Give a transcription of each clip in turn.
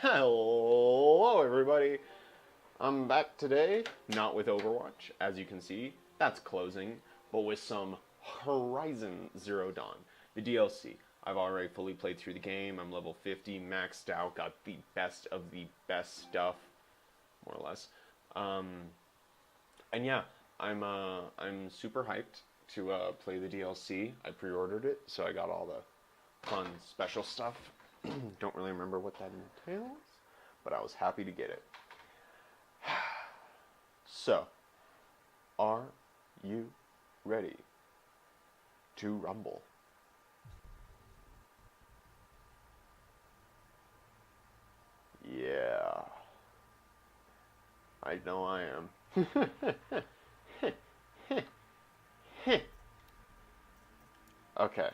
Hello, everybody. I'm back today, not with Overwatch, as you can see. That's closing, but with some Horizon Zero Dawn, the DLC. I've already fully played through the game. I'm level 50, maxed out, got the best of the best stuff, more or less. Um, and yeah, I'm super hyped to play the DLC. I pre-ordered it, so I got all the fun special stuff. Don't really remember what that entails, but I was happy to get it. So, are you ready to rumble? Yeah, I know I am. Okay,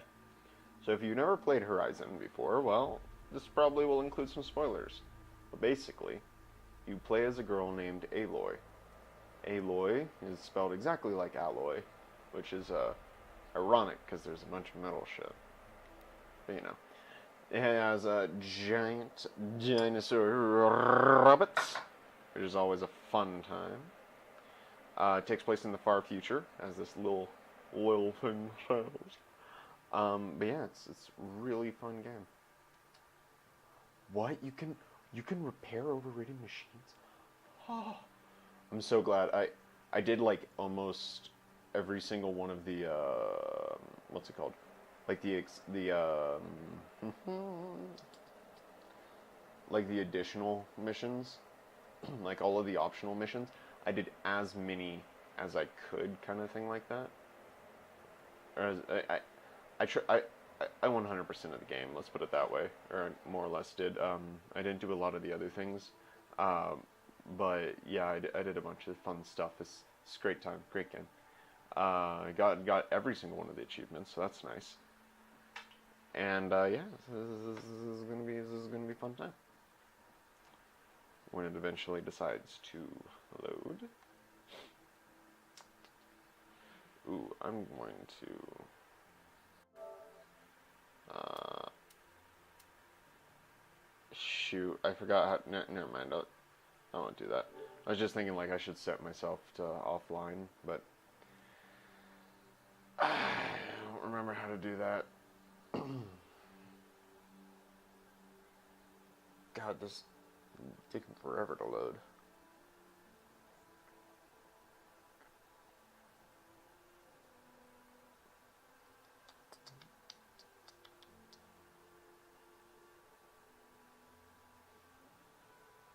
so if you've never played Horizon before, well, this probably will include some spoilers. But basically, you play as a girl named Aloy. Aloy is spelled exactly like alloy, which is ironic because there's a bunch of metal shit. But you know, it has giant dinosaur rabbits, which is always a fun time. It takes place in the far future, as this little thing says. But yeah, it's a really fun game. What you can repair overridden machines? Oh, I'm so glad. I did like almost every single one of the what's it called? Like like the additional missions, like all of the optional missions. I did as many as I could, kind of thing like that. Or as, I, tr- I 100% of the game. Let's put it that way, or more or less did. I didn't do a lot of the other things. Um, but yeah, I did a bunch of fun stuff. It's a great time, great game. I got every single one of the achievements, so that's nice. And yeah, this is gonna be a fun time when it eventually decides to load. Ooh, I'm going to. Shoot, I forgot how. Never mind. I won't do that. I was just thinking like I should set myself to offline, but I don't remember how to do that. God, this is taking forever to load.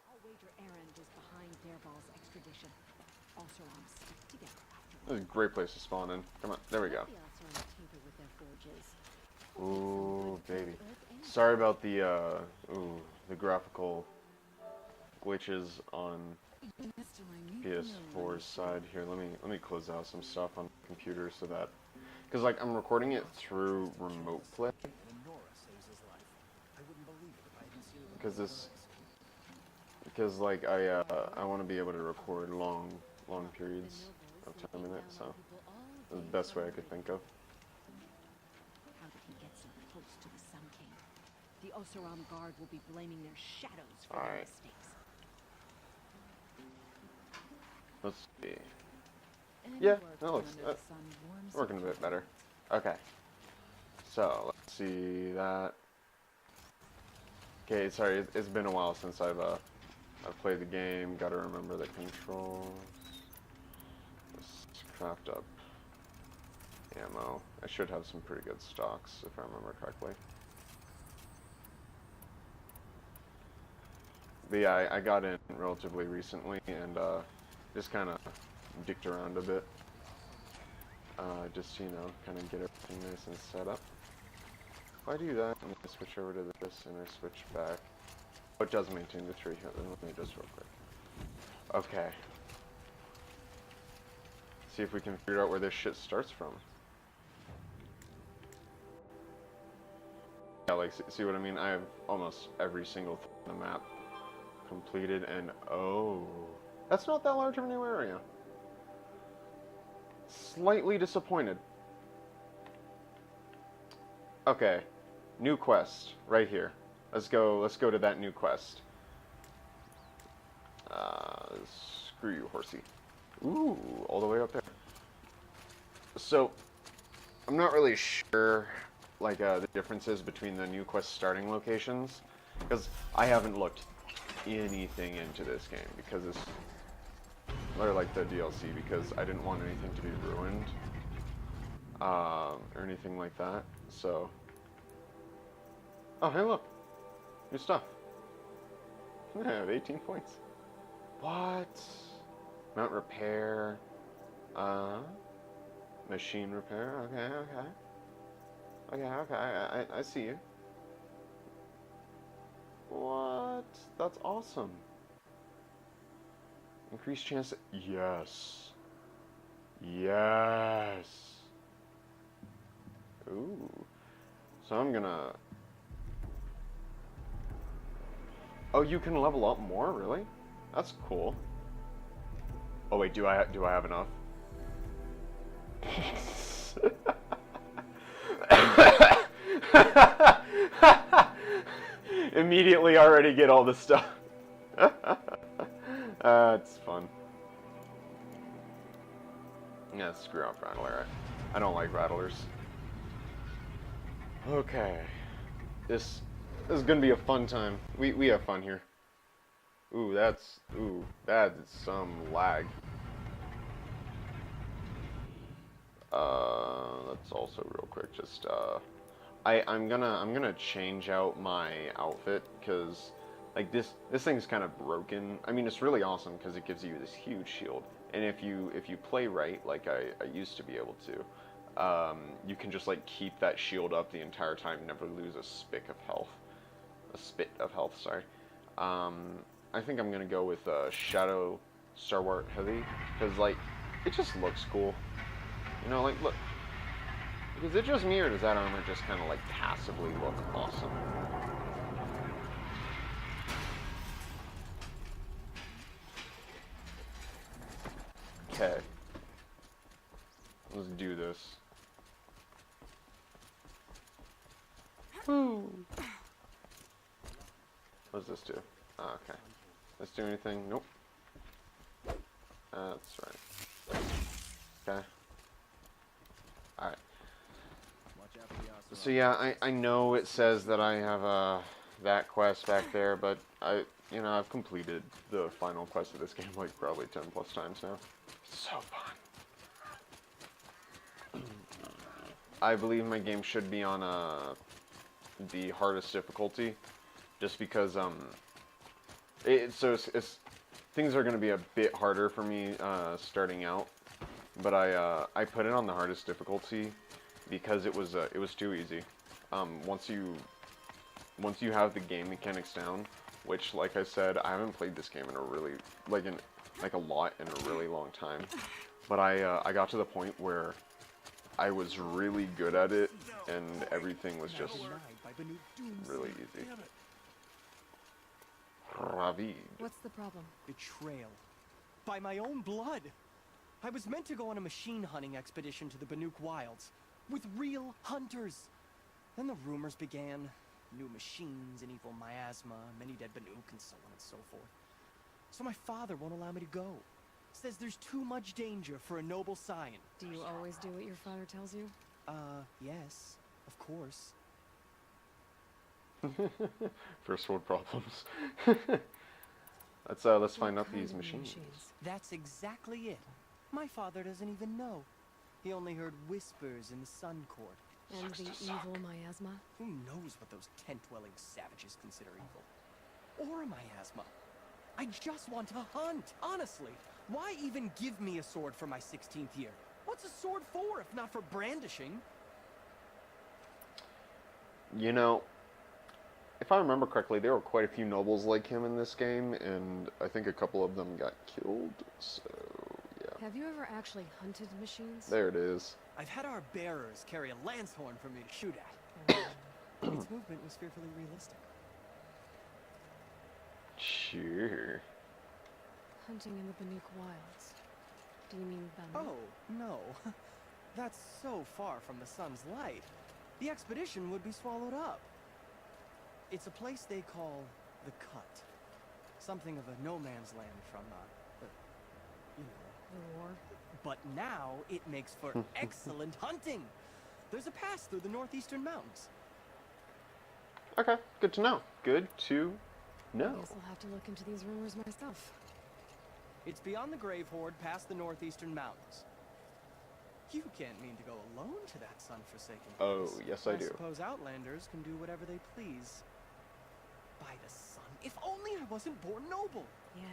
I'll wager Erend is behind Dervahl's extradition. Oseram stick together This is afterward. a great place to spawn in. Come on, there we go. The Oseram tinker with their forges. Ooh, baby. Sorry about the graphical glitches on PS4's side here. Let me close out some stuff on the computer so that, because like I'm recording it through remote play, because like I want to be able to record long periods of time in it, so that's the best way I could think of. How did he get so close to the Sun King? The Oseram Guard will be blaming their shadows for their mistakes. Let's see. Yeah, that looks working a bit better. Okay, so let's see that. Okay, sorry, it's been a while since I've played the game. Got to remember the controls. Let's craft up ammo. I should have some pretty good stocks if I remember correctly. But yeah, I got in relatively recently and just kind of dicked around a bit. Just, you know, kind of get everything nice and set up. If I do that, I'm going to switch over to this and I switch back. Oh, it does maintain the tree here, then let me just real quick. Okay. See if we can figure out where this shit starts from. Yeah, like, see what I mean? I have almost every single thing on the map completed, and oh, that's not that large of a new area. Slightly disappointed. Okay, new quest right here. Let's go to that new quest. screw you, horsey. Ooh, all the way up there. So, I'm not really sure, like, the differences between the new quest starting locations, because I haven't looked anything into this game, because it's, or like the DLC, because I didn't want anything to be ruined, or anything like that, so. Oh, hey look, new stuff. I have 18 points. What? Mount repair, machine repair, okay, I see you. What? That's awesome. Increased chance, yes. Yes. Ooh. So I'm gonna... Oh, you can level up more, really? That's cool. Oh wait, do I have enough? Immediately already get all the stuff. It's fun. Yeah, screw up Rattler. I don't like rattlers. Okay. This is gonna be a fun time. We have fun here. Ooh, that's some lag. Let's also real quick just I'm gonna change out my outfit because like this thing's kind of broken. I mean, it's really awesome because it gives you this huge shield, and if you play right, like I used to be able to, you can just like keep that shield up the entire time, never lose a spit of health. Sorry. I think I'm gonna go with Shadow Starwart Heavy because like it just looks cool. You know, like look. Is it just me, or does that armor just kind of like passively look awesome? Okay. Let's do this. Woo! What does this do? Oh, okay. Let's do anything? Nope. That's right. Okay. Alright. So yeah, I know it says that I have that quest back there, but I've completed the final quest of this game like probably 10 plus times now. It's so fun. I believe my game should be on the hardest difficulty, just because things are going to be a bit harder for me starting out, but I put it on the hardest difficulty because it was too easy. Once you have the game mechanics down, which like I said, I haven't played this game in a really a lot in a really long time, but I got to the point where I was really good at it and everything was just really easy. Ravid. What's the problem? Betrayal. By my own blood. I was meant to go on a machine hunting expedition to the Banuk Wilds with real hunters. Then the rumors began. New machines, an evil miasma, many dead Banuk, and so on and so forth. So my father won't allow me to go. Says there's too much danger for a noble scion. Do you always do what your father tells you? Yes, of course. First world problems. Let's find out these machines. That's exactly it. My father doesn't even know. He only heard whispers in the Sun Court. And the evil miasma? Who knows what those tent-dwelling savages consider evil? Or a miasma. I just want to hunt, honestly. Why even give me a sword for my 16th year? What's a sword for if not for brandishing? You know, if I remember correctly, there were quite a few nobles like him in this game, and I think a couple of them got killed, so yeah. Have you ever actually hunted machines? There it is. I've had our bearers carry a lance horn for me to shoot at. Its movement was fearfully realistic. Sure. Hunting in the Banuk Wilds. Do you mean Banuk? Oh, no. That's so far from the sun's light. The expedition would be swallowed up. It's a place they call the Cut. Something of a no man's land from The war. But now it makes for excellent hunting. There's a pass through the northeastern mountains. Okay, good to know. Good to know. Guess I'll have to look into these rumors myself. It's beyond the Grave Horde, past the northeastern mountains. You can't mean to go alone to that sun-forsaken place. Oh, yes I do. I suppose Outlanders can do whatever they please. By the sun, if only I wasn't born noble! Yeah,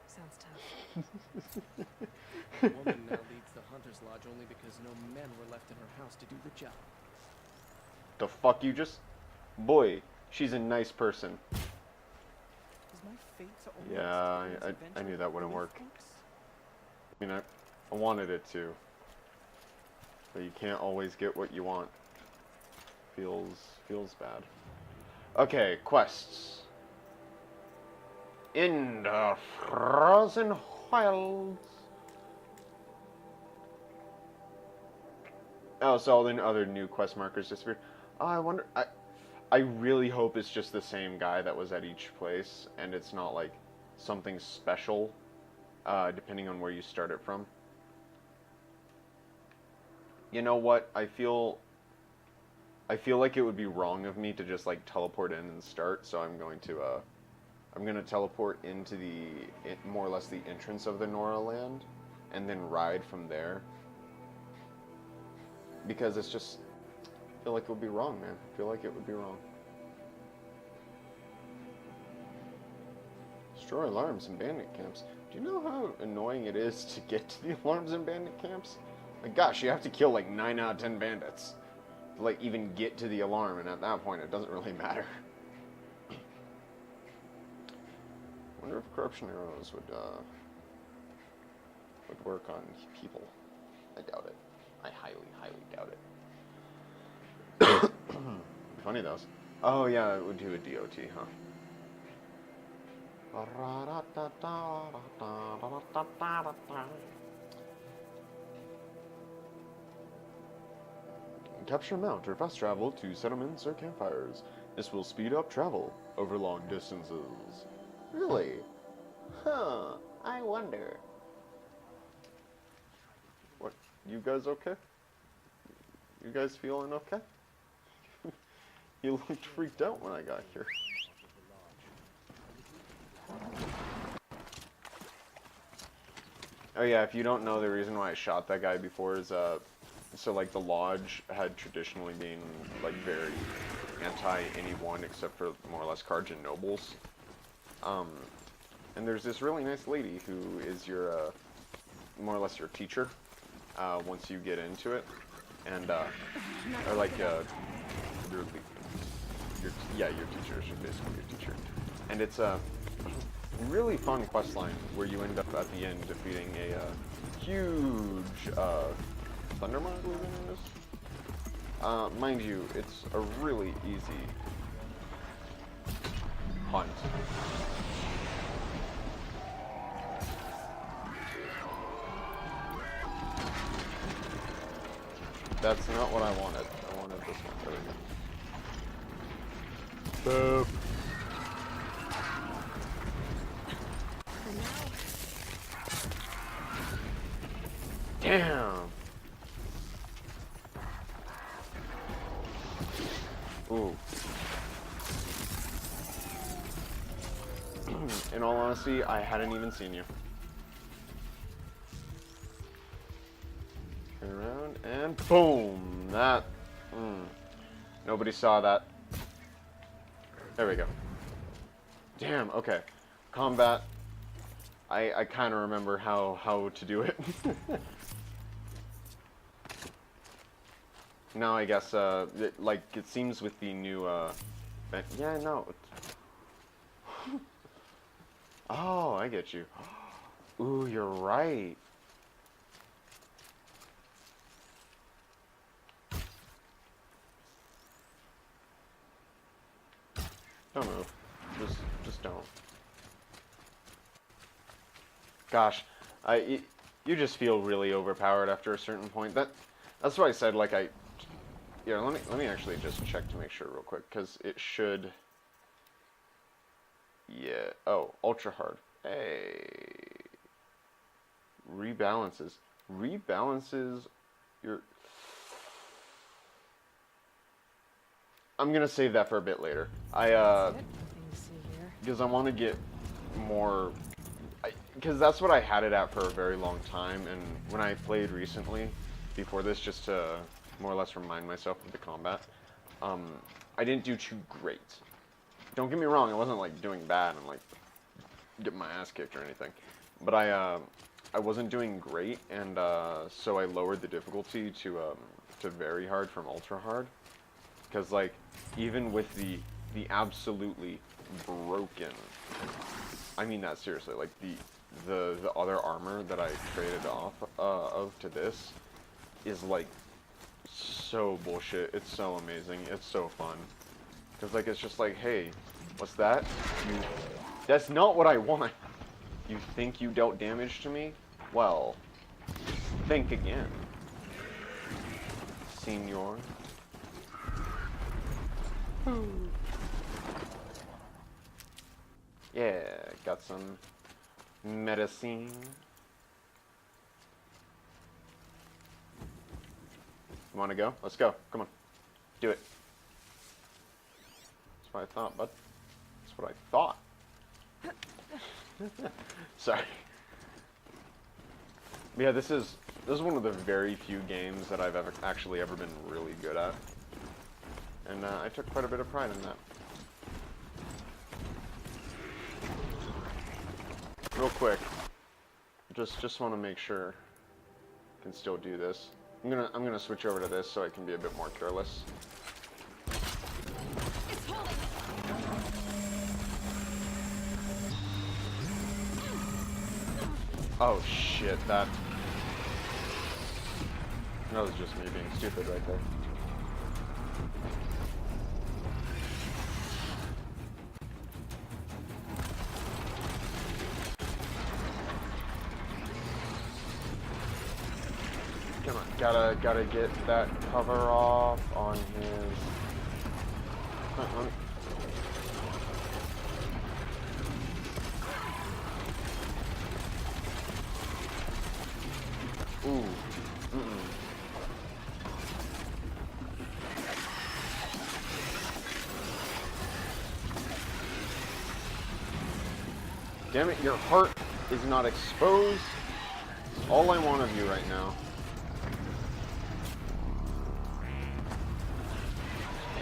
sounds tough. The woman now leads the Hunter's Lodge only because no men were left in her house to do the job. The fuck you just... Boy, she's a nice person. Is my fate to only Yeah, experience I knew adventure that wouldn't with work. folks? I mean, I wanted it to. But you can't always get what you want. Feels bad. Okay, quests. In the frozen wilds. Oh, so all the other new quest markers disappeared. Oh, I wonder. I really hope it's just the same guy that was at each place, and it's not like something special, depending on where you start it from. You know what? I feel like it would be wrong of me to just like teleport in and start, so I'm going to teleport into more or less the entrance of the Nora land, and then ride from there. Because it's just, I feel like it would be wrong, man. I feel like it would be wrong. Destroy alarms and bandit camps. Do you know how annoying it is to get to the alarms and bandit camps? Like, gosh, you have to kill like 9 out of 10 bandits to like even get to the alarm, and at that point it doesn't really matter. Wonder if corruption arrows would work on people. I doubt it. I highly doubt it. Funny those. Oh yeah, it would do a DOT, huh? Capture mount or fast travel to settlements or campfires. This will speed up travel over long distances. Really? Huh, I wonder. What, you guys okay? You guys feeling okay? You looked freaked out when I got here. Oh yeah, if you don't know, the reason why I shot that guy before is, so like the Lodge had traditionally been like very anti anyone except for more or less Kharjan nobles. And there's this really nice lady who is your, more or less your teacher, once you get into it. And, or like, your teacher, she's basically your teacher. And it's a really fun quest line where you end up at the end defeating a huge, Thundermon, I believe it is. Mind you, it's a really easy hunt. That's not what I wanted. I wanted this one. There we go. Boop. Damn. Ooh. In all honesty, I hadn't even seen you. Turn around and boom! That. Nobody saw that. There we go. Damn, okay. Combat. I kind of remember how to do it. Now I guess, it seems with the new, yeah, no. Oh, I get you. Ooh, you're right. Don't move. Just don't. Gosh, you just feel really overpowered after a certain point. That's why I said, like, yeah, let me actually just check to make sure real quick, because it should, yeah, oh, ultra hard. Hey, rebalances. Rebalances your... I'm gonna save that for a bit later. That's it. Nothing to see here. Because I want to get more... Because that's what I had it at for a very long time, and when I played recently, before this, just to more or less remind myself of the combat, I didn't do too great. Don't get me wrong, I wasn't like doing bad and like getting my ass kicked or anything, but I wasn't doing great, and so I lowered the difficulty to very hard from ultra hard, because like even with the absolutely broken, I mean that seriously, like the other armor that I traded off of to this is like so bullshit. It's so amazing. It's so fun. Because like it's just like, hey, what's that? That's not what I want. You think you dealt damage to me? Well, think again, Senor. Yeah, got some medicine. You want to go? Let's go. Come on. Do it. That's what I thought, bud. That's what I thought. Sorry. Yeah, this is one of the very few games that I've actually ever been really good at. And I took quite a bit of pride in that. Real quick, just want to make sure I can still do this. I'm gonna switch over to this so I can be a bit more careless. Oh shit, that was just me being stupid right there. Come on, gotta get that cover off on his... Ooh. Damn it, your heart is not exposed. It's all I want of you right now.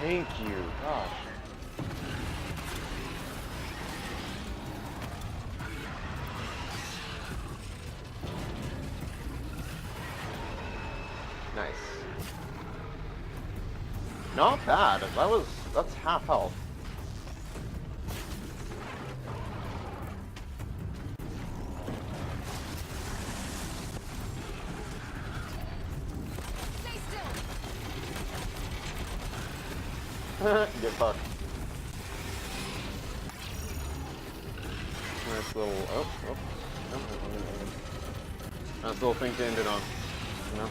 Thank you. Gosh. Nice. Not bad. That's half health. Get fucked. Nice little... Oh. Nice little thing to end it on. You know?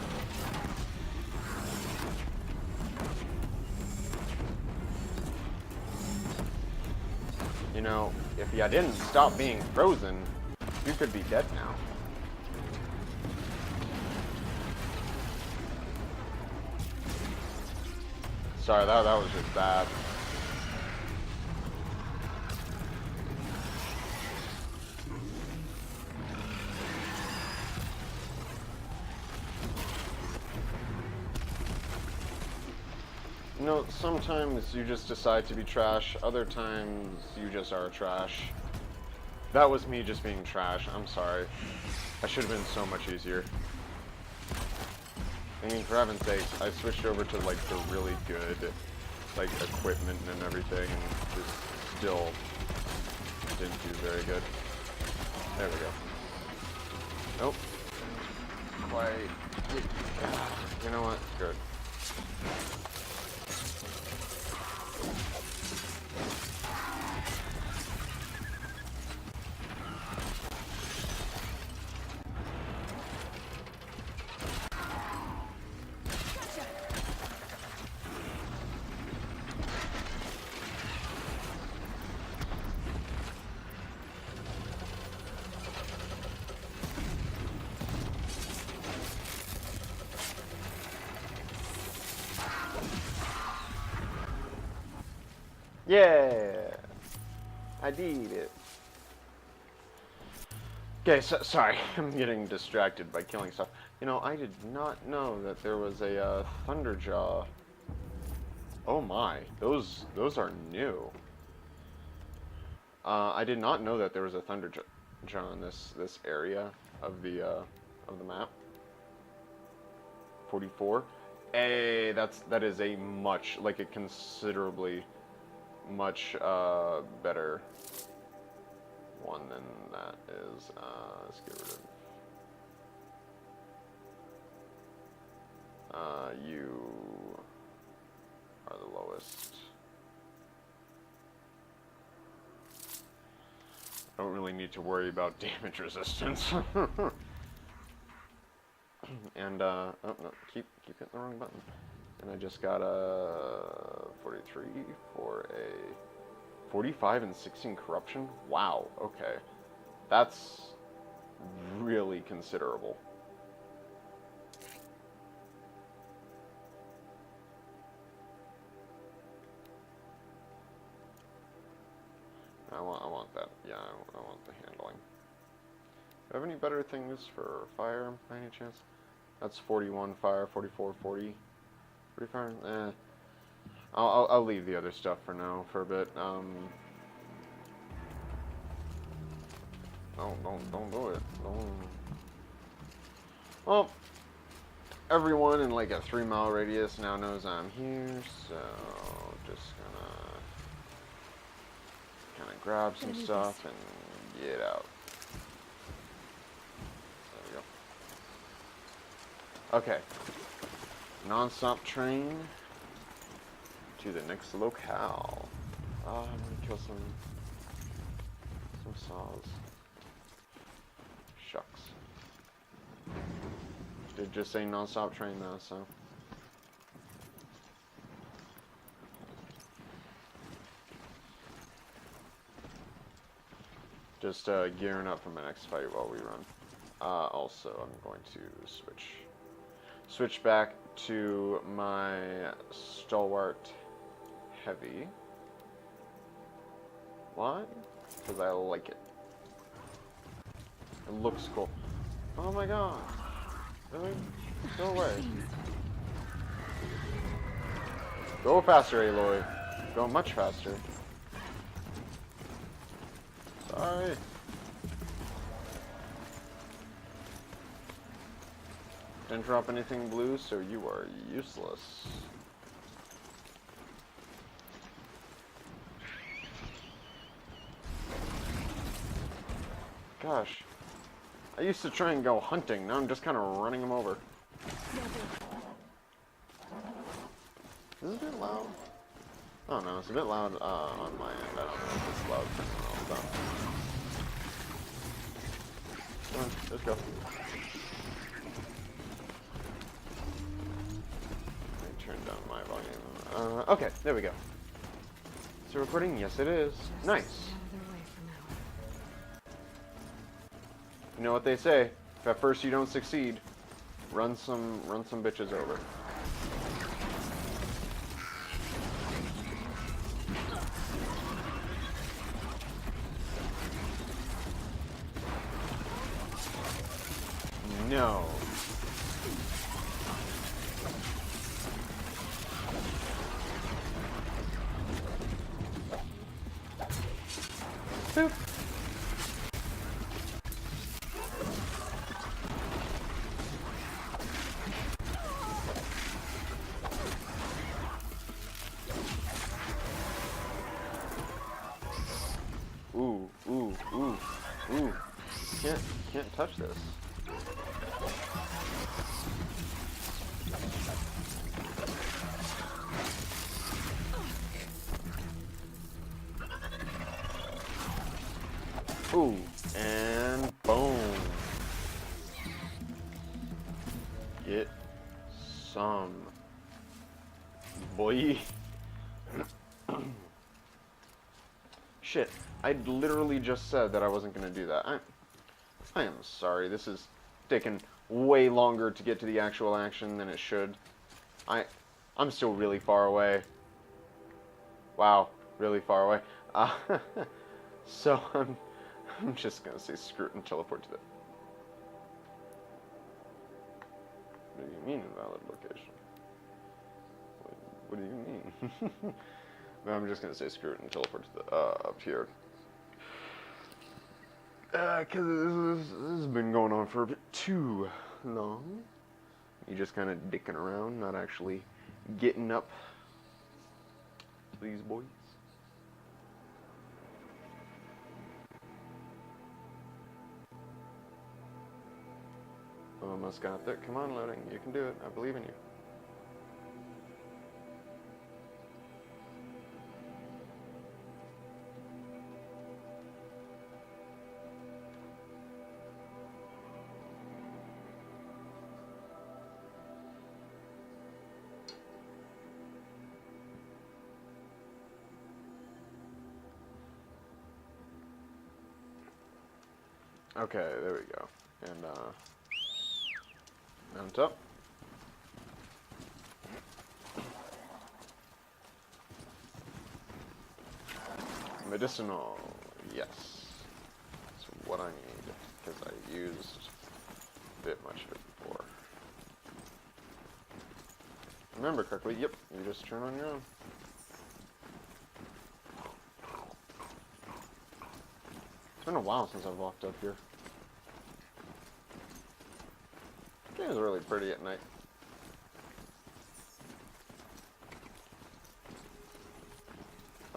You know, if you didn't stop being frozen, you could be dead now. Sorry, that was just bad. You know, sometimes you just decide to be trash, other times you just are trash. That was me just being trash, I'm sorry. I should have been so much easier. I mean, for heaven's sakes, I switched over to like the really good, like, equipment and everything, and just still didn't do very good. There we go. Nope. Quite. You know what? Good. Yeah! I did it. Okay, so, sorry, I'm getting distracted by killing stuff. You know, I did not know that there was a Thunderjaw. Oh my, those are new. I did not know that there was a Thunderjaw in this area of the map. 44. Hey, that is a much, like a considerably much better one than that is. Let's get rid of you are the lowest. I don't really need to worry about damage resistance. And oh no, keep hitting the wrong button. And I just got a 43 for a 45 and 16 corruption. Wow, okay. That's really considerable. I want that. Yeah, I want the handling. Do I have any better things for fire by any chance? That's 41 fire, 44, 40. 40 fire? Eh. I'll leave the other stuff for now for a bit. Don't do it. Don't. Well, everyone in like a 3-mile radius now knows I'm here, so just gonna grab some stuff and get out. There we go. Okay. Non-stop train to the next locale. I'm gonna kill some saws. Shucks. Did just say non-stop train though, so. Just gearing up for my next fight while we run. Also, I'm going to switch back to my stalwart heavy. Why? Because I like it. It looks cool. Oh my god. Really? Go away. Go faster, Aloy. Go much faster. Sorry. Didn't drop anything blue, so you are useless. Gosh. I used to try and go hunting, now I'm just kind of running them over. Is it a bit loud? Oh no, it's a bit loud on my end. I don't know if it's loud for someone else though. Come on, let's go. Let me turn down my volume. Okay, there we go. Is it recording? Yes, it is. Nice. You know what they say? If at first you don't succeed, run some bitches over. No. Boop. Ooh, ooh, ooh, ooh. Can't touch this. Ooh, and boom. Get some, boy. Shit, I literally just said that I wasn't gonna do that. I am sorry, this is taking way longer to get to the actual action than it should. I'm still really far away. Wow, really far away. So I'm just gonna say screw it and teleport to the. What do you mean invalid location? What do you mean? No, I'm just gonna say screw it and teleport to the up here. Cause this has been going on for a bit too long. You just kind of dicking around, not actually getting up to these boys. Almost got there. Come on, loading. You can do it. I believe in you. Okay, there we go. And, mount up. Medicinal, yes. That's what I need, because I used a bit much of it before. Remember correctly, yep, you just turn on your own. It's been a while since I've walked up here. The game is really pretty at night.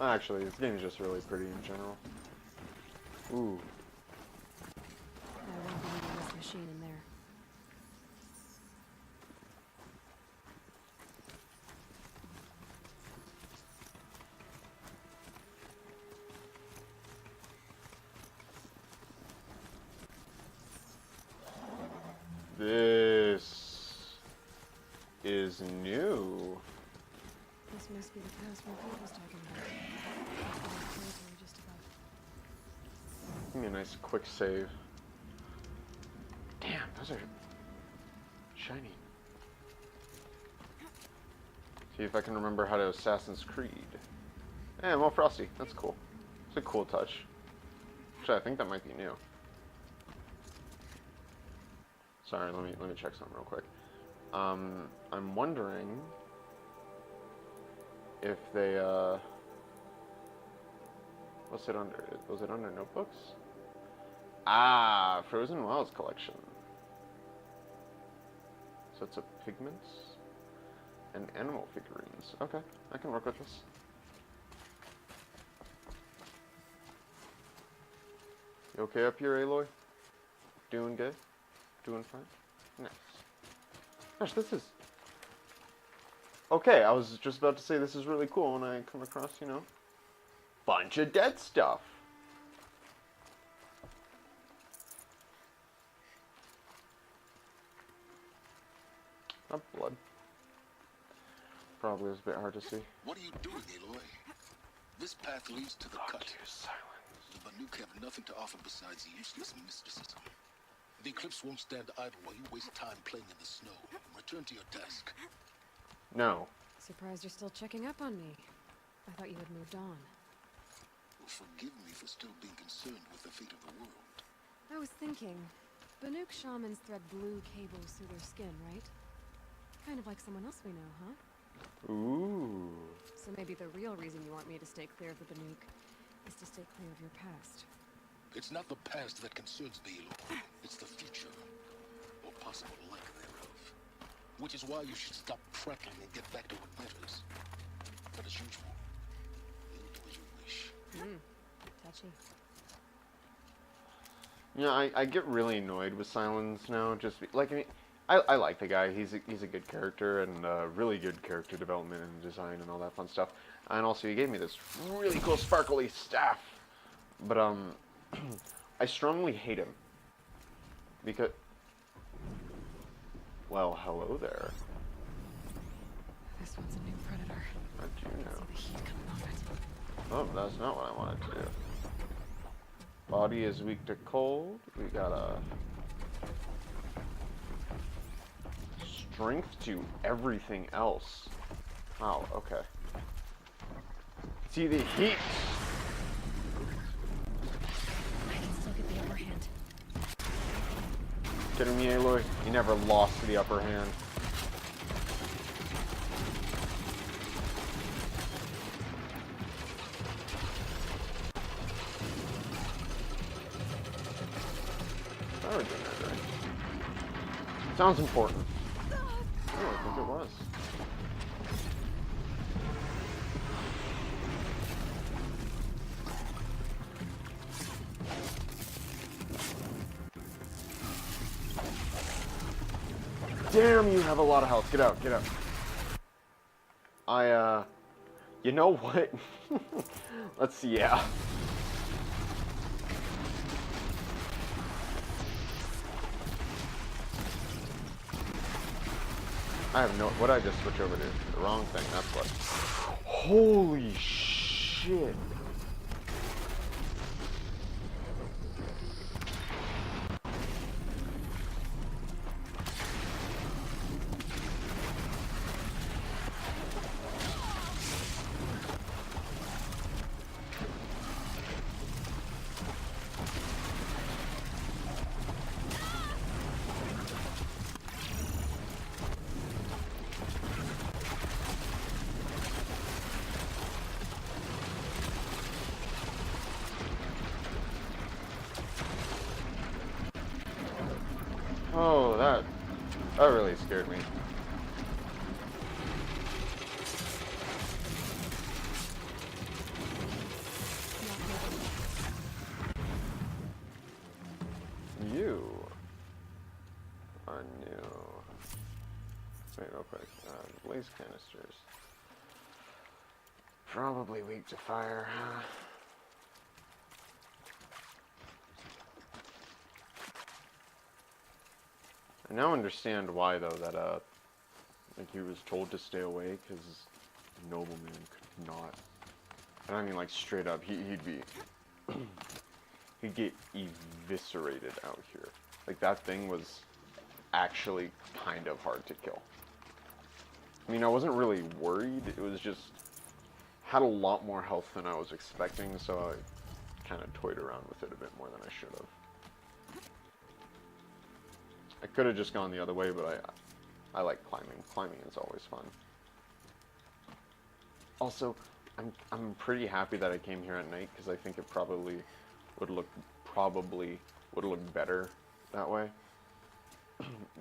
Actually, this game is just really pretty in general. Ooh. I won't be needing this machine in there. This is new. This must be the password Pete was talking about. Territory just above. Give me a nice quick save. Damn, those are shiny. See if I can remember how to Assassin's Creed. Yeah, more frosty. That's cool. It's a cool touch. Actually, I think that might be new. Sorry, let me check something real quick. I'm wondering if they what's it under? Was it under notebooks? Ah, Frozen Wilds collection. Sets of pigments and animal figurines. Okay, I can work with this. You okay up here, Aloy? Doing good? Doing fine? Nice. Gosh, this is... Okay, I was just about to say this is really cool when I come across, you know, bunch of dead stuff. Not blood. Probably is a bit hard to see. What are you doing, Aloy? This path leads to the cut. Silence. The Banuk have nothing to offer besides useless mysticism. The Eclipse won't stand idle while you waste time playing in the snow. Return to your task. No. Surprised you're still checking up on me. I thought you had moved on. Well, forgive me for still being concerned with the fate of the world. I was thinking, Banuk shamans thread blue cables through their skin, right? Kind of like someone else we know, huh? Ooh. So maybe the real reason you want me to stay clear of the Banuk is to stay clear of your past. It's not the past that concerns me, Aloy. It's the future. Or possible lack thereof. Which is why you should stop prattling and get back to what matters. But as usual, you'll do as you wish. Touchy. You know, I get really annoyed with Silence now. Like, I mean, I like the guy. He's a good character and really good character development and design and all that fun stuff. And also, he gave me this really cool sparkly staff. But I strongly hate him because. Well, hello there. This one's a new predator. I do know. See the heat coming off it. Oh, that's not what I wanted to do. Body is weak to cold. We got a strength to everything else. Wow, okay. See the heat. I can still get the upper hand. Kidding me, Aloy? You never lost the upper hand. I was doing that right. Sounds important. Oh, I think it was. Damn, you have a lot of health. Get out, get out. You know what? Let's see, yeah. I have no, what did I just switch over to? The wrong thing, that's what. Holy shit. Oh, that really scared me. You are new. Wait, real quick. Blaze canisters. Probably weak to fire, huh? I now understand why, though, that, like, he was told to stay away, because Nobleman could not. And I mean, like, straight up, he'd be... he'd get eviscerated out here. Like, that thing was actually kind of hard to kill. I mean, I wasn't really worried, it was just... had a lot more health than I was expecting, so I kind of toyed around with it a bit more than I should have. I could have just gone the other way, but I like climbing. Climbing is always fun. Also, I'm pretty happy that I came here at night, because I think it probably would look better that way.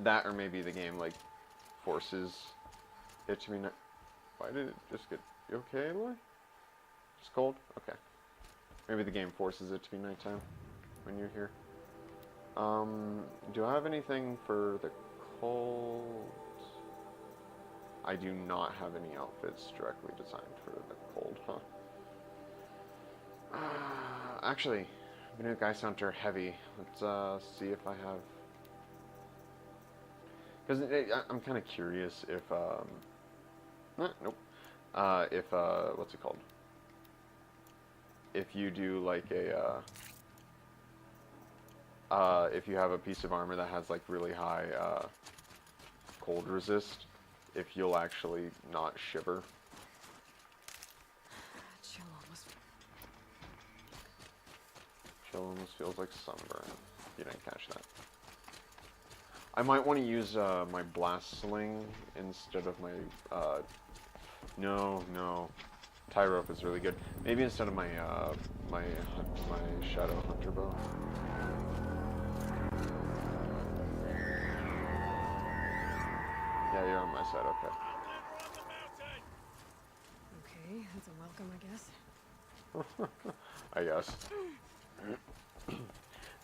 That, or maybe the game like forces it to be night. Why did it just get... You okay, Aloy? It's cold? Okay. Maybe the game forces it to be nighttime when you're here. Do I have anything for the cold? I do not have any outfits directly designed for the cold, huh? Actually, Banuk Ice Hunter Heavy. Let's see if I have... Because I'm kind of curious if, nope. What's it called? If you do like a, if you have a piece of armor that has like really high cold resist, if you'll actually not shiver. Chill almost feels like sunburn. You didn't catch that. I might want to use my blast sling instead of my no. Tie rope is really good. Maybe instead of my my shadow hunter bow. Yeah, you're on my side. Okay. Okay, that's a welcome, I guess. I guess.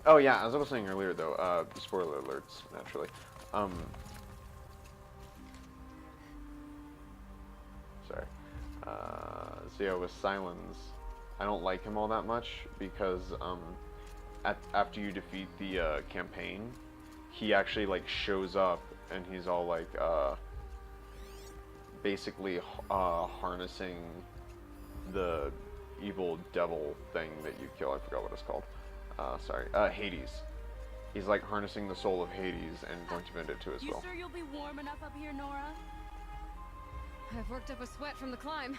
Oh yeah, as I was saying earlier though, spoiler alerts, naturally. Sorry. So yeah, with Silence, I don't like him all that much because after you defeat the campaign, he actually like shows up and he's all like basically harnessing the evil devil thing that you kill. I forgot what it's called. Hades. He's like harnessing the soul of Hades and going to bend it to his will. You sure you'll be warm enough up here, Nora? I've worked up a sweat from the climb.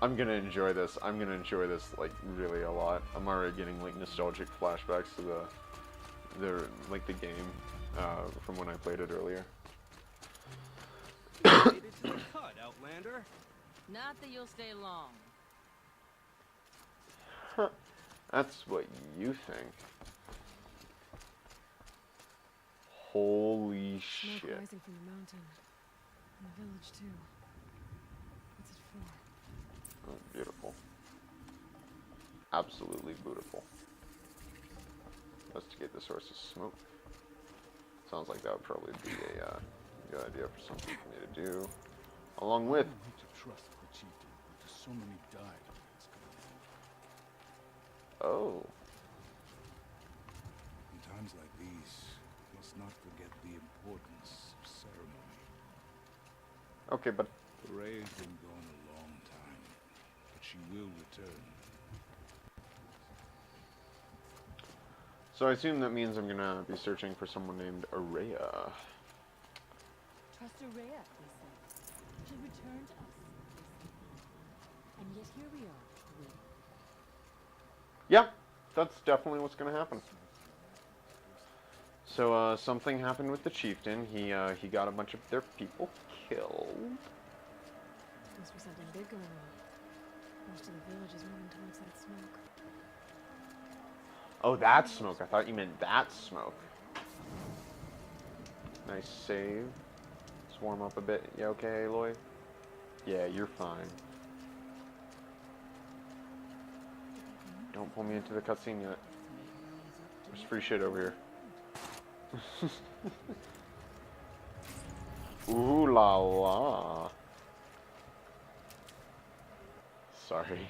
I'm gonna enjoy this. I'm gonna enjoy this like really a lot. I'm already getting like nostalgic flashbacks to the game from when I played it earlier. Made it to the cut, Outlander. Not that you'll stay long. That's what you think. Holy Smoke shit. rising from the mountain. And the village, too. What's it for? Oh, beautiful. Absolutely beautiful. Investigate the source of smoke. Sounds like that would probably be a good idea for something for me to do. Along with... I don't need to trust the chieftain, because so many died under its command. Oh. In times like these, let's not forget the importance of ceremony. Okay, but... Ray's been gone a long time, but she will return. So I assume that means I'm gonna be searching for someone named Araya. Trust Araya, they say. She'll return to us, they say. And yet here we are, waiting. Yeah, that's definitely what's gonna happen. So, something happened with the chieftain. He got a bunch of their people killed. Must be something big going on. Most of the village is moving towards that smoke. Oh, that smoke. I thought you meant that smoke. Nice save. Swarm up a bit. You okay, Aloy? Yeah, you're fine. Don't pull me into the cutscene yet. There's free shit over here. Ooh la la. Sorry.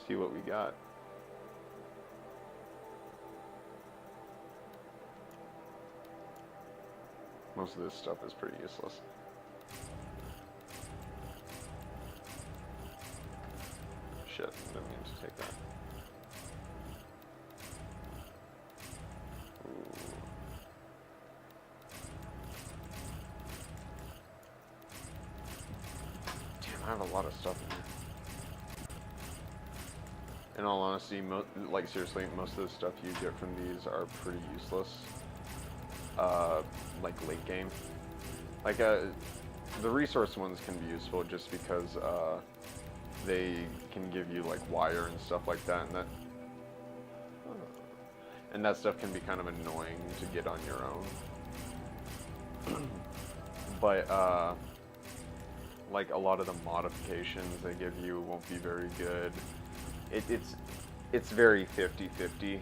See what we got. Most of this stuff is pretty useless. Shit, I didn't mean to take that. Ooh. Damn, I have a lot of stuff in here. In all honesty, like seriously, most of the stuff you get from these are pretty useless. Like late game. Like the resource ones can be useful just because they can give you like wire and stuff like that, and that stuff can be kind of annoying to get on your own. But like a lot of the modifications they give you won't be very good. It's very 50-50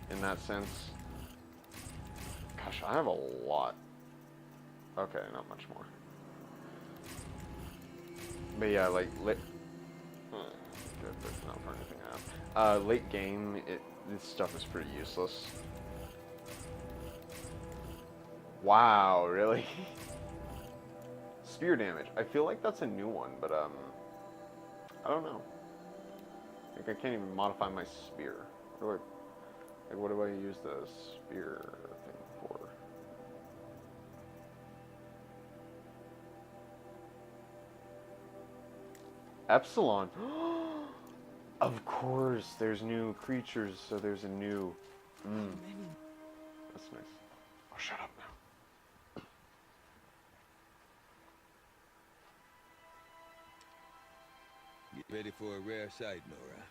in that sense. Gosh, I have a lot. Okay, not much more. But yeah, like good, but not for anything I have. Late game, this stuff is pretty useless. Wow, really? Spear damage. I feel like that's a new one, but I don't know. Like I can't even modify my spear. What do I use the spear thing for? Epsilon. Of course, there's new creatures, so there's a new. That's nice. Oh, shut up now. Get ready for a rare sight, Nora.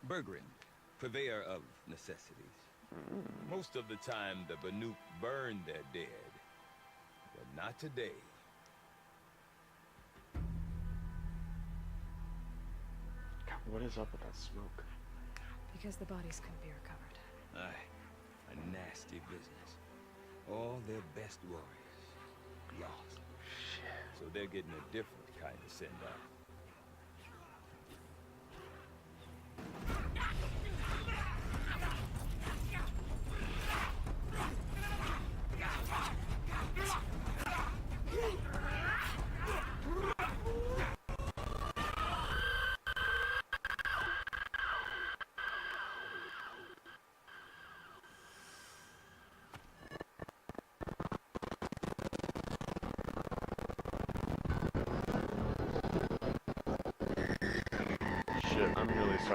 Bergrin, purveyor of necessities. Most of the time, the Banuk burn their dead, but not today. God, what is up with that smoke? Because the bodies couldn't be recovered. Aye, a nasty business. All their best warriors lost. So they're getting a different kind of send-off.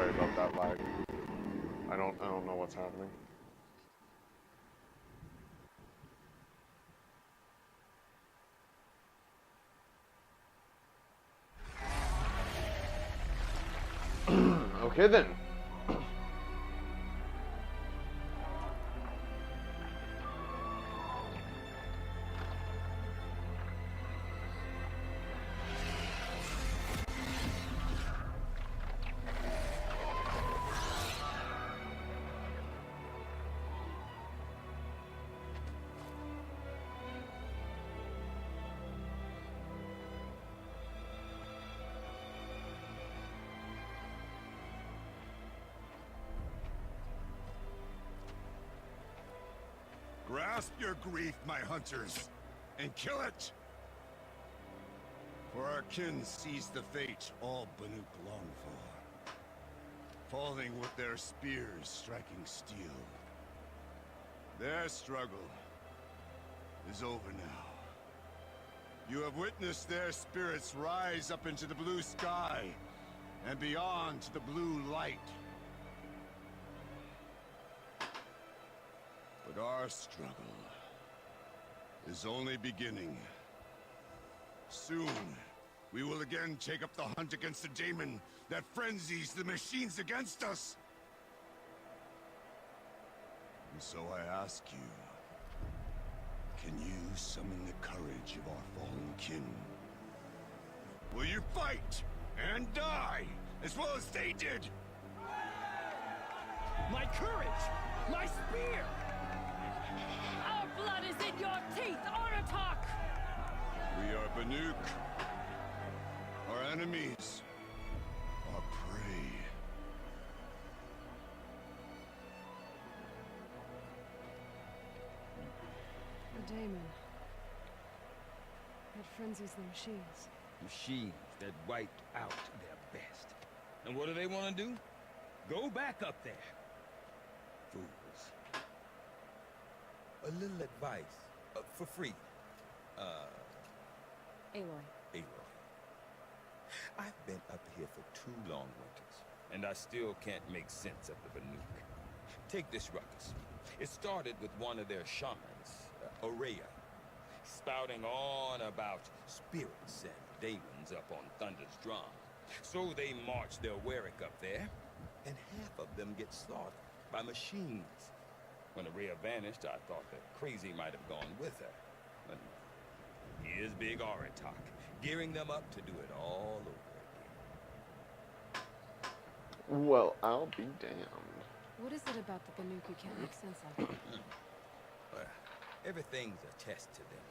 Sorry about that lag. I don't know what's happening. Okay then. Grasp your grief, my hunters, and kill it! For our kin sees the fate all Banuk long for, falling with their spears striking steel. Their struggle is over now. You have witnessed their spirits rise up into the blue sky and beyond to the blue light. But our struggle is only beginning. Soon, we will again take up the hunt against the daemon that frenzies the machines against us. And so I ask you, can you summon the courage of our fallen kin? Will you fight and die as well as they did? My courage! My spear! Our blood is in your teeth, Aratak! We are Banuk. Our enemies are prey. The daemon. It frenzies the machines. Machines that wiped out their best. And what do they want to do? Go back up there. Fools. A little advice, for free. Aloy. Aloy. I've been up here for 2 long winters, and I still can't make sense of the Banuk. Take this ruckus. It started with one of their shamans, Ourea, spouting on about spirits and daemons up on Thunder's drum. So they march their Warwick up there, and half of them get slaughtered by machines. When Ourea vanished, I thought the crazy might have gone with her. But here's Big Aratak, gearing them up to do it all over again. Well, I'll be damned. What is it about the Banuk you can't make sense of? Well, everything's a test to them.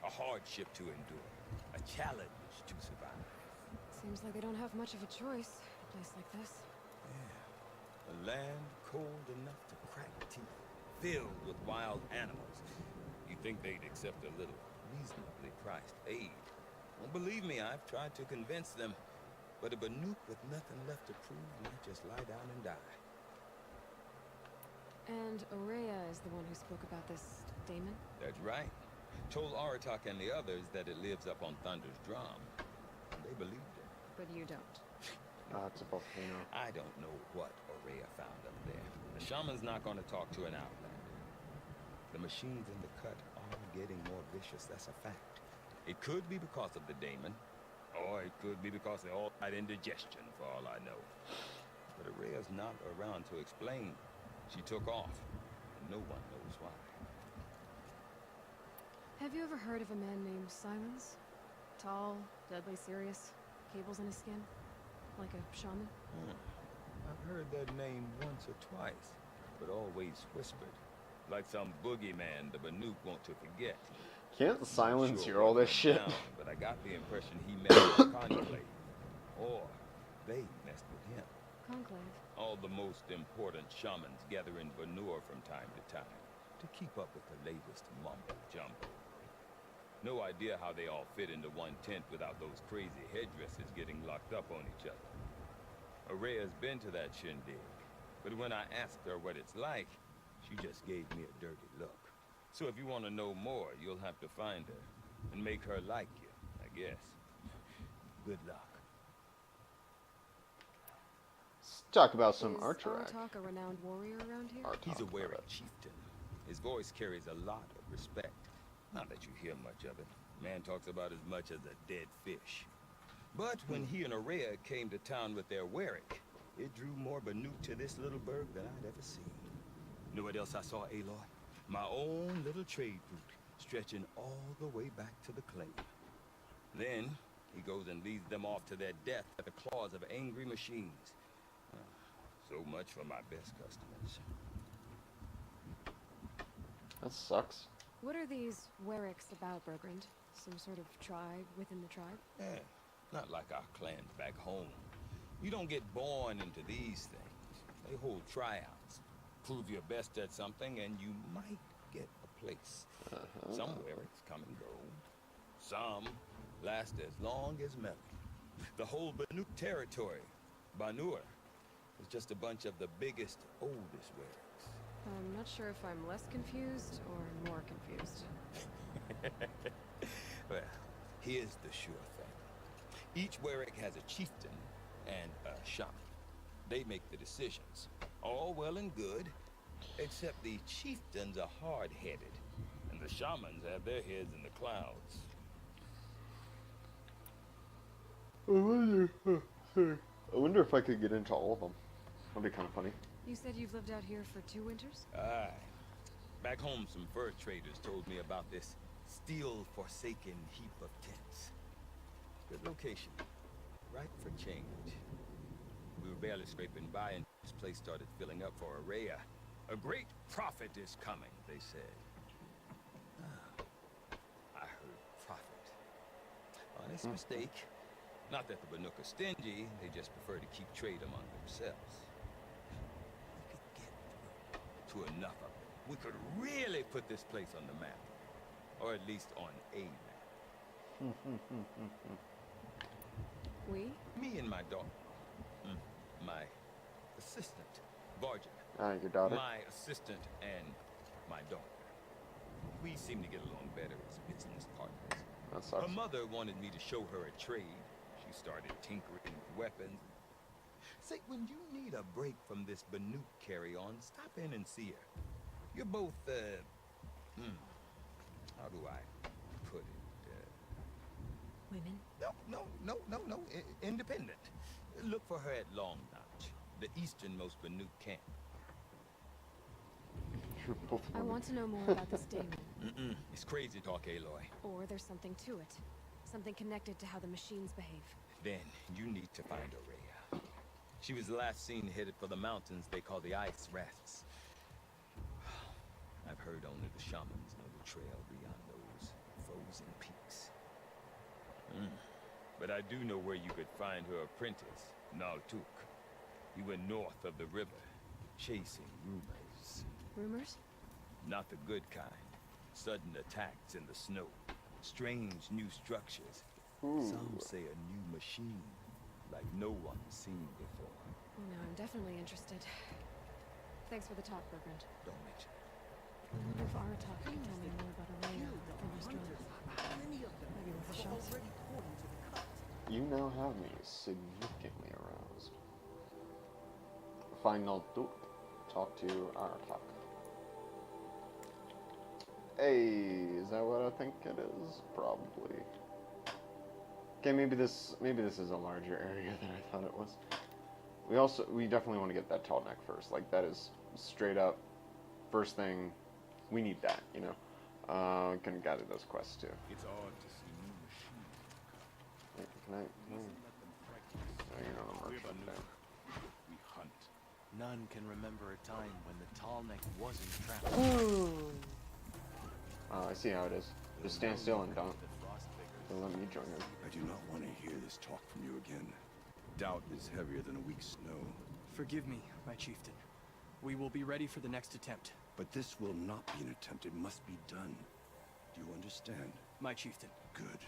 A hardship to endure. A challenge to survive. Seems like they don't have much of a choice, a place like this. Yeah. A land cold enough to crack teeth, filled with wild animals. You'd think they'd accept a little reasonably priced aid. Well, believe me, I've tried to convince them. But a Banuk with nothing left to prove might just lie down and die. And Ourea is the one who spoke about this daemon? That's right. Told Aratak and the others that it lives up on Thunder's drum. And they believed it. But you don't. It's a volcano. I don't know what Ourea found up there. The shaman's not going to talk to an outlander. The machines in the cut are getting more vicious, that's a fact. It could be because of the daemon, or it could be because they all had indigestion, for all I know. But Ourea's not around to explain. She took off, and no one knows why. Have you ever heard of a man named Silence? Tall, deadly serious, cables in his skin? Like a shaman? I've heard that name once or twice, but always whispered. Like some boogeyman the Banuk want to forget. Can't silence Sure hear all this what shit? went down, but I got the impression he messed with Conclave. Or they messed with him. Conclave. All the most important shamans gather in Banur from time to time to keep up with the latest mumbo-jumbo. No idea how they all fit into one tent without those crazy headdresses getting locked up on each other. Ourea's been to that shindig, but when I asked her what it's like, she just gave me a dirty look. So if you want to know more, you'll have to find her and make her like you, I guess. Good luck. Talk about some Is Arturak. Aratak a renowned warrior around here? He's a Artak, wary my bad. chieftain. His voice carries a lot of respect. Not that you hear much of it. Man talks about as much as a dead fish. But when he and Aurea came to town with their Warwick, it drew more Banuk to this little burg than I'd ever seen. Know what else I saw, Aloy? My own little trade route, stretching all the way back to the claim. Then, he goes and leads them off to their death at the claws of angry machines. So much for my best customers. That sucks. What are these Werricks about, Bergrand? Some sort of tribe within the tribe? Yeah, not like our clans back home. You don't get born into these things. They hold tryouts. Prove your best at something and you might get a place. Some Werricks come and go. Some last as long as Melon. The whole Banuk territory, Banur, is just a bunch of the biggest, oldest Werricks. I'm not sure if I'm less confused or more confused. Well, here's the sure thing. Each Werrick has a chieftain and a shaman. They make the decisions. All well and good, except the chieftains are hard-headed, and the shamans have their heads in the clouds. I wonder if I could get into all of them. That'd be kind of funny. You said you've lived out here for 2 winters? Aye. Back home, some fur traders told me about this steel-forsaken heap of tents. Good location. Right for change. We were barely scraping by and this place started filling up for Aurea. A great prophet is coming, they said. I heard prophet. Honest mistake. Not that the Banuk are stingy, they just prefer to keep trade among themselves. We could get through to enough of them. We could really put this place on the map. Or at least on a map. We? Me and my daughter. My assistant, Varja. Ah, your daughter? My assistant and my daughter. We seem to get along better as business partners. That sucks. Her mother wanted me to show her a trade. She started tinkering with weapons. Say, when you need a break from this Banuk carry-on, stop in and see her. You're both, how do I put it? Women? No. Independent. Look for her at Long Notch, the easternmost Banuk camp. You're both I women. want to know more about this Damon. It's crazy talk, Aloy. Or there's something to it. Something connected to how the machines behave. Then you need to find Aurea. She was last seen headed for the mountains they call the Ice Rests. I've heard only the shamans know the trail beyond those frozen peaks. But I do know where you could find her apprentice, Naltuk. He went north of the river, chasing rumors. Rumors? Not the good kind. Sudden attacks in the snow. Strange new structures. Some say a new machine, like no one's seen before. Oh, no, I'm definitely interested. Thanks for the talk, Bergrand. Don't mention it. I wonder if Aratak can tell me more about Aurea from Australia. Maybe with a shot. You now have me significantly aroused. Find Naltuk. Talk to Aratak. Hey, is that what I think it is? Probably. Okay, maybe this is a larger area than I thought it was. We definitely want to get that tall neck first. Like, that is straight up first thing. We need that, you know. Gonna gather those quests too. It's odd to see new machines. Wait, can I? Oh, you're not a merchant there. We hunt. None can remember a time when the Tallneck wasn't trapped. Oh, I see how it is. Just stand still and don't let me join in. I do not want to hear this talk from you again. Doubt is heavier than a week's snow. Forgive me, my chieftain. We will be ready for the next attempt. But this will not be an attempt. It must be done. Do you understand? My chieftain. Good.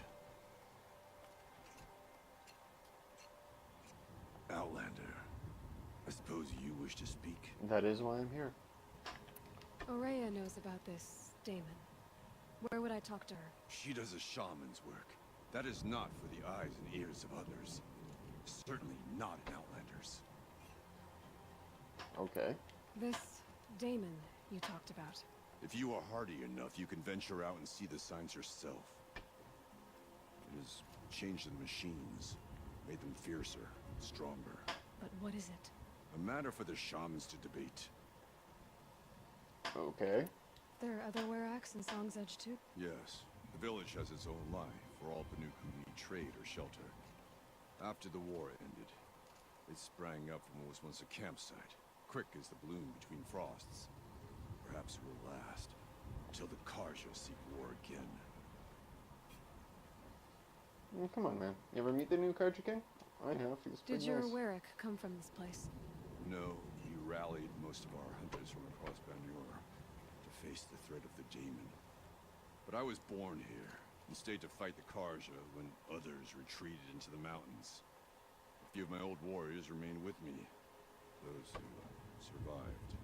Outlander, I suppose you wish to speak? That is why I'm here. Aurea knows about this Damon. Where would I talk to her? She does a shaman's work. That is not for the eyes and ears of others. Certainly not an Outlander's. Okay. This Damon you talked about. If you are hardy enough, you can venture out and see the signs yourself. It has changed the machines, made them fiercer, stronger. But what is it? A matter for the shamans to debate. Okay. There are other Weraks in Song's Edge too? Yes, the village has its own life for all Banuk who need trade or shelter. After the war ended, it sprang up from what was once a campsite, quick as the bloom between frosts. Perhaps it will last, until the Karja seek war again. Well, come on, man. You ever meet the new Karja King? I have. He's Did pretty your nice. Werak come from this place? No, he rallied most of our hunters from across Banur to face the threat of the Daemon. But I was born here, and stayed to fight the Karja when others retreated into the mountains. A few of my old warriors remained with me, those who survived.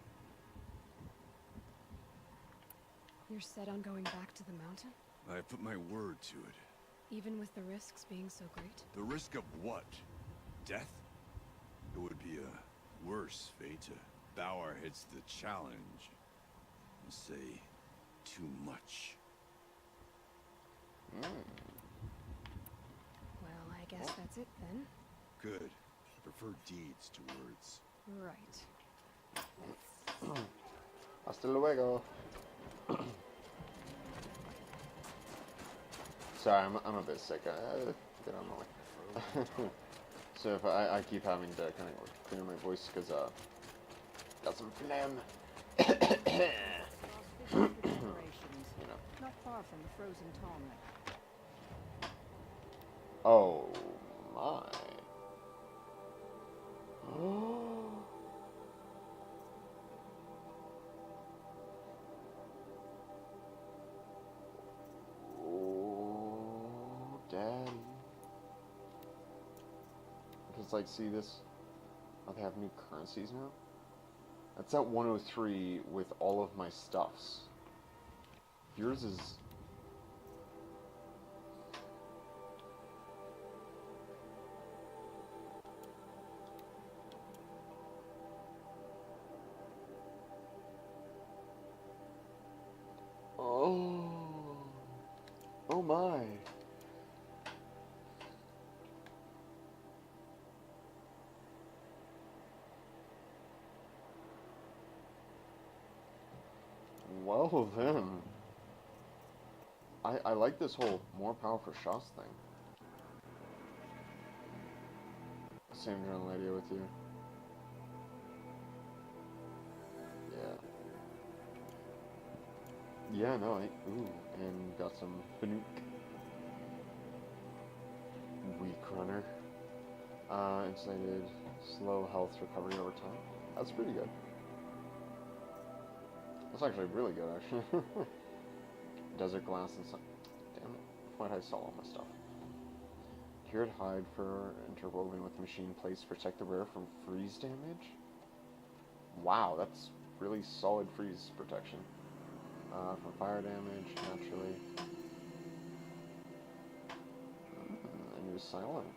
You're set on going back to the mountain? I have put my word to it. Even with the risks being so great? The risk of what? Death? It would be a worse fate to bow our heads to the challenge and say too much. Well, I guess that's it then. Good. I prefer deeds to words. Right. Hasta luego. Sorry, I'm a bit sick. Get on my way. So if I keep having to kind of clear my voice because got some phlegm. You know. Not far from the frozen Talmud. Oh my. Oh. Daddy. Just like, see this? Oh, they have new currencies now? That's at 103 with all of my stuffs. Yours is... Oh. Oh my. Well then. I like this whole more power for Shas thing. Same general idea with you. Yeah. Yeah, no, ooh, and got some Banuk. Weak runner. Insulated, slow health recovery over time. That's pretty good. That's actually really good, actually. Desert glass and sun. Damn it. Why'd I sell all my stuff? Cured hide fur interwoven with machine plates to protect the wearer from freeze damage? Wow, that's really solid freeze protection. From fire damage, naturally. And he was silent.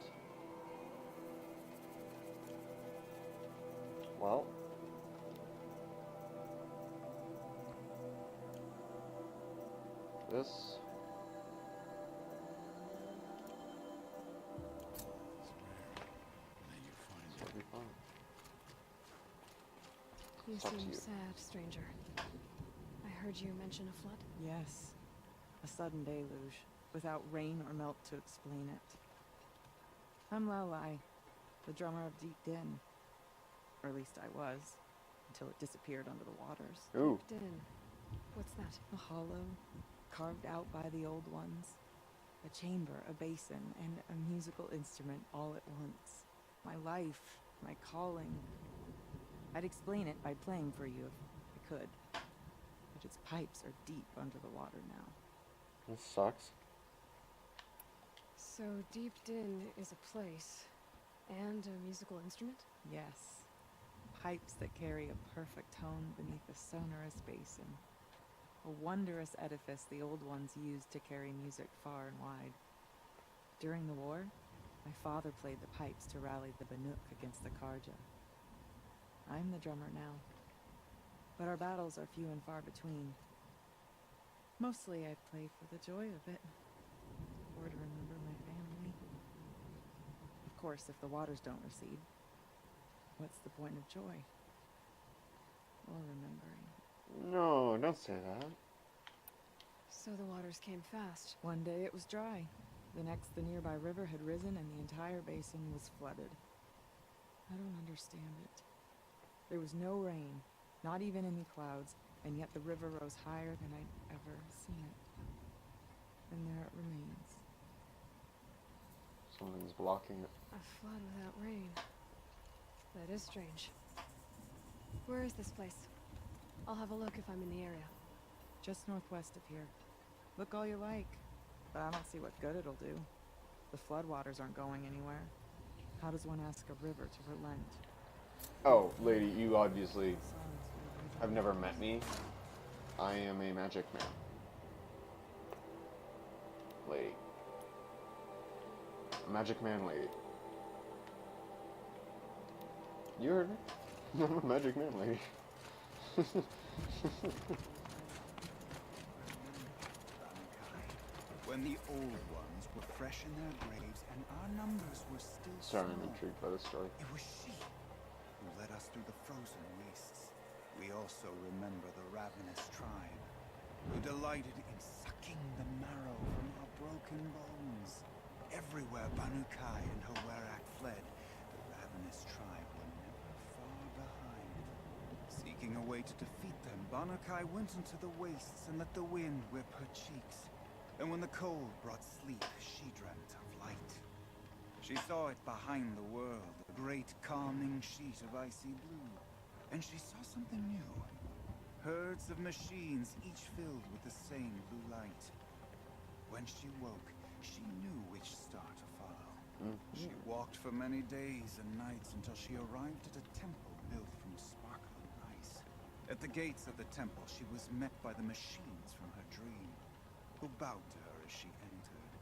Well. This. It'll be fun. You It's up to seem you. sad, stranger. I heard you mention a flood. Yes. A sudden deluge, without rain or melt to explain it. I'm Lalai, the drummer of Deep Din. Or at least I was, until it disappeared under the waters. Ooh. Din. What's that? A hollow, carved out by the old ones. A chamber, a basin, and a musical instrument all at once. My life, my calling. I'd explain it by playing for you if I could. But its pipes are deep under the water now. This sucks. So Deep Din is a place and a musical instrument? Yes. Pipes that carry a perfect tone beneath a sonorous basin. A wondrous edifice the old ones used to carry music far and wide. During the war, my father played the pipes to rally the Banuk against the Karja. I'm the drummer now. But our battles are few and far between. Mostly I play for the joy of it, or to remember my family. Of course, if the waters don't recede, what's the point of joy? Or remembering? No, don't say that. So the waters came fast. One day it was dry. The next, the nearby river had risen and the entire basin was flooded. I don't understand it. There was no rain, not even any clouds, and yet the river rose higher than I'd ever seen it. And there it remains. Something's blocking it. A flood without rain. That is strange. Where is this place? I'll have a look if I'm in the area. Just northwest of here. Look all you like, but I don't see what good it'll do. The floodwaters aren't going anywhere. How does one ask a river to relent? Oh, lady, you obviously have never met me. I am a magic man. Lady. A magic man lady. You heard me? I'm a magic man lady. When the old ones were fresh in their graves and our numbers were still Sorry, I'm small, intrigued by the story. it was she who led us through the frozen wastes. We also remember the ravenous tribe, who delighted in sucking the marrow from our broken bones. Everywhere Banukai and Hawerak fled, the ravenous tribe were never far behind. Seeking a way to defeat them, Banukai went into the wastes and let the wind whip her cheeks. And when the cold brought sleep, she dreamt of light. She saw it behind the world, a great calming sheet of icy blue. And she saw something new. Herds of machines, each filled with the same blue light. When she woke, she knew which star to follow. She walked for many days and nights until she arrived at a temple built from sparkling ice. At the gates of the temple, she was met by the machines from her dream, who bowed to her as she entered.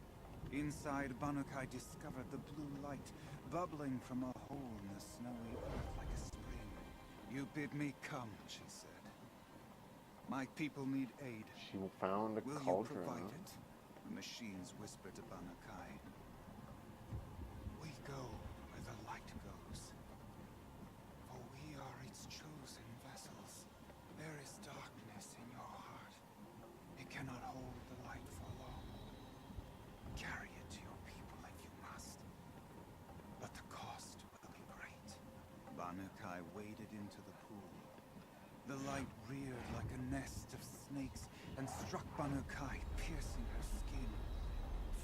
Inside, Banukai discovered the blue light bubbling from a hole in the snowy earth like a spring. You bid me come, she said. My people need aid. She found a Will cauldron. you provide it? The machines whispered to Banukai. We go where the light goes, for we are its chosen vessels. There is darkness in your heart. It cannot hold the light for long. Carry it to your people if you must, but the cost will be great. Banukai waded into the pool. The light reared like a nest of snakes and struck Banukai, piercing her skin,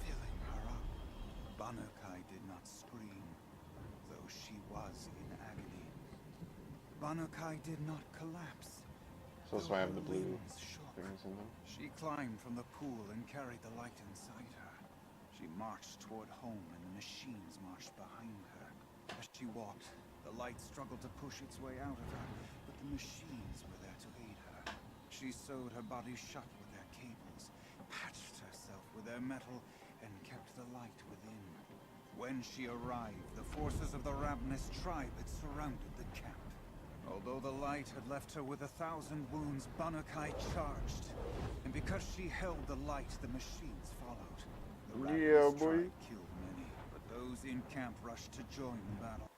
filling her up. Banukai did not scream, though she was in agony. Banukai did not collapse. So that's why I have the though her blue limbs shook. things in them. She climbed from the pool and carried the light inside her. She marched toward home and the machines marched behind her. As she walked, the light struggled to push its way out of her, but the machines were there to aid her. She sewed her body shut with their cables, patched herself with their metal, and kept the light within. When she arrived, the forces of the ravenous tribe had surrounded the camp. Although the light had left her with 1,000 wounds, Banukai charged. And because she held the light, the machines followed. The ravenous tribe killed many, but those in camp rushed to join the battle.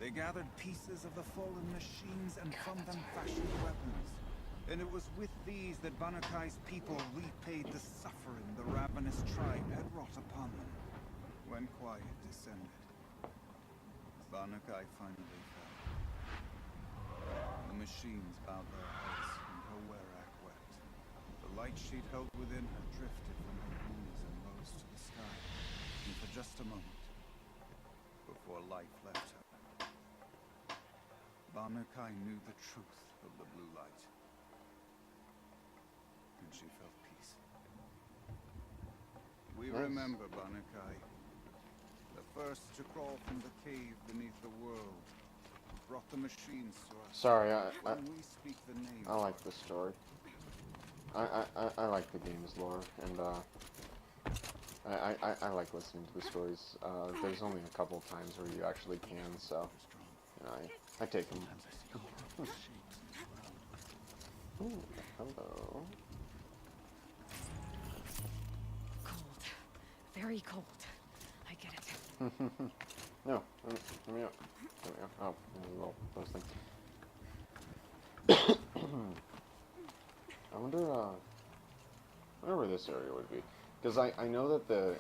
They gathered pieces of the fallen machines and from them fashioned weapons. And it was with these that Banukai's people repaid the suffering the ravenous tribe had wrought upon them. When quiet descended, Banukai finally fell. The machines bowed their heads and Hawerak wept. The light she'd held within her drifted from her wounds and rose to the sky. And for just a moment, before life left her, Banukai knew the truth of the blue light. And she felt peace. We remember Banukai, the first to crawl from the cave beneath the world, brought the machines to us. Sorry, When we speak the name I like this story. I like the game's lore, and I like listening to the stories. There's only a couple times where you actually can, so I take him. Ooh, hello. Cold. Very cold. I get it. No, let me up. There we go. Oh, well, those things. I wonder where this area would be. Because I know that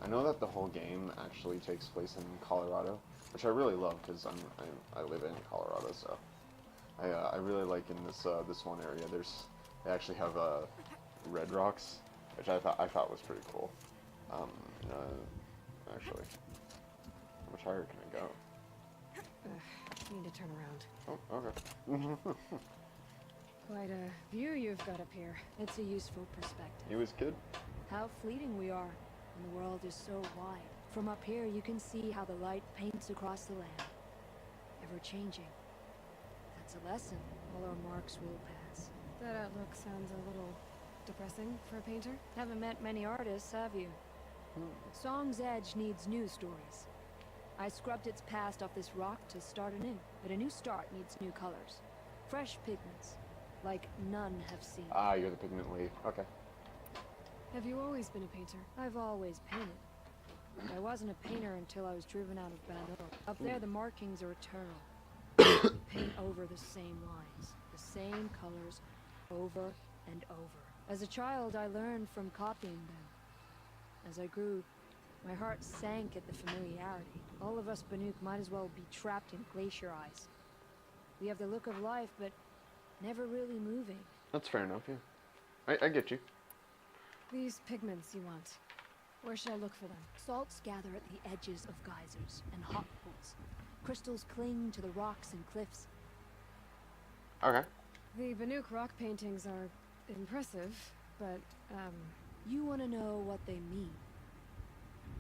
I know that the whole game actually takes place in Colorado, which I really love because I live in Colorado, so I really like in this one area. They actually have red rocks, which I thought was pretty cool. Actually, how much higher can I go? Need to turn around. Oh, okay. Quite a view you've got up here. It's a useful perspective. He was good. How fleeting we are, and the world is so wide. From up here, you can see how the light paints across the land. Ever changing. That's a lesson. All our marks will pass. That outlook sounds a little depressing for a painter. Haven't met many artists, have you? Song's Edge needs new stories. I scrubbed its past off this rock to start anew, but a new start needs new colors. Fresh pigments, like none have seen. Ah, you're the pigment lady. Okay. Have you always been a painter? I've always painted. But I wasn't a painter until I was driven out of Banor. Up there, the markings are eternal. You paint over the same lines, the same colors, over and over. As a child, I learned from copying them. As I grew, my heart sank at the familiarity. All of us Banuk might as well be trapped in glacier ice. We have the look of life, but never really moving. That's fair enough, yeah. I get you. These pigments you want. Where should I look for them? Salts gather at the edges of geysers and hot pools. Crystals cling to the rocks and cliffs. Okay. The Banuk rock paintings are impressive, but, You want to know what they mean.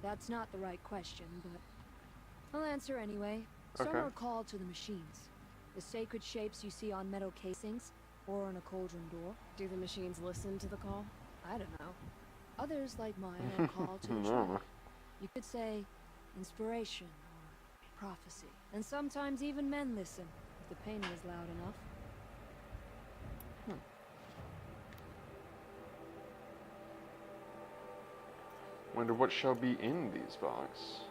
That's not the right question, but I'll answer anyway. Some Okay. are called to the machines. The sacred shapes you see on metal casings, or on a cauldron door. do the machines listen to the call? I don't know. Others, like mine, are called to the truth. You could say inspiration or prophecy. And sometimes even men listen, if the painting is loud enough. Wonder what shall be in these box.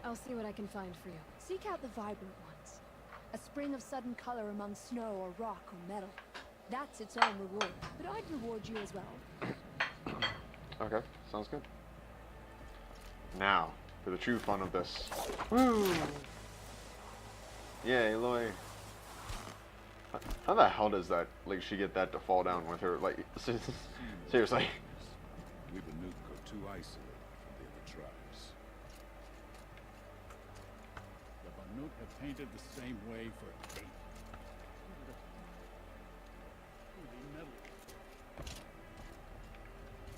I'll see what I can find for you. Seek out the vibrant ones. A spring of sudden color among snow or rock or metal. That's its own reward. But I'd reward you as well. Okay, sounds good. Now, for the true fun of this. Woo! Yeah, Aloy. How the hell does that, like, she get that to fall down with her? Like, seriously. We Banuk are too isolated from the other tribes. The Banuk have painted the same way for ages.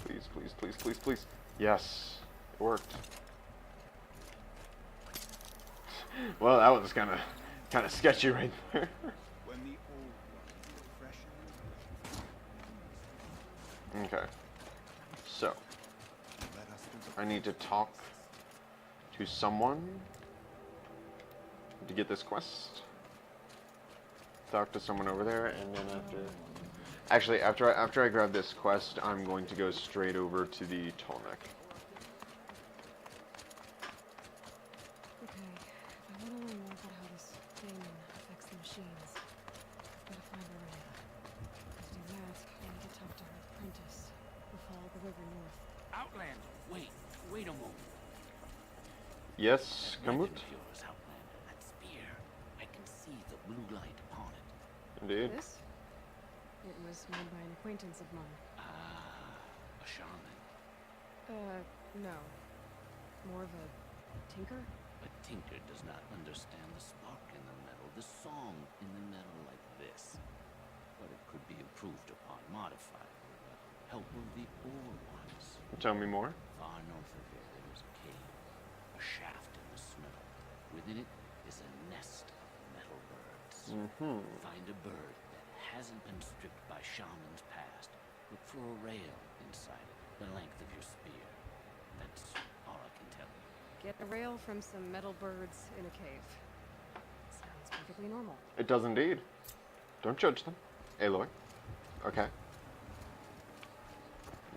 Please, please, please, please, please. Yes, it worked. Well, that was kind of sketchy right there. When the old ones were fresher. Okay. So, I need to talk to someone to get this quest. Talk to someone over there, and then after I grab this quest, I'm going to go straight over to the Tolmec. Okay, if I want to learn more about how this thing affects the machines, I've got to find Maria. To do that, I need to talk to her apprentice, who followed the river north. Outlander, wait a moment. Yes, Kamut? Yours, Outlander, that spear. I can see the blue light upon it. Indeed. This? It was made by an acquaintance of mine. Ah, a shaman. No. More of a tinker? A tinker does not understand the spark in the metal, the song in the metal like this. But it could be improved upon, modified with the help of the old ones. Tell me more. Far north of here, there is a cave, a shaft in the snow. Within it is a nest of metal birds. Find a bird that hasn't been stripped by shamans past. Look for a rail inside it, the length of your spear. That's all I can tell you. Get A rail from some metal birds in a cave. Sounds perfectly normal. It does indeed. Don't judge them, Aloy. Okay.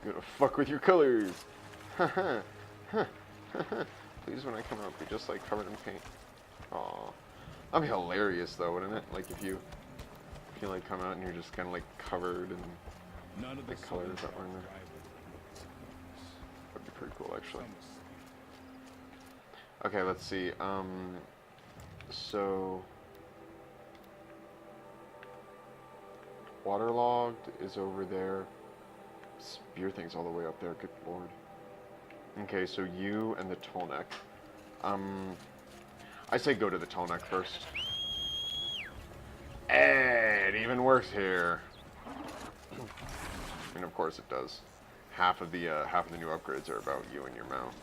I'm gonna fuck with your colors. Please, when I come out, be just like covered in paint. Aw. That'd be hilarious though, wouldn't it? Like if you like come out and you're just kind of like covered in the colors that were in there. That'd be pretty cool, actually. Okay, let's see. So waterlogged is over there. Spear thing's all the way up there. Good lord. Okay, so you and the Tolnek. I say go to the Tolnek first. It even works here. And of course it does. Half of the new upgrades are about you and your mount.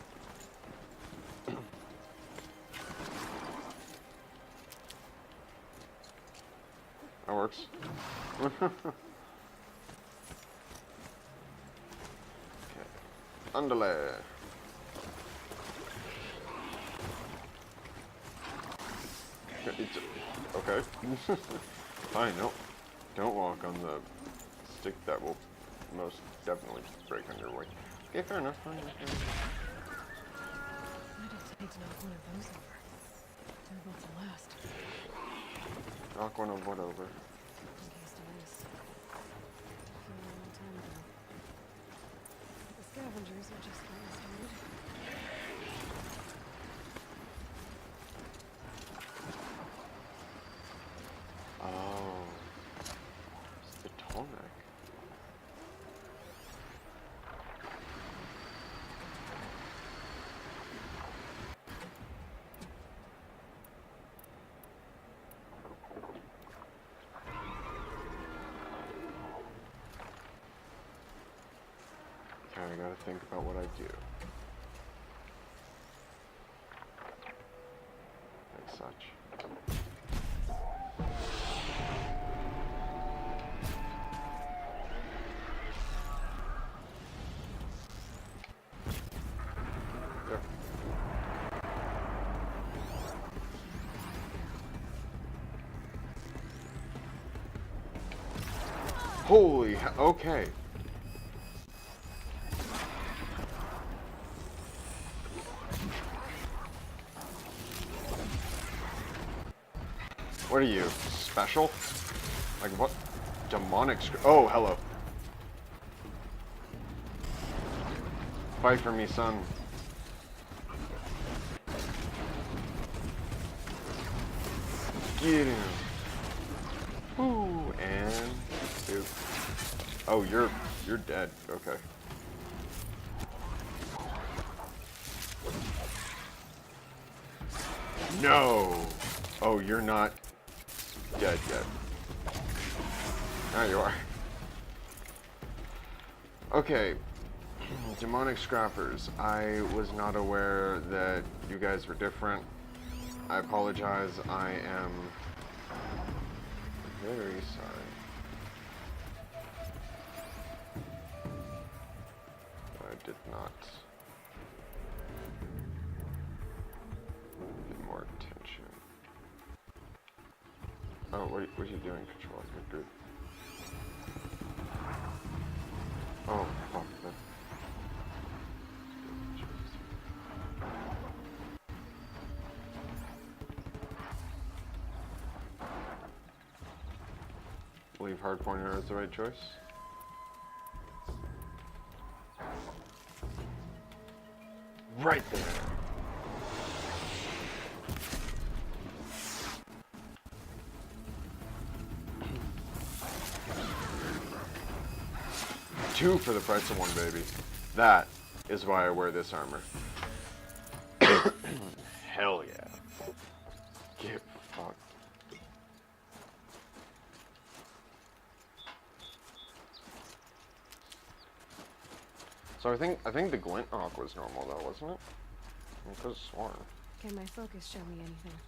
That works. Okay. Underlay. Okay. Fine, no. Don't walk on the stick that will most definitely break on your way. Okay, fair enough. Fine, okay. I'd hate to knock one of those over. They're about to last. Knock one of what over? In case there is. From a long time ago. The scavengers are just getting started. Oh. It's the Tolnek. Okay, I gotta think about what I do. Like such. Holy, okay. What are you, special? Like what? Demonic oh, hello. Fight for me, son. Get him. Ooh, and dude. Oh, you're dead. Okay. No. Oh, you're not dead yet. Now you are. Okay. Demonic Scrappers. I was not aware that you guys were different. I apologize. I am very sorry. I did not get more attention. Oh, what are you doing, Control? Good, good. Oh, fuck. Believe hard pointer is the right choice. Right there. Two for the price of one, baby. That is why I wear this armor. Hell yeah. Get fucked. So I think the glint knock was normal though, wasn't it? I could have sworn. Can my focus show me anything?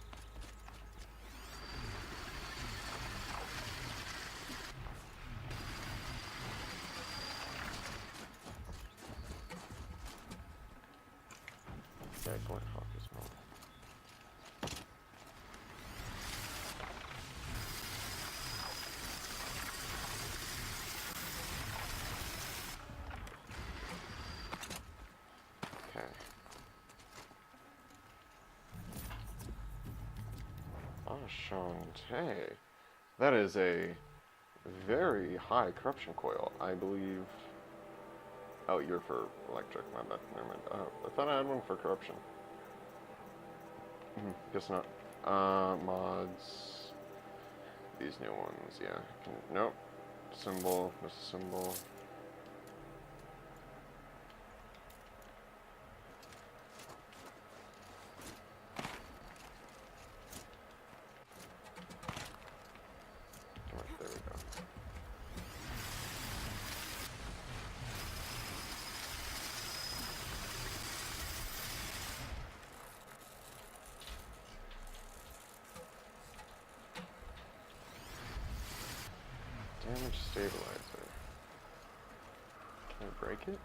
Yeah, glint focus. Shantae. That is a very high corruption coil, I believe. Oh, you're for electric, my bad. Never mind. Oh, I thought I had one for corruption. Guess not. Mods. These new ones, yeah. Nope. Symbol, miss a symbol. Right, there we go. Damage stabilizer. Can I break it?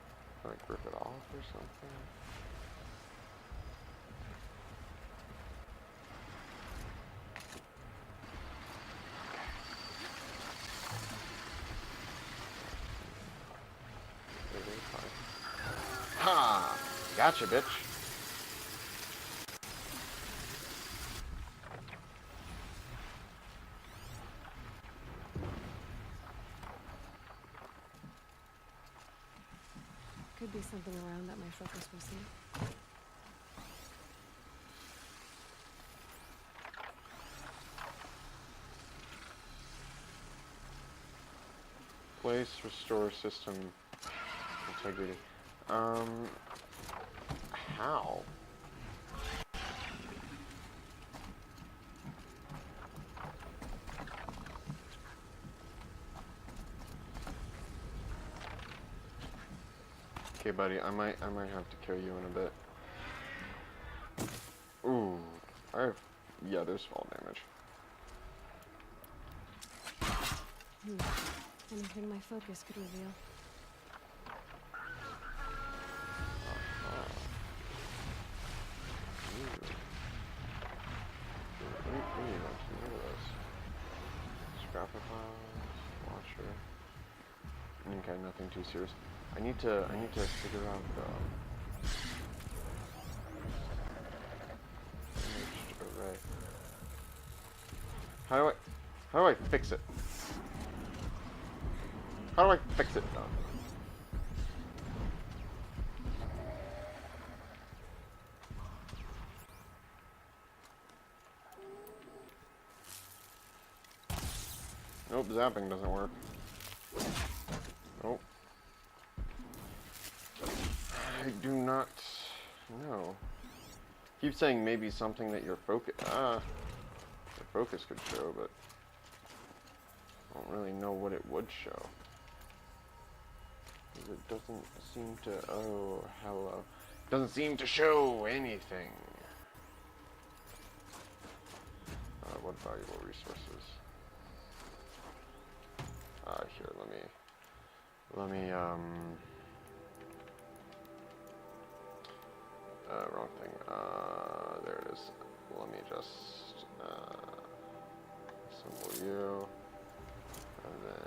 Like rip it off or something? Ha! Gotcha, bitch. Could be something around that my focus will see. Place, restore system integrity. How? Okay, buddy, I might have to kill you in a bit. Ooh, yeah, there's fall damage. Anything my focus could reveal. Watcher. Okay, nothing too serious. I need to figure out the array. How do I fix it? How do I fix it though? Nope, zapping doesn't work. Nope. I do not know. Keep saying maybe something that your focus could show, but I don't really know what it would show. It doesn't seem to. Oh, hello. Doesn't seem to show anything. What valuable resources? Here, let me, wrong thing, there it is. Let me just, assemble you, and then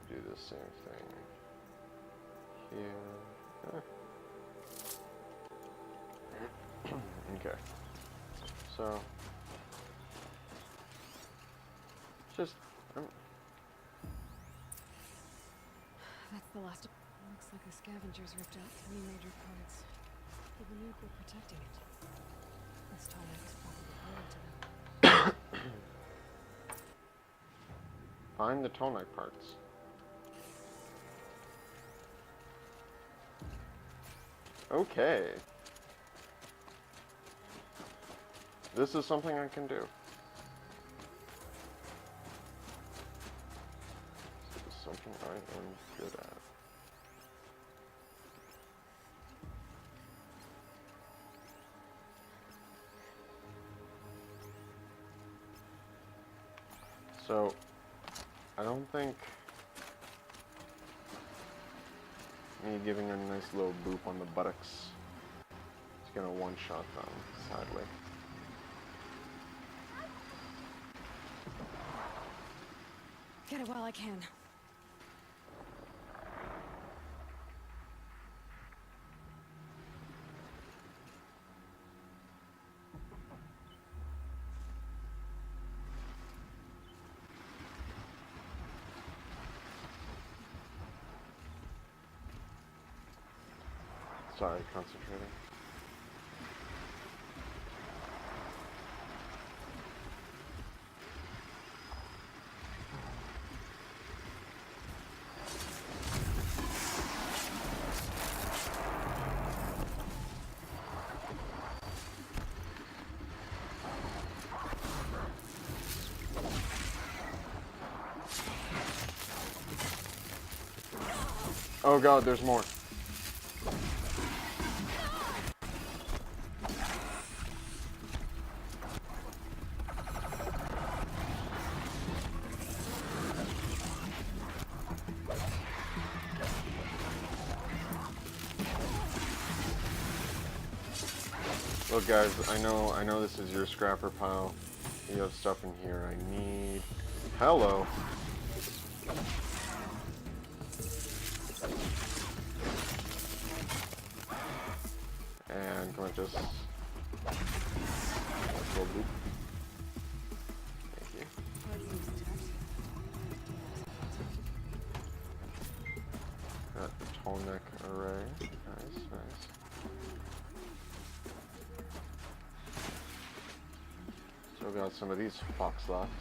do the same thing here. Okay, so, just, That's the last. Looks like the scavengers ripped out 3 major parts. The Banuk were protecting it. This Tallneck is probably holding to them. Find the Tallneck parts. Okay. This is something I can do. This is something I am good at. So, I don't think me giving a nice little boop on the buttocks is gonna one-shot them, sadly. Get it while I can. Sorry, concentrating. Oh god, there's more. Look guys, I know this is your scrapper pile. You have stuff in here I need. Hello. And can I just go loop? Thank you. Got the tall neck array. Nice, nice. Still got some of these fox left.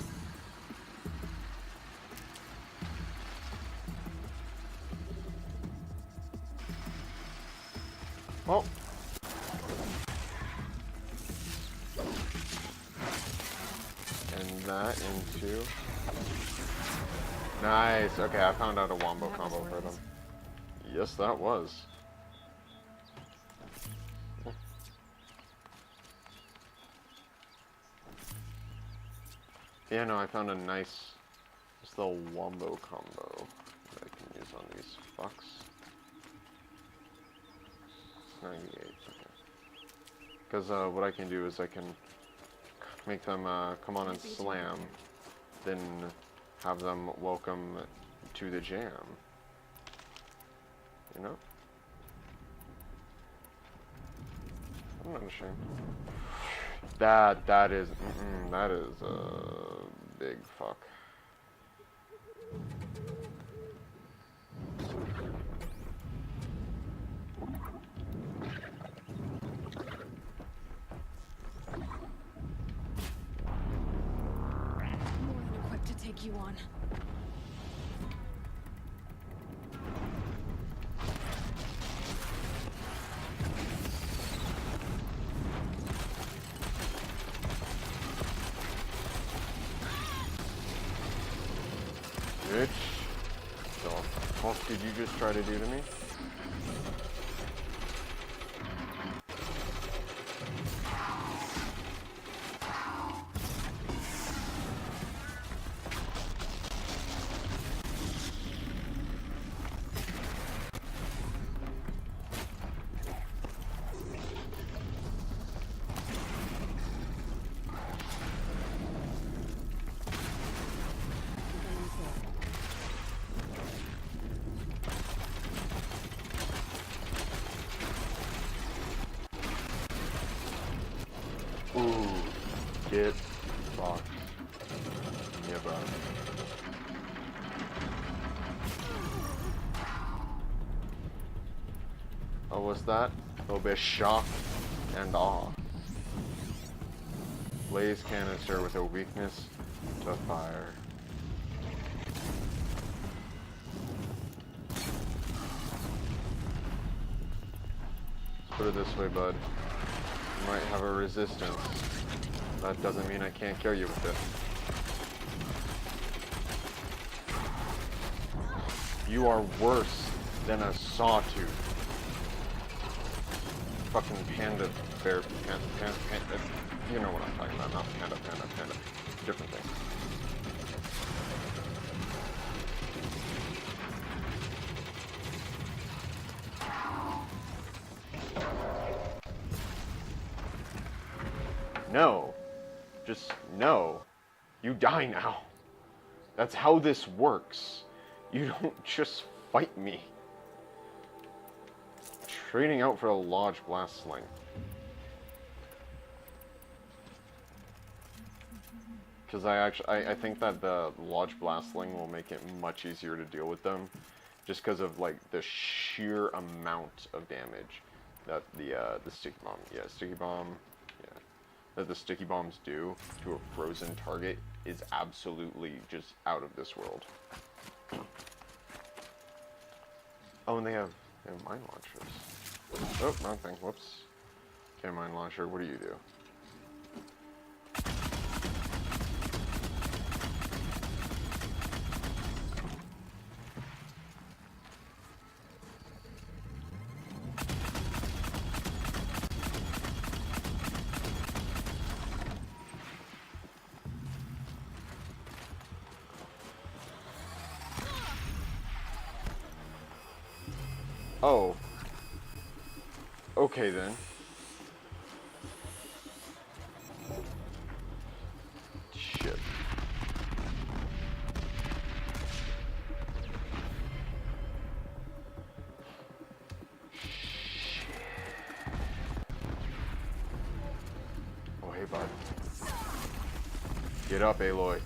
Well. And that into... Nice. Okay, I found out a wombo combo for them. Yes, that was. Yeah, no, I found a nice little wombo combo that I can use on these fucks. 98, okay. Because what I can do is I can make them come on and slam, then have them welcome to the jam. You know? I'm not ashamed. That is a big fuck. More than equipped to take you on. Bitch. The fuck did you just try to do to me? Ooh, get fucked. Yeah, bro. Oh, what's that? A little bit of shock and awe. Blaze canister with a weakness to fire. Let's put it this way, bud. You might have a resistance. That doesn't mean I can't kill you with it. You are worse than a sawtooth. Fucking panda bear, panda, you know what I'm talking about, not panda. Different thing. No. Just no. You die now. That's how this works. You don't just fight me. Trading out for a Lodge Blast Sling. Because I think that the Lodge Blast Sling will make it much easier to deal with them. Just because of like the sheer amount of damage that the sticky bomb, yeah, sticky bomb, yeah, that the sticky bombs do to a frozen target is absolutely just out of this world. Oh, and they have mine launchers. Oh, wrong thing. Whoops. Okay, mine launcher. What do you do? Oh. Okay then. Shit. Oh, hey, bud. Get up, Aloy.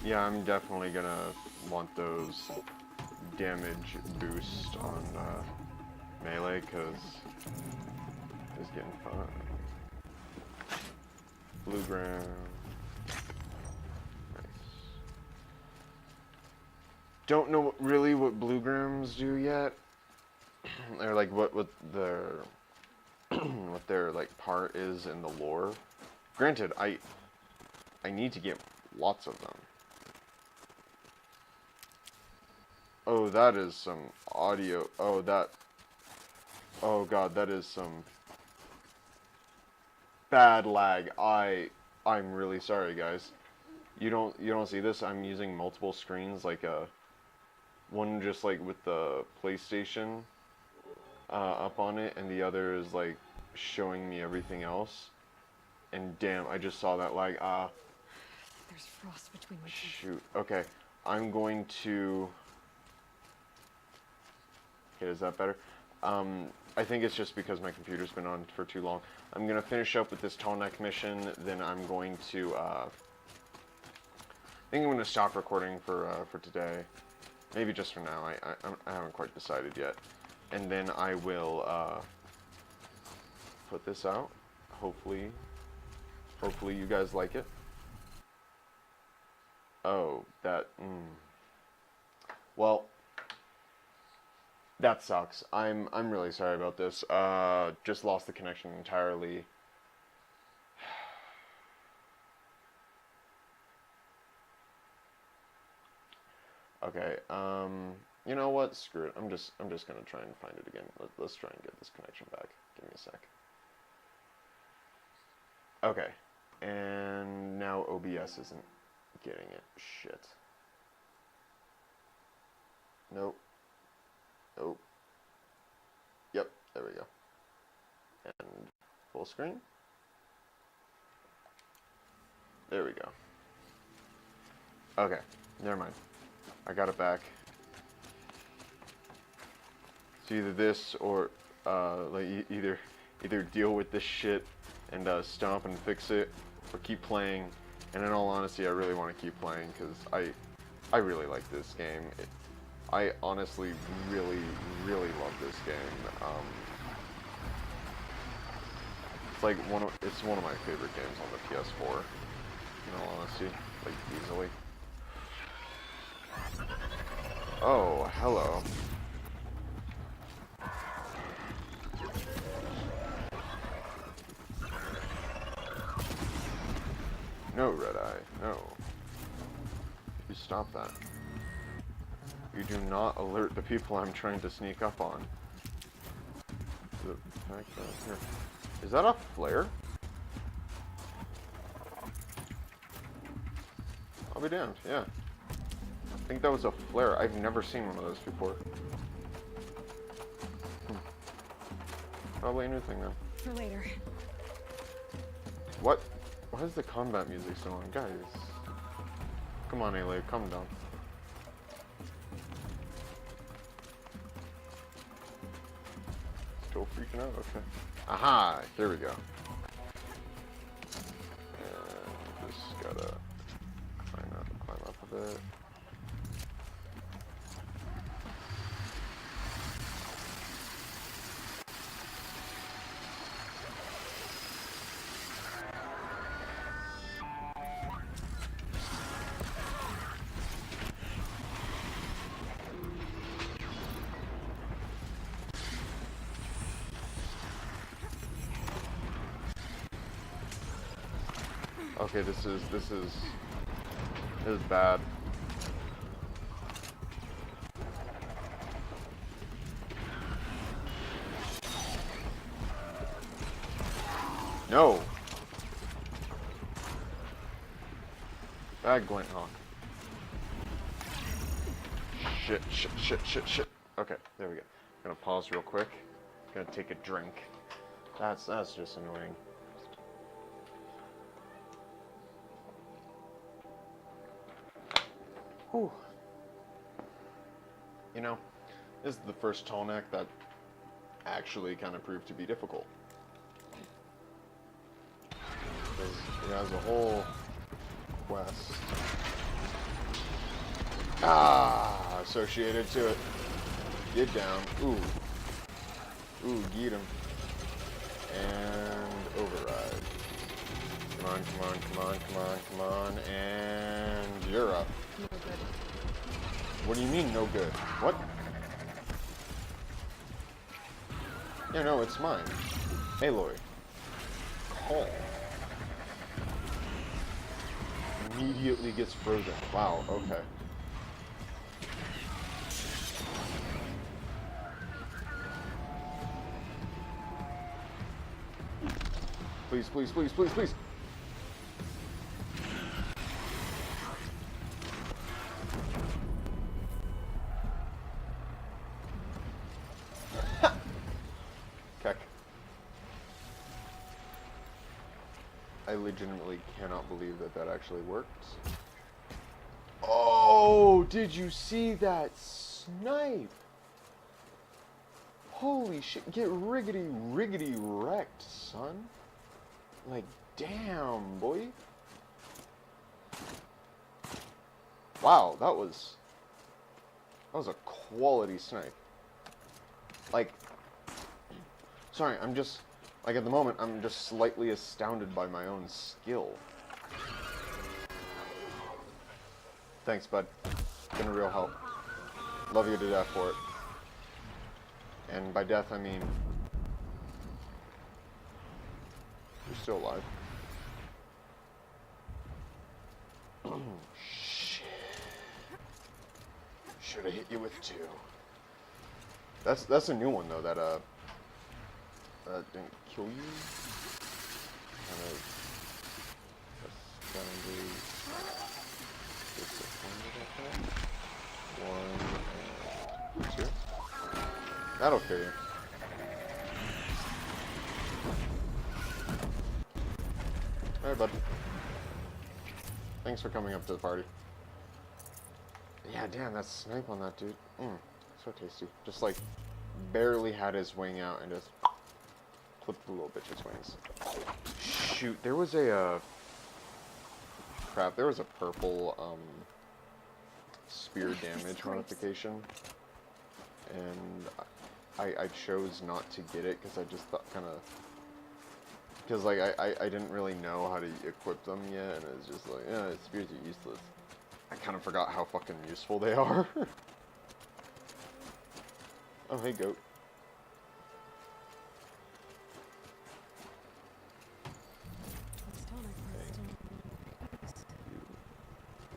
Yeah, I'm definitely gonna want those damage boost on melee, because it's getting fun. Bluegram. Nice. Don't know really what bluegrams do yet. Or like what their what their like part is in the lore. Granted, I need to get lots of them. Oh, that is some audio. Oh, that. Oh god, that is some bad lag. I'm really sorry, guys. You don't see this? I'm using multiple screens, like one just like with the PlayStation up on it, and the other is like showing me everything else. And damn, I just saw that lag. There's frost between my teeth. Shoot. Okay, I'm going to. Okay, is that better? I think it's just because my computer's been on for too long. I'm gonna finish up with this tall neck mission, then I'm going to, I think I'm gonna stop recording for today. Maybe just for now, I haven't quite decided yet. And then I will, put this out. Hopefully you guys like it. Oh, that, Well, that sucks. I'm really sorry about this. Just lost the connection entirely. Okay, you know what? Screw it. I'm just gonna try and find it again. Let's try and get this connection back. Give me a sec. Okay, and now OBS isn't getting it. Shit. Nope. Nope. Yep, there we go. And full screen. There we go. Okay, never mind. I got it back. It's either this or like either deal with this shit and stomp and fix it, or keep playing. And in all honesty, I really want to keep playing because I really like this game. I honestly really love this game. It's like it's one of my favorite games on the PS4. In all honesty, like easily. Oh, hello. No, Red Eye, no. You stop that. You do not alert the people I'm trying to sneak up on. The fact that here. Is that a flare? I'll be damned, yeah. I think that was a flare. I've never seen one of those before. Probably a new thing then. For later. What? Why is the combat music so on? Guys. Come on, Aloy, calm down. Still freaking freaking out? Okay. Aha! Here we go. And just gotta climb up a bit. Okay, this is bad. No. Bad Gwent Hawk. Shit. Okay, there we go. Gonna pause real quick. Gonna take a drink. That's just annoying. Whew. You know, this is the first Tallneck that actually kind of proved to be difficult. Because it has a whole quest. Associated to it. Get down. Ooh, get him. And override. Come on, and you're up. No good. What do you mean, no good? What? Yeah, no, it's mine. Aloy. Calm. Immediately gets frozen. Wow, okay. Please. Keck. I legitimately cannot believe that actually works. Oh, did you see that snipe? Holy shit, get riggedy wrecked, son. Like, damn, boy. Wow, that was a quality snipe. Like, sorry, I'm just, like, at the moment, I'm just slightly astounded by my own skill. Thanks, bud. Been a real help. Love you to death for it. And by death, I mean, you're still alive. Shit. Should have hit you with two. That's a new one though. That didn't kill you. Kind of astoundingly disappointed at that. One and two. That'll kill you. Alright, bud. Thanks for coming up to the party. Yeah, damn, that snipe on that dude. So tasty. Just like barely had his wing out and just clipped the little bitch's wings. Shoot, there was a crap, there was a purple spear damage modification. And I chose not to get it because I just thought because like I didn't really know how to equip them yet, and it's just like, yeah, spears are useless. I kind of forgot how fucking useful they are. Oh, hey, goat.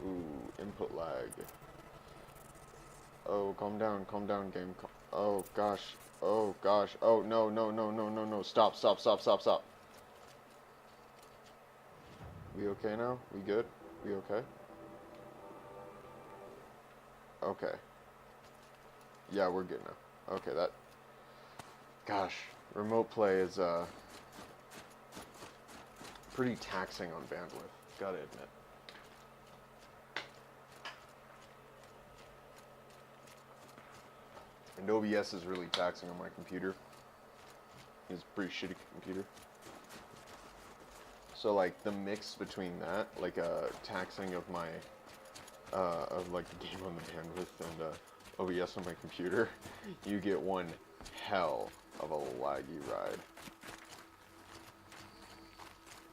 Ooh, input lag. Oh, calm down, game. Oh gosh. Oh no. Stop. We okay now? We good? We okay? Okay. Yeah, we're good now. Okay, that... Gosh, remote play is, pretty taxing on bandwidth, gotta admit. And OBS is really taxing on my computer. He's a pretty shitty computer. So like the mix between that, like taxing of my, of like the game on the bandwidth and OBS on my computer, you get one hell of a laggy ride.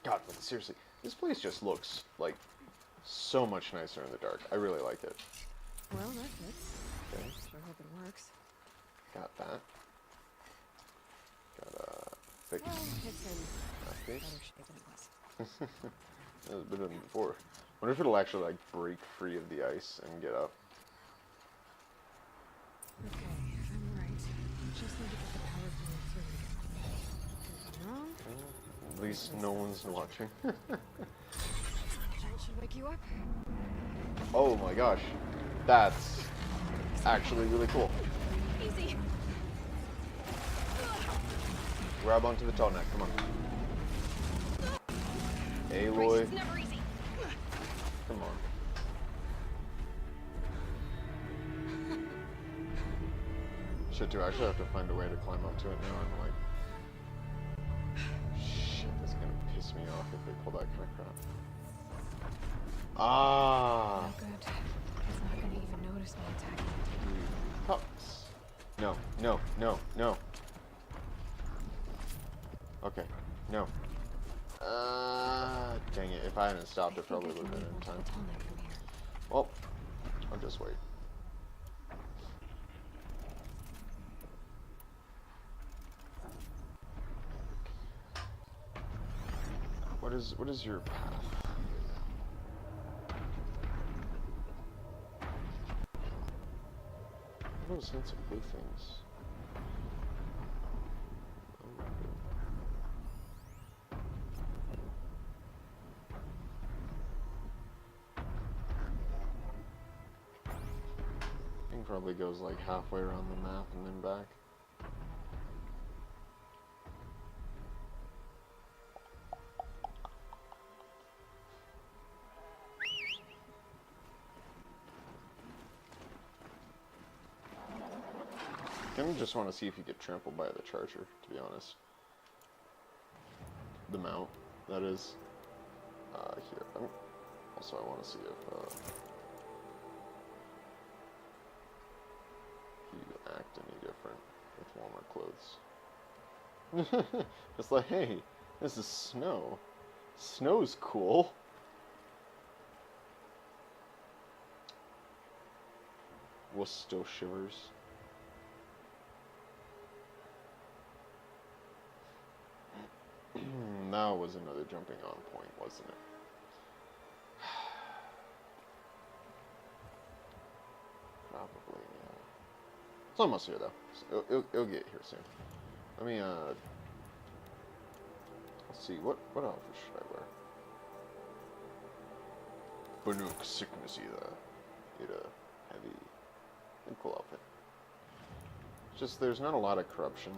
God, but seriously, this place just looks like so much nicer in the dark. I really like it. Well, that fits. Okay, Sure hope it works. got that. Got a thick Well, it's in better case. shape than it was. That was better than before. Wonder if it'll actually like break free of the ice and get up. Okay, if I'm right, I just need to get the power flowing through again. If I'm wrong, At least no one's watching. that should wake you up. Oh my gosh, that's actually really cool. Easy. Grab onto the tall neck, come on. Aloy, It's never easy. come on. Shit, do I actually have to find a way to climb up to it now? I'm like, shit, that's gonna piss me off if they pull that kind of crap. Ah, Oh, good. It's not gonna even notice me attacking it. pucks. No, no, no, no. Okay, no. Dang it, if I hadn't stopped, it probably would have been in time. Well, I'll just wait. What is your path? I have no sense of blue things. Thing probably goes like halfway around the map and then back. I kind of just want to see if you get trampled by the charger, to be honest. The mount, that is. Here. Also, I want to see if you act any different with warmer clothes. It's like, hey, this is snow. Snow's cool. Wuss still shivers. That was another jumping on point, wasn't it? Probably, yeah. It's almost here, though. It'll get here soon. Let me, let's see, what outfit should I wear? Banuk sickness either heavy and cool outfit. It's just, there's not a lot of corruption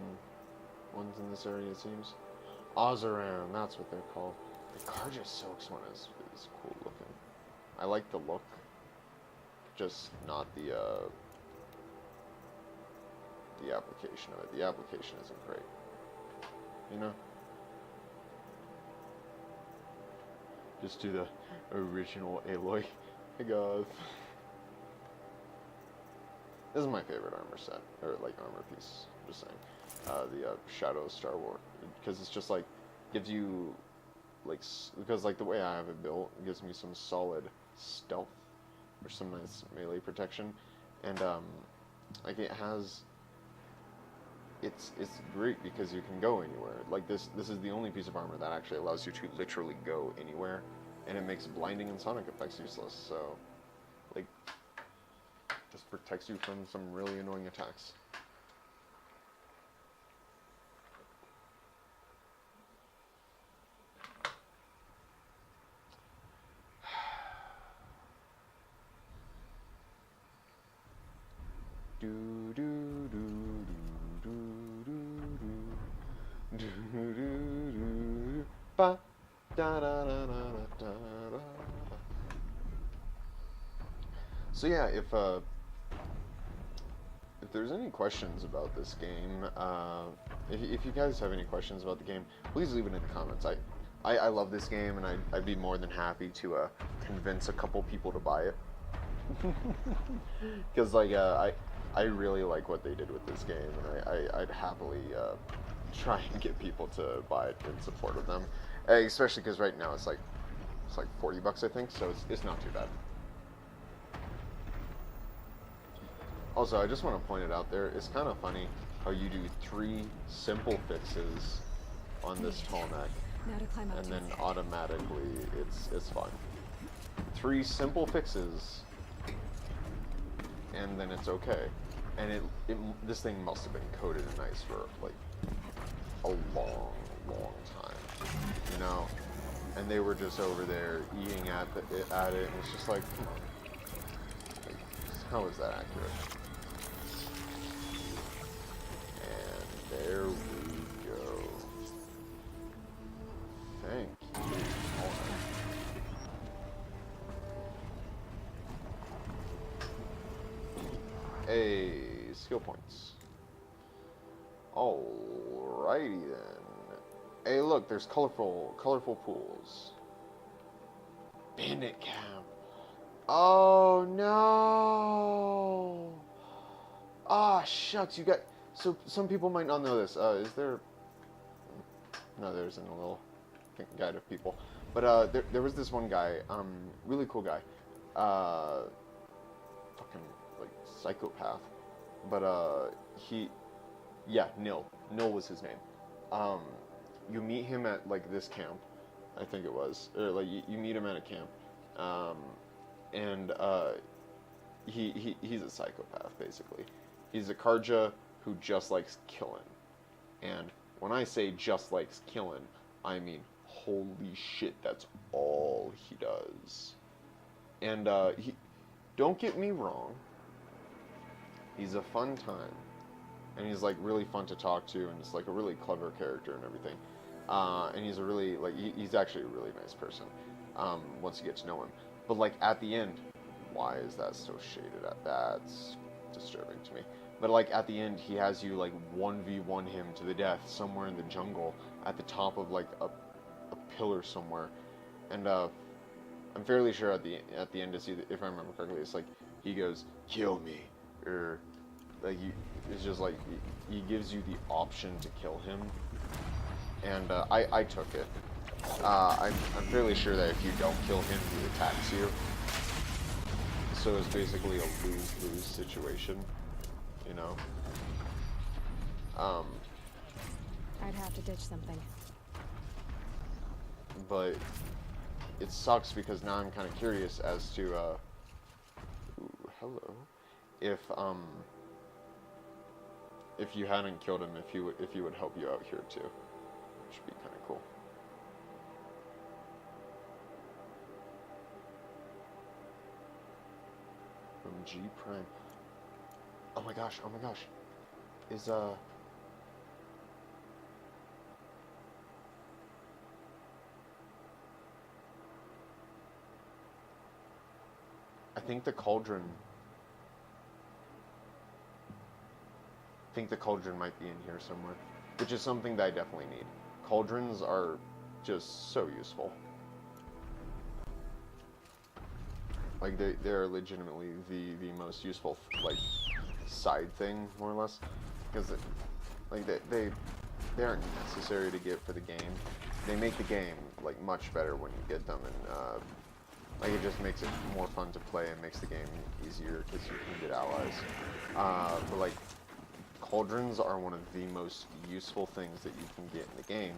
ones in this area, it seems. Ozaran, that's what they're called. The Carja Silks one is cool looking. I like the look, just not the application of it. The application isn't great, you know? Just do the original Aloy. Hey guys. This is my favorite armor set, or like armor piece, just saying. The Shadow Star Wars, because it's just like, gives you, like, because like the way I have it built, it gives me some solid stealth, or some nice melee protection, and like it has, it's great because you can go anywhere. Like this is the only piece of armor that actually allows you to literally go anywhere, and it makes blinding and sonic effects useless, so, like, just protects you from some really annoying attacks. Ba da da da da da da. So yeah, if if there's any questions about this game, if you guys have any questions about the game, please leave it in the comments. I love this game, and I'd be more than happy to convince a couple people to buy it. Because like I really like what they did with this game, and I'd happily try and get people to buy it in support of them, especially because right now it's like $40 I think, so it's not too bad. Also, I just want to point it out there, it's kind of funny how you do 3 simple fixes on this tall neck, Now to climb up and to then its head. automatically it's fine. 3 simple fixes, and then it's okay. And this thing must have been coated in ice for like a long time, you know. And they were just over there eating at it, and it's just like, come on, like, how is that accurate? And there we go. Thank you. Hey, skill points. Alrighty then. Hey, look, there's colorful pools. Bandit camp. Oh no! Ah, shucks, you got. So some people might not know this. Is there? No, there isn't a little guide of people. But there was this one guy, really cool guy, fucking like psychopath. But Nil was his name. You meet him at like this camp, I think it was, or like you meet him at a camp, and he's a psychopath basically. He's a Karja who just likes killing, and when I say just likes killing, I mean holy shit, that's all he does. And don't get me wrong, he's a fun time, and he's like really fun to talk to, and it's like a really clever character and everything. And he's a really, like, he's actually a really nice person, once you get to know him. But, like, at the end, why is that so shaded at? That's disturbing to me. But, like, at the end, he has you, like, 1v1 him to the death somewhere in the jungle at the top of, like, a pillar somewhere. And, I'm fairly sure at the end, if I remember correctly, it's like, he goes, kill me, or, like, it's just like, he gives you the option to kill him. And I took it. I'm fairly sure that if you don't kill him, he attacks you. So it's basically a lose-lose situation, you know. I'd have to ditch something. But it sucks because now I'm kind of curious as to ooh, hello, if you hadn't killed him, if he would help you out here too. Should be kind of cool. From G Prime. Oh my gosh, is I think the cauldron might be in here somewhere, which is something that I definitely need. Cauldrons are just so useful. Like they're legitimately the most useful like side thing, more or less, because like they aren't necessary to get for the game. They make the game like much better when you get them, and like it just makes it more fun to play and makes the game easier because you can get allies. But like cauldrons are one of the most useful things that you can get in the game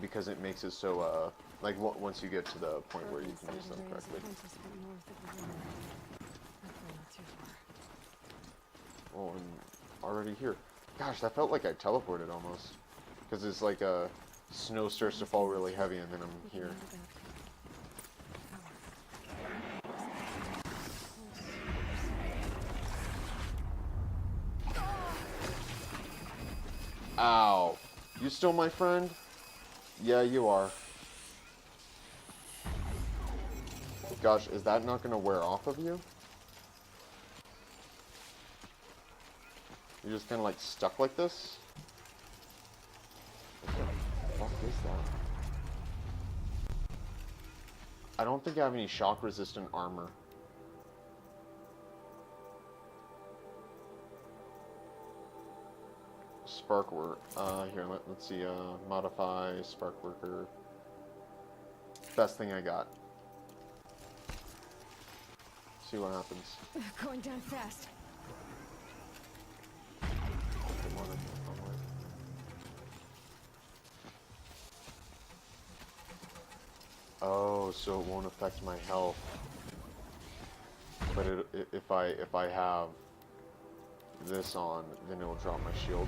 because it makes it so like once you get to the point where you can use them correctly. Oh, I'm already here. Gosh, that felt like I teleported almost, because it's like snow starts to fall really heavy and then I'm here. Ow. You still my friend? Yeah, you are. Gosh, is that not going to wear off of you? You're just kind of like stuck like this? What the fuck is that? I don't think I have any shock resistant armor. Spark work. Here, let's see. Modify spark worker. Best thing I got. See what happens. Going down fast. Oh, so it won't affect my health. But if I have this on, then it will drop my shield.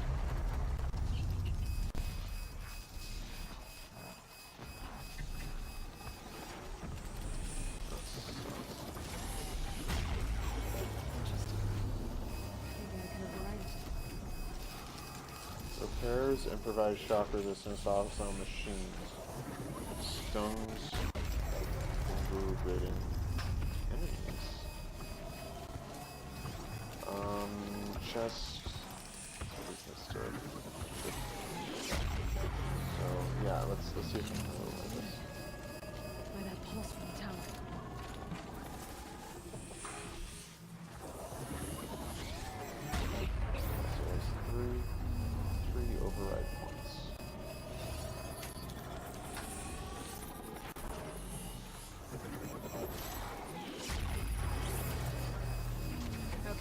Repairs and provides shock resistance off on machines. Stuns. Rating enemies. Chest. What is this do? So yeah, let's see if I can go like this. By that pulse from the tower. So there's three override points.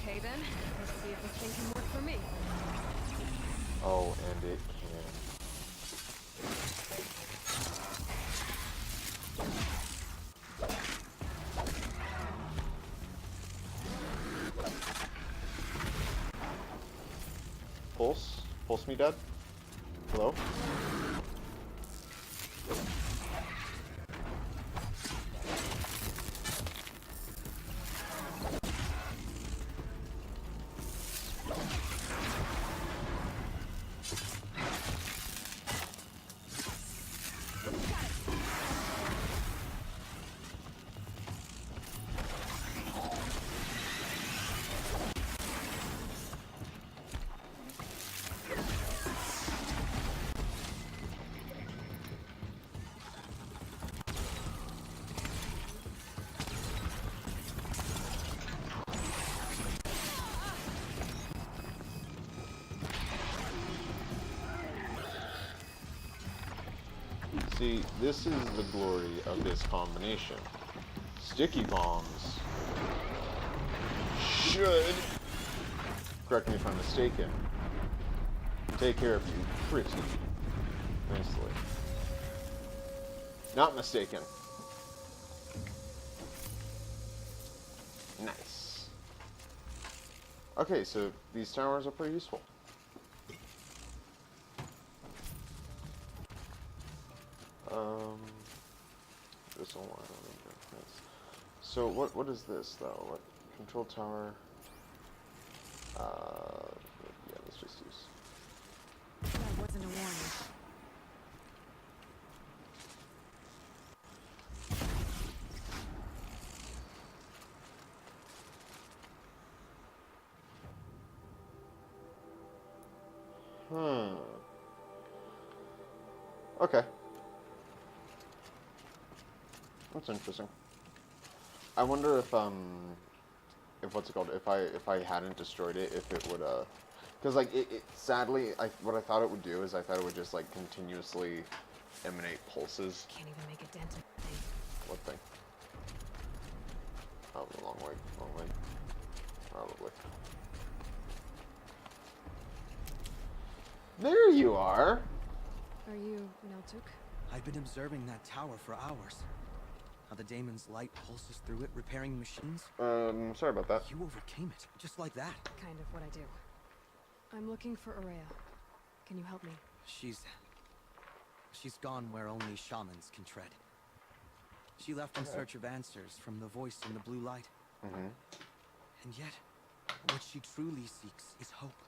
Okay then, let's see if this thing can work for me. Oh, and it can. Pulse? Pulse me, Dad? Hello? See, this is the glory of this combination. Sticky bombs should, correct me if I'm mistaken, take care of you pretty nicely. Not mistaken. Nice. Okay, so these towers are pretty useful. This one, I don't remember. Nice. So what is this though? What control tower? Yeah, let's just use. That wasn't a warning. Okay. That's interesting. I wonder if what's it called? If I hadn't destroyed it, if it would because like it sadly, what I thought it would do is I thought it would just like continuously emanate pulses. Can't even make a dent in the thing. What thing? Oh, the long way, probably. There you are. Are you Meltuk? I've been observing that tower for hours. How the daemon's light pulses through it, repairing machines. Sorry about that. You overcame it, just like that. Kind of what I do. I'm looking for Ourea. Can you help me? She's gone where only shamans can tread. She left in search of answers from the voice in the blue light. And yet, what she truly seeks is hope.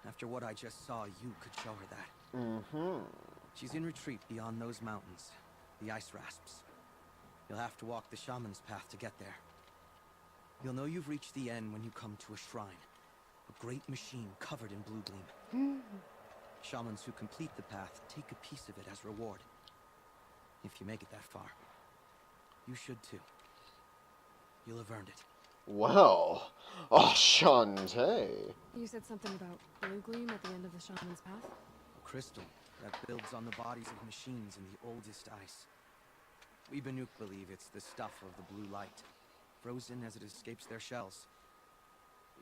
After what I just saw, you could show her that. She's in retreat beyond those mountains, the ice rasps. You'll have to walk the shaman's path to get there. You'll know you've reached the end when you come to a shrine. A great machine covered in blue gleam. Shamans who complete the path take a piece of it as reward. If you make it that far, you should too. You'll have earned it. Well, oh, Shantae. You said something about blue gleam at the end of the shaman's path? A crystal that builds on the bodies of machines in the oldest ice. We Banuk believe it's the stuff of the blue light, frozen as it escapes their shells.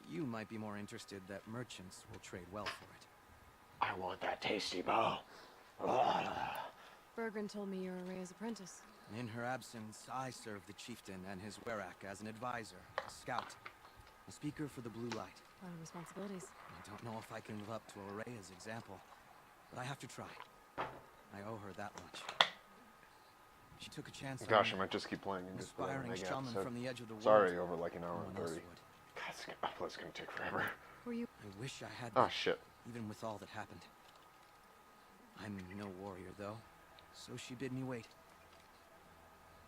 You might be more interested that merchants will trade well for it. I want that tasty bow. Bergren told me you're Araya's apprentice. In her absence, I serve the chieftain and his werak as an advisor, a scout, a speaker for the blue light. A lot of responsibilities. I don't know if I can live up to Araya's example, but I have to try. I owe her that much. She took a chance on Gosh, I me. might just keep playing and just play Aspiring the shaman episode. from the edge of the world. Sorry, over like an hour No and one else 30. would. God, it's gonna take forever. Were you? I wish I had Oh that, shit. even with all that happened. I'm no warrior, though, so she bid me wait.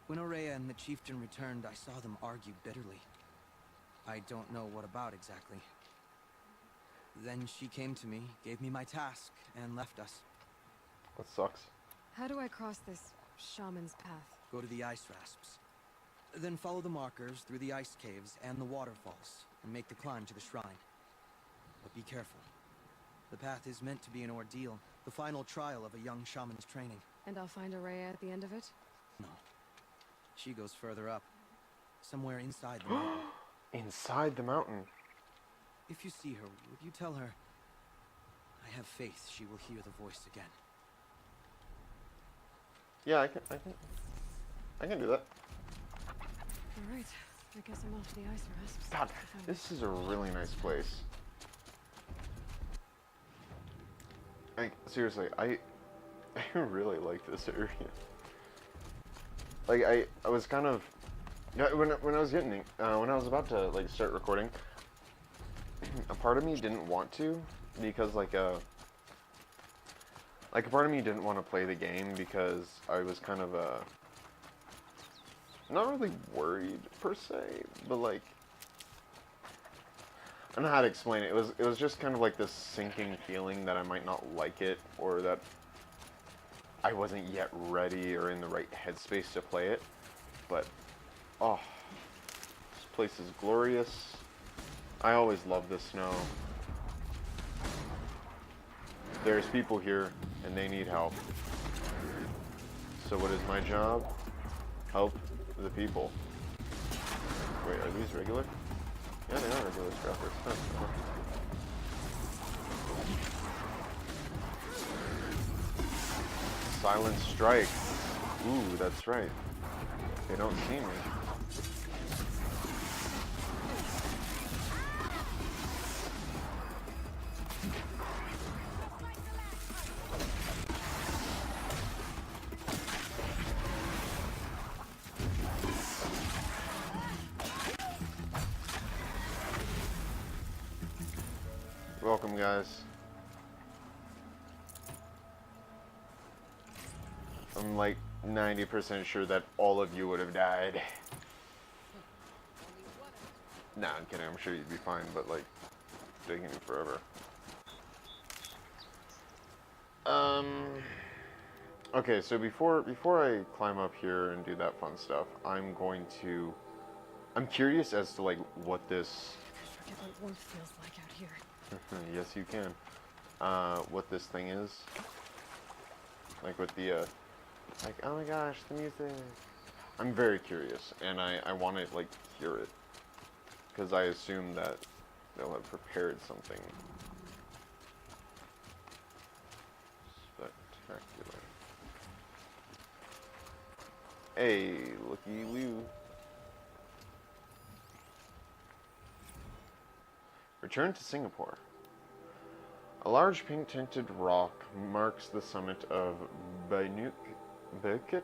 When Araya and the chieftain returned, I saw them argue bitterly. I don't know what about exactly. Then she came to me, gave me my task, and left us. That sucks. How do I cross this shaman's path? Go to the ice rasps. Then follow the markers through the ice caves and the waterfalls, and make the climb to the shrine. But be careful. The path is meant to be an ordeal, the final trial of a young shaman's training. And I'll find Araya at the end of it? No. She goes further up. Somewhere inside the mountain. Inside the mountain. If you see her, would you tell her... I have faith she will hear the voice again. Yeah, I can do that. Alright. I guess I'm off to the ice rasps. God, this is a really nice place. Like, seriously, I really like this area. Like, I was kind of, yeah, when I was getting, when I was about to, like, start recording, a part of me didn't want to, because, like a part of me didn't want to play the game because I was kind of, not really worried, per se, but, like, I don't know how to explain it. It was just kind of like this sinking feeling that I might not like it, or that I wasn't yet ready or in the right headspace to play it. But, oh, this place is glorious. I always love the snow. There's people here, and they need help. So what is my job? Help the people. Wait, are these regular? Yeah, they are regular scrappers. Huh. Silent strike. Ooh, that's right. They don't see me. Welcome, guys. I'm like 90% sure that all of you would have died. Nah, I'm kidding. I'm sure you'd be fine, but like, it's taking forever. Okay, so before I climb up here and do that fun stuff, I'm curious as to like what this. Forget what warmth feels like out here. Yes, you can. What this thing is. Like with the, like, oh my gosh, the music. I'm very curious, and I want to, like, hear it. Because I assume that they'll have prepared something spectacular. Hey, looky-loo. Return to Singapore. A large pink-tinted rock marks the summit of Bukit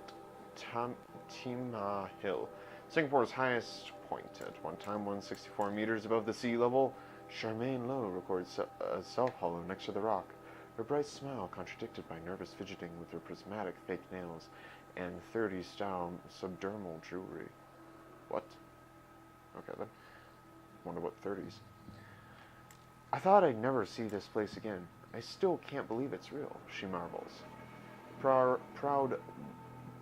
Timah Hill, Singapore's highest point. At one time 164 meters above the sea level, Charmaine Lowe records a self-hollow next to the rock, her bright smile contradicted by nervous fidgeting with her prismatic fake nails and 30s-style subdermal jewelry. What? Okay then. Wonder what 30s. I thought I'd never see this place again. I still can't believe it's real, she marvels. Proud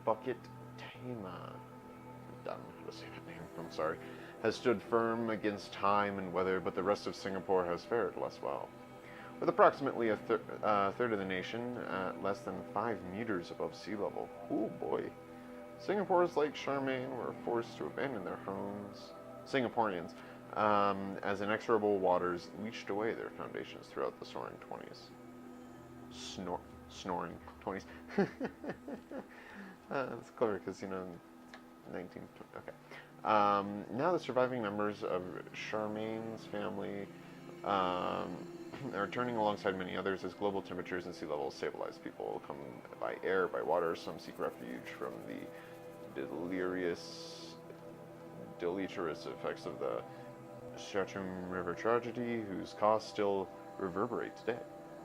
Bucket Tama, I don't know how to say that name, I'm sorry, has stood firm against time and weather, but the rest of Singapore has fared less well. With approximately a third of the nation at less than 5 meters above sea level. Oh boy. Singapore's like Charmaine were forced to abandon their homes. Singaporeans, as inexorable waters leached away their foundations throughout the soaring 20s. Snoring 20s. That's clever because, you know, 19... Okay. Now the surviving members of Charmaine's family are turning alongside many others as global temperatures and sea levels stabilize. People come by air, by water. Some seek refuge from the deleterious effects of the Chatham River tragedy, whose costs still reverberate today.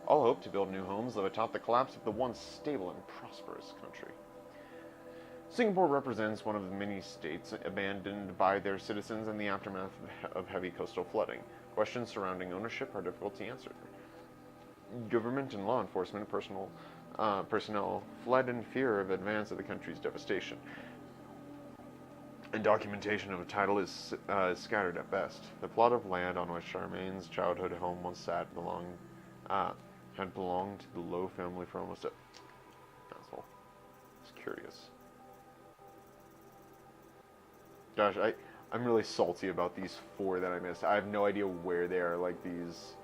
All hope to build new homes live atop the collapse of the once stable and prosperous country. Singapore represents one of the many states abandoned by their citizens in the aftermath of heavy coastal flooding. Questions surrounding ownership are difficult to answer. Government and law enforcement personnel fled in fear of advance of the country's devastation. And documentation of a title is scattered at best. The plot of land on which Charmaine's childhood home once sat had belonged to the Low family for almost a... Asshole. It's curious. Gosh, I'm really salty about these 4 that I missed. I have no idea where they are, like these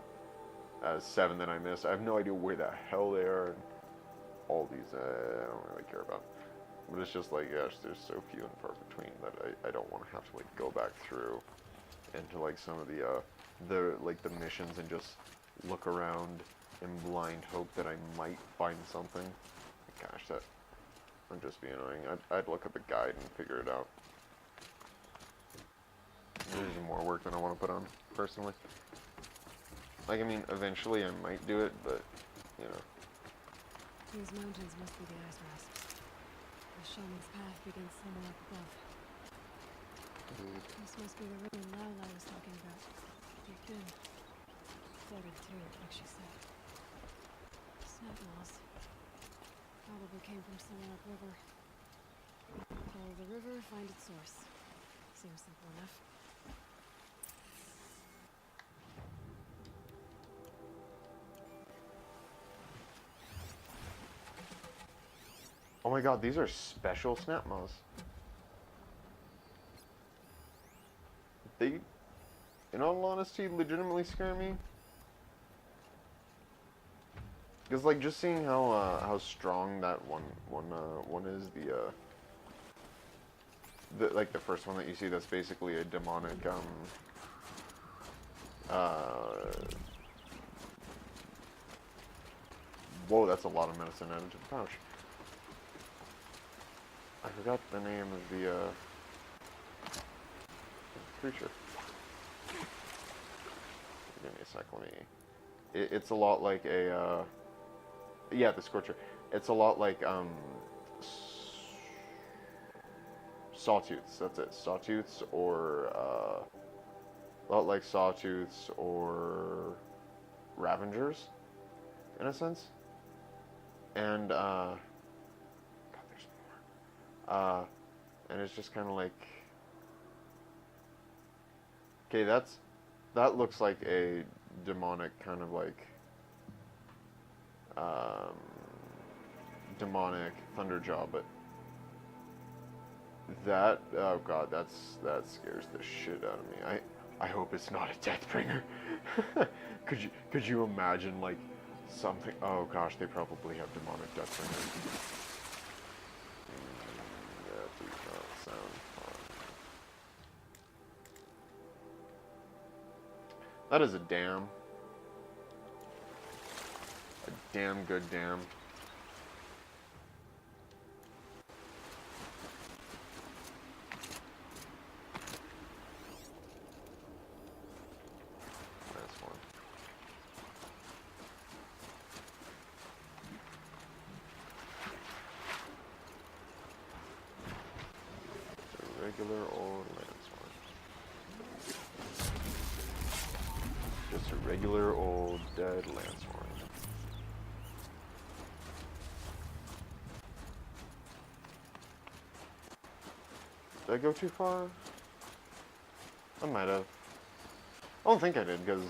7 that I missed. I have no idea where the hell they are. And all these, I don't really care about. But it's just like, gosh, there's so few and far between that I don't want to have to, like, go back through into, like, some of the missions and just look around in blind hope that I might find something. Gosh, that would just be annoying. I'd look at the guide and figure it out. There's more work than I want to put on, personally. Like, I mean, eventually I might do it, but, you know. These mountains must be the ice rasps. The shaman's path begins somewhere up above. This must be the ruin Lala was talking about. Deep in. Floated through it, like she said. Snap walls. Probably came from somewhere upriver. Follow the river, find its source. Seems simple enough. Oh my god, these are special snap moths. They, in all honesty, legitimately scare me. Because, like, just seeing how strong that one is, the first one that you see, that's basically a demonic, whoa, that's a lot of medicine added to the pouch. I forgot the name of the creature. Give me a sec, let me... It's a lot like a, yeah, the Scorcher. It's a lot like, Sawtooths, that's it. Sawtooths, or, a lot like Sawtooths or Ravengers, in a sense. And, God, there's more. And it's just kind of like, okay, that looks like a demonic kind of like, demonic Thunderjaw, but that, oh god, that scares the shit out of me. I hope it's not a Deathbringer. Could you imagine, like, something? Oh gosh, they probably have demonic Deathbringers. That does not sound fun. That is a dam. A damn good dam. regular old dead Lancehorn. Did I go too far? I might have. I don't think I did, because...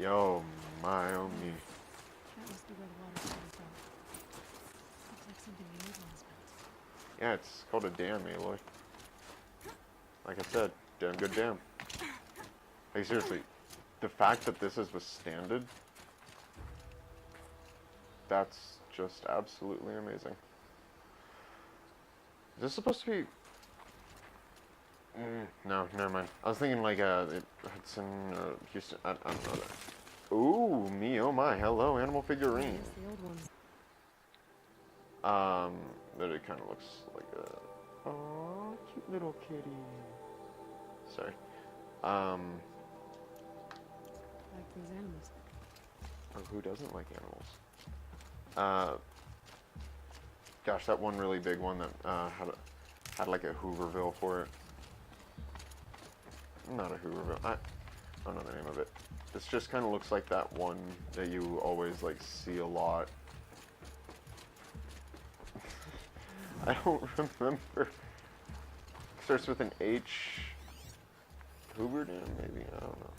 Yo, my, oh me. That must be where the water's coming from. Looks like something the old ones built. Yeah, it's called a dam, Aloy. Like I said, damn good dam. Like, seriously, the fact that this is withstanded, that's just absolutely amazing. Is this supposed to be... no, never mind. I was thinking like Hudson, Houston, I don't know that. Ooh, me, oh my, hello, animal figurine. Yes, the old ones. But it kind of looks like a... Oh, cute little kitty. Sorry. Like these animals. Oh, who doesn't like animals? Gosh, that one really big one that had like a Hooverville for it. Not a Hooverville. I don't know the name of it. This just kind of looks like that one that you always like see a lot. I don't remember. Starts with an H. Hooverden, maybe? I don't know.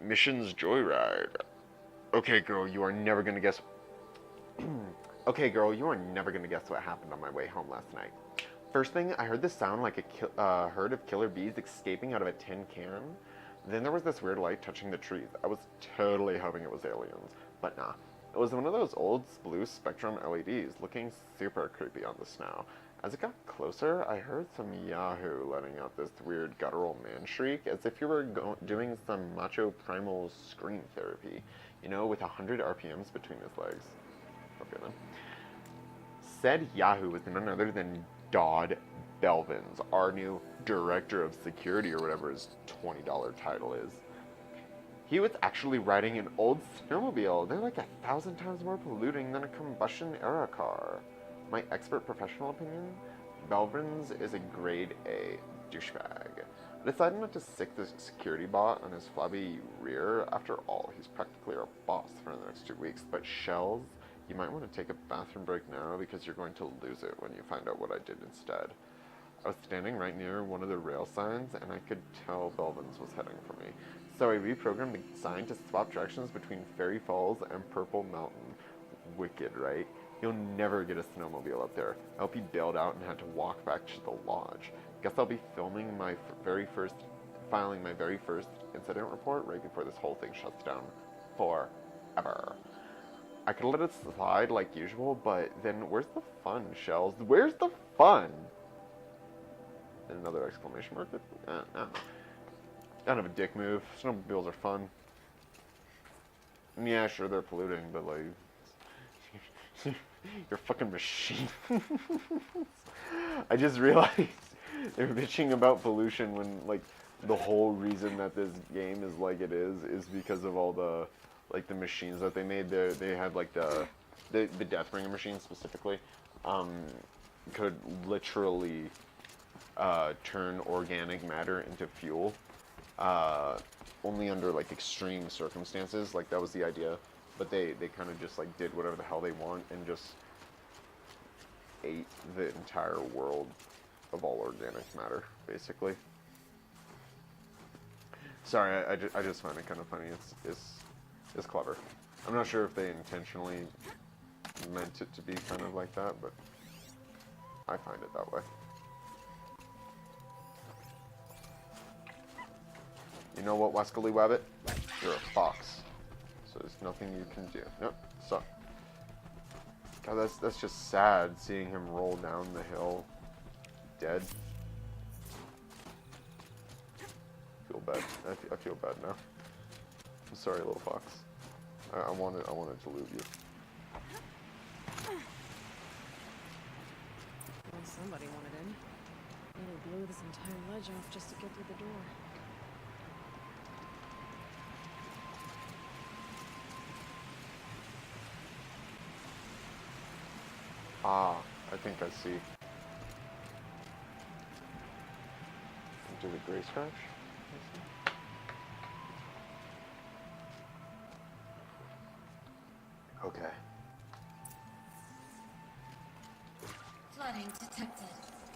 Missions Joyride. Okay, girl, you are never gonna guess. Okay, girl, you are never gonna guess what happened on my way home last night. First thing, I heard this sound like a herd of killer bees escaping out of a tin can. Then there was this weird light touching the trees. I was totally hoping it was aliens, but nah. It was one of those old blue Spectrum LEDs, looking super creepy on the snow. As it got closer, I heard some Yahoo letting out this weird guttural man shriek, as if you were doing some macho primal scream therapy, you know, with 100 RPMs between his legs. Okay then. Said Yahoo was none other than Dodd Belvins, our new director of security, or whatever his $20 title is. He was actually riding an old snowmobile. They're like 1,000 times more polluting than a combustion era car. My expert professional opinion, Belvins is a grade A douchebag. I decided not to sick the security bot on his flabby rear. After all, he's practically our boss for the next 2 weeks. But Shells, you might want to take a bathroom break now, because you're going to lose it when you find out what I did instead. I was standing right near one of the rail signs, and I could tell Belvins was heading for me. So I reprogrammed the sign to swap directions between Fairy Falls and Purple Mountain. Wicked, right? You'll never get a snowmobile up there. I hope he bailed out and had to walk back to the lodge. Guess I'll be filing my very first incident report right before this whole thing shuts down. Forever. I could let it slide like usual, but then where's the fun, Shells? Where's the fun? And another exclamation mark? Kind of a dick move. Snowmobiles are fun. And yeah, sure, they're polluting, but like... You're a fucking machine. I just realized they're bitching about pollution when, like, the whole reason that this game is like it is because of all the, like, the machines that they made. They had, like, the Deathbringer machine specifically, could literally turn organic matter into fuel, only under, like, extreme circumstances. Like, that was the idea. But they kind of just, like, did whatever the hell they want and just ate the entire world of all organic matter, basically. Sorry, I just find it kind of funny. It's clever. I'm not sure if they intentionally meant it to be kind of like that, but I find it that way. You know what, Wascally Wabbit? You're a fox. So there's nothing you can do. Nope, suck. God, that's just sad, seeing him roll down the hill, dead. I feel bad. I feel bad now. I'm sorry, little fox. I wanted to loot you. Well, somebody wanted in. They blew this entire ledge off just to get through the door. Ah, I think I see. Into the gray scratch? flooding detected.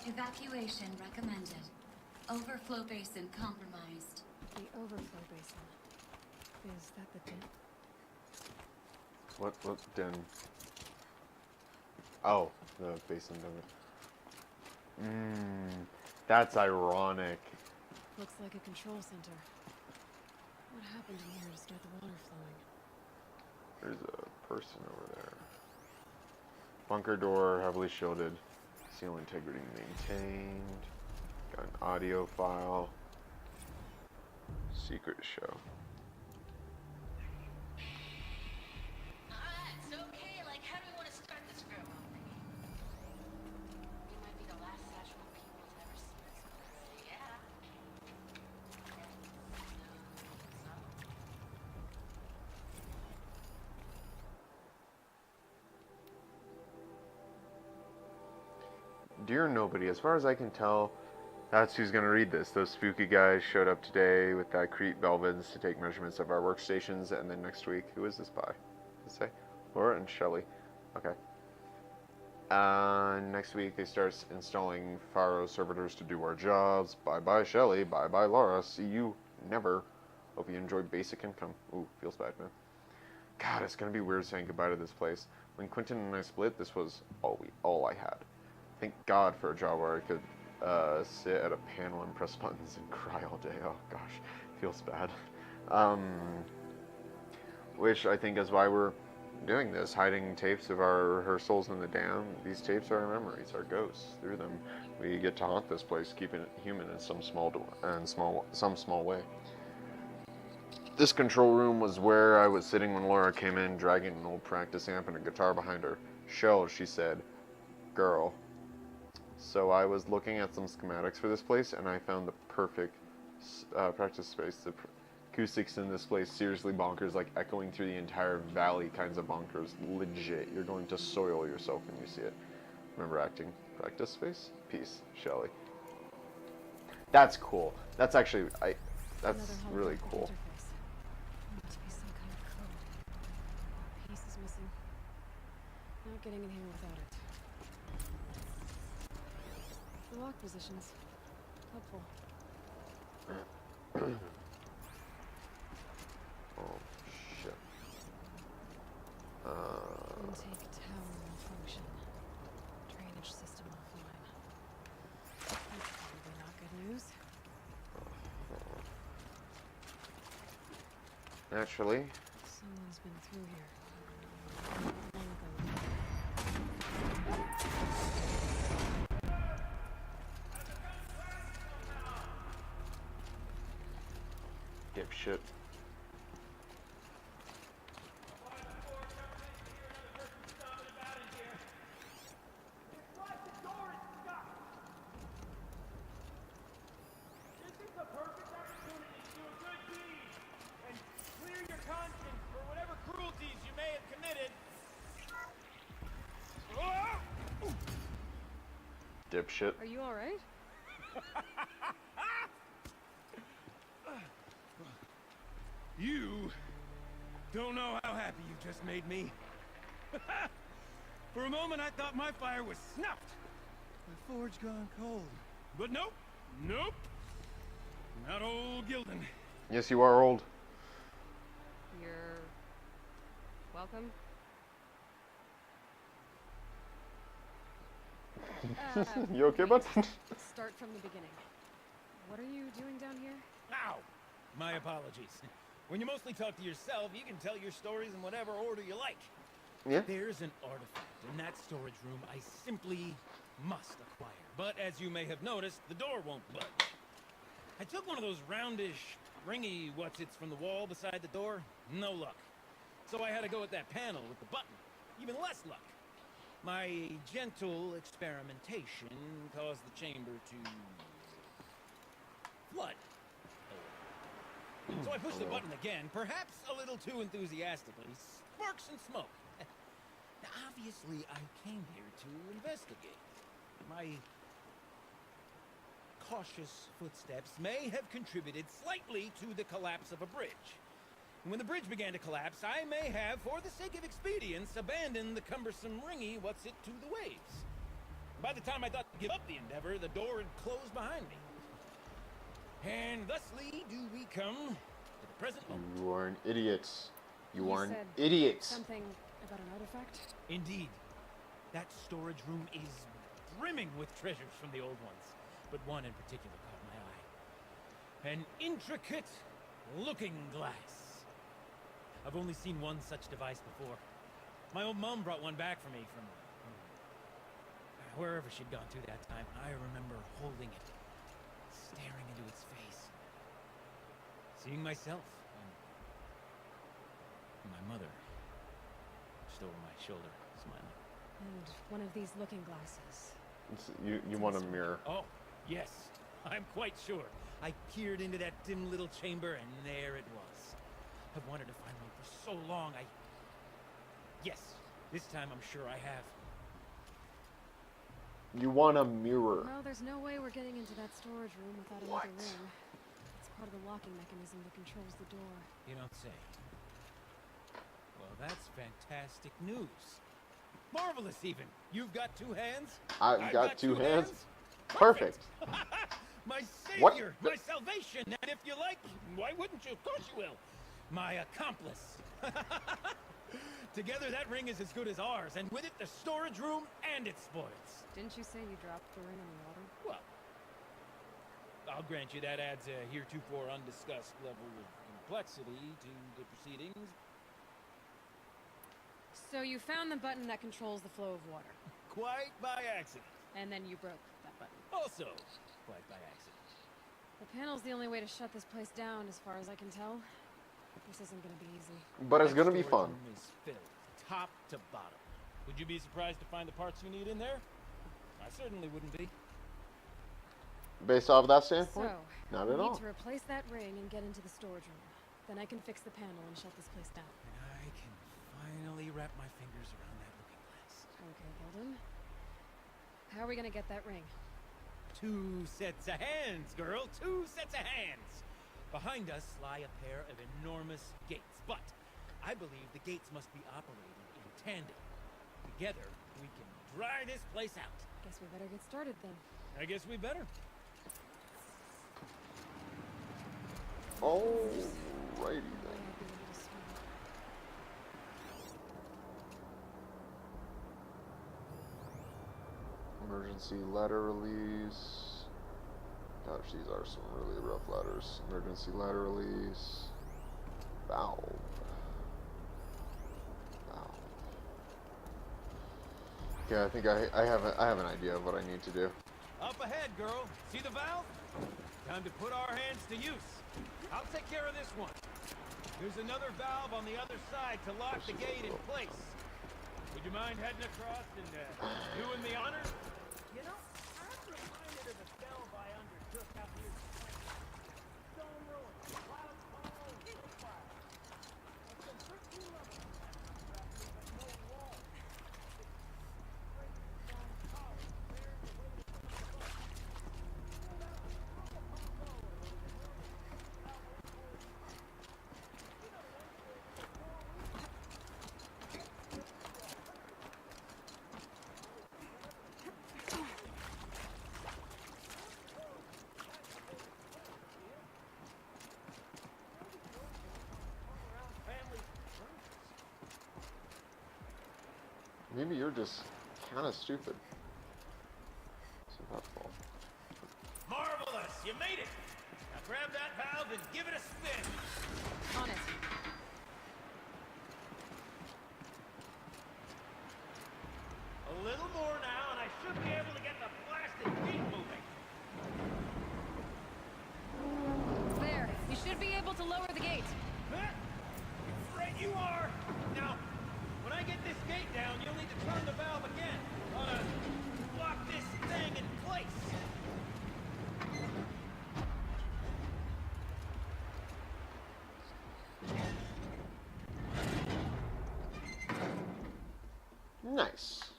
Evacuation recommended. Overflow basin compromised. The overflow basin. Is that the den? What den? Oh, the basin den. That's ironic. Looks like a control center. What happened in here to start the water flowing? There's a person over there. Bunker door heavily shielded. Seal integrity maintained. Got an audio file. Secret show. It's okay. Like, how do we want to start this farewell thingy? We might be the last Sagemore people to ever see this place. Yeah. Dear nobody, as far as I can tell, that's who's gonna read this. Those spooky guys showed up today with that Crete Belvids to take measurements of our workstations, and then next week, who is this by? Does it say? Laura and Shelley. Okay. Next week they start installing Faro servitors to do our jobs. Bye bye Shelley, bye bye Laura. See you never. Hope you enjoy basic income. Ooh, feels bad, man. God, it's gonna be weird saying goodbye to this place. When Quentin and I split, this was all I had. Thank God for a job where I could sit at a panel and press buttons and cry all day. Oh gosh, feels bad. Which I think is why we're doing this, hiding tapes of our rehearsals in the dam. These tapes are our memories, our ghosts. Through them, we get to haunt this place, keeping it human in some small way. This control room was where I was sitting when Laura came in, dragging an old practice amp and a guitar behind her. Shell, she said, girl. So I was looking at some schematics for this place, and I found the perfect practice space. The acoustics in this place seriously bonkers, like echoing through the entire valley kinds of bonkers. Legit, you're going to soil yourself when you see it. Remember acting? Practice space? Peace, Shelley. That's cool. That's actually, that's really cool. Need to be some kind of code. Piece is missing. Not getting in here without it. The lock positions. Helpful. Oh, shit. Intake tower malfunction. Drainage system offline. That's probably not good news. Naturally. Someone's been through here. Long ago. Dipshit. Dipshit. Are you alright? You don't know how happy you just made me. For a moment, I thought my fire was snuffed. My forge gone cold. But nope, nope. Not old Gildan. Yes, you are old. You're welcome. You okay, bud? Start from the beginning. What are you doing down here? Ow! My apologies. When you mostly talk to yourself, you can tell your stories in whatever order you like. Yeah. There's an artifact in that storage room I simply must acquire. But as you may have noticed, the door won't budge. I took one of those roundish, ringy what's-its from the wall beside the door. No luck. So I had to go with that panel with the button. Even less luck. My gentle experimentation caused the chamber to flood. So I pushed the button again, perhaps a little too enthusiastically. Sparks and smoke. Now, obviously, I came here to investigate. My cautious footsteps may have contributed slightly to the collapse of a bridge. And when the bridge began to collapse, I may have, for the sake of expedience, abandoned the cumbersome ringy what's-it to the waves. By the time I thought to give up the endeavor, the door had closed behind me. And thusly do we come to the present moment. You are an idiot. You are an said idiot. Something about an artifact? Indeed. That storage room is brimming with treasures from the old ones, but one in particular caught my eye. An intricate looking glass. I've only seen one such device before. My old mom brought one back for me from wherever she'd gone to that time. I remember holding it, staring into its face, seeing myself, and my mother just over my shoulder, smiling. And one of these looking glasses. You want a mirror. Oh, yes, I'm quite sure. I peered into that dim little chamber, and there it was. I've wanted to find one for so long. Yes, this time I'm sure I have. You want a mirror. Well, there's no way we're getting into that storage room without another ring. It's part of the locking mechanism that controls the door. You don't say. Well, that's fantastic news. Marvelous, even. You've got two hands. I've got two hands. Perfect. My What? savior, my salvation, and if you like, why wouldn't you? Of course you will. My accomplice. Together, that ring is as good as ours, and with it, the storage room and its spoils. Didn't you say you dropped the ring in the water? Well, I'll grant you that adds a heretofore undiscussed level of complexity to the proceedings. So you found the button that controls the flow of water. Quite by accident. And then you broke that button. Also, quite by accident. The panel's the only way to shut this place down, as far as I can tell. This isn't gonna be easy. But it's That gonna be storage fun. room is filled, top to bottom. Would you be surprised to find the parts you need in there? I certainly wouldn't be. Based off of that standpoint, So, not we at need all. to replace that ring and get into the storage room. Then I can fix the panel and shut this place down. And I can finally wrap my fingers around that looking glass. Okay, Hilden. How are we gonna get that ring? 2 sets of hands, girl. 2 sets of hands. Behind us lie a pair of enormous gates, but I believe the gates must be operated in tandem. Together, we can dry this place out. Guess we better get started then. I guess we better. Alrighty then. Emergency ladder release. Gosh, these are some really rough ladders. Emergency ladder release. Valve. Okay, I think I have an idea of what I need to do. Up ahead, girl. See the valve? Time to put our hands to use. I'll take care of this one. There's another valve on the other side to lock the gate in place. Would you mind heading across and doing the honors? You know, I'm reminded of a delve I undertook out here. Stone ruins, cloud fall, hillfire. I've been 13 levels in that contract, but no wall. Great stone tower, there in the way of the boat. Maybe you're just kind of stupid. So that's all. Marvelous! You made it! Now grab that valve and give it a spin! On it. A little more now, and I should be able to get the blasted gate moving. There. You should be able to lower the gate. Right you are! Now, when I get this gate down, you'll need to turn the valve again. Ought to lock this thing in place. Nice.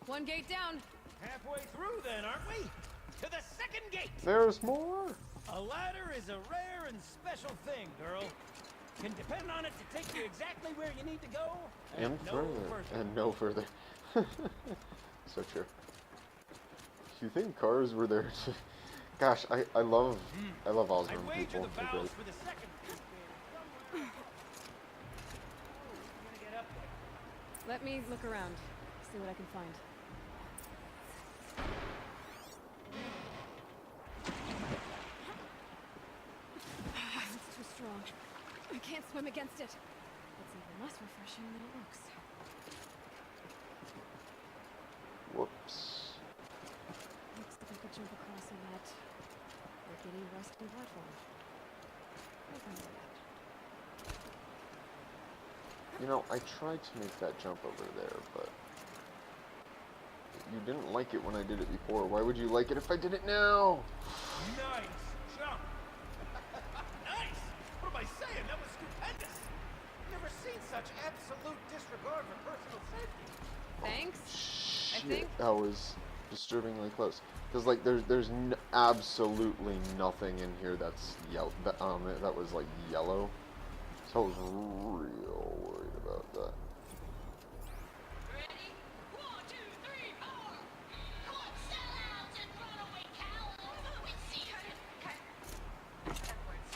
One gate down. Halfway through then, aren't we? To the second gate! There's more. A ladder is a rare and special thing, girl. Can depend on it to take you exactly where you need to go. And no further. further. And no further. So true. Do you think cars were there to... Gosh, I love Osborne people. They're great. Let me look around, see what I can find. It's too strong. I can't swim against it. It's even less refreshing than it looks. Whoops. Looks like I could jump across a wet, rickety, rusty platform. I'll find a way out. You know, I tried to make that jump over there, but you didn't like it when I did it before. Why would you like it if I did it now? Nice jump. Nice. What am I saying? That was stupendous. Never seen such absolute disregard for personal safety. Thanks. Shit, I think that was disturbingly close. Because like there's absolutely nothing in here that's yellow. That was like yellow. So I was real worried about that. Ready? 1, 2, 3, 4. Come on, sellouts and runaway cowards. We see you. Cut. Backwards.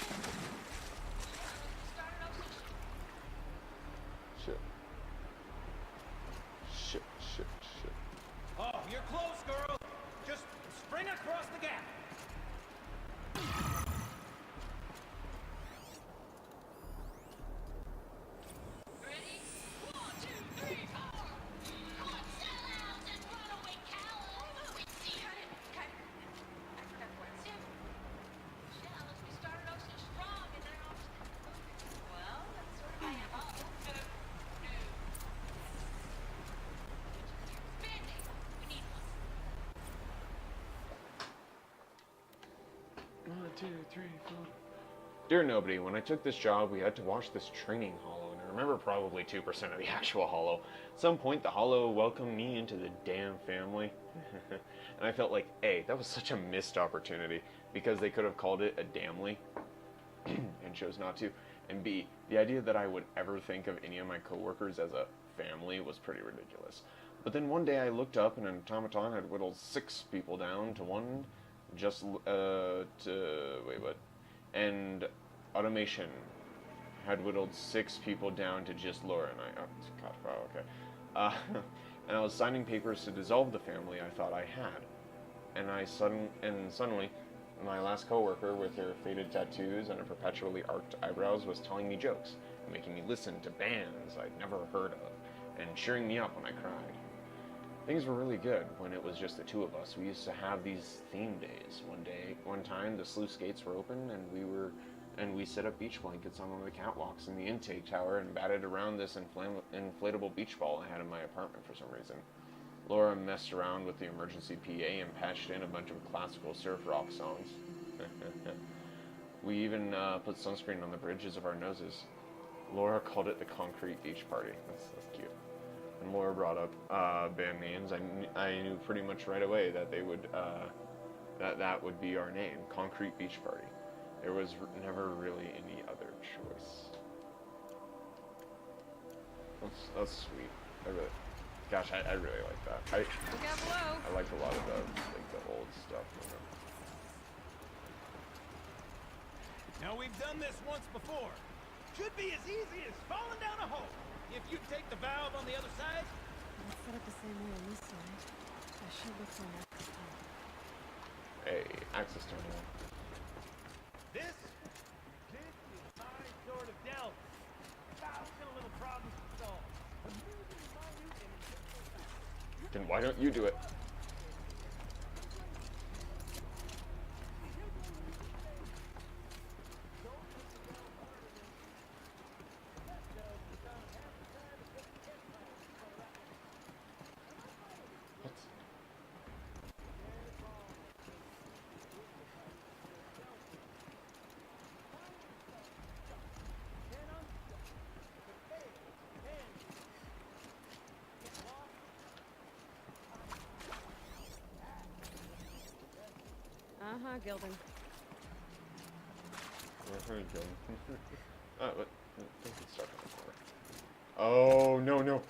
Start it off. Shit. Shit, shit, shit. Oh, you're close, girl. Just spring across the gap. Ready? 1, 2, 3, 4. Come on, sellouts and runaway cowards. We see you. Cut. Backwards. Shells, we started off so strong and then off. Well, that's sort of my MO. No. Band-Aid. We need one. 1, 2, 3, 4. Dear Nobody, when I took this job, we had to wash this training hollow, and I remember probably 2% of the actual hollow. At some point, the hollow welcomed me into the damn family. And I felt like, A, that was such a missed opportunity, because they could have called it a damnly, and chose not to. And B, the idea that I would ever think of any of my coworkers as a family was pretty ridiculous. But then one day I looked up, and an automaton had whittled 6 people down to one, just, wait, what? And automation had whittled 6 people down to just Laura and I. Oh, God, wow, okay. And I was signing papers to dissolve the family I thought I had. And suddenly, my last coworker with her faded tattoos and her perpetually arched eyebrows was telling me jokes, and making me listen to bands I'd never heard of, and cheering me up when I cried. Things were really good when it was just the two of us. We used to have these theme days. One time, the sluice gates were open, and we set up beach blankets on one of the catwalks in the intake tower and batted around this inflatable beach ball I had in my apartment for some reason. Laura messed around with the emergency PA and patched in a bunch of classical surf rock songs. We even put sunscreen on the bridges of our noses. Laura called it the Concrete Beach Party. That's cute. And Laura brought up band names. I knew pretty much right away that they would that would be our name, Concrete Beach Party. There was never really any other choice. That's sweet. I really like that. Look out below. I like a lot of the old stuff. Now we've done this once before. Should be as easy as falling down a hole. If you take the valve on the other side. It's set up the same way on this side. I should look for an access tunnel. Hey, access terminal. This is my sort of delve. 1,000 little problems to solve. Then why don't you do it? Gilding. What? Don't get stuck on the corner. Oh, no.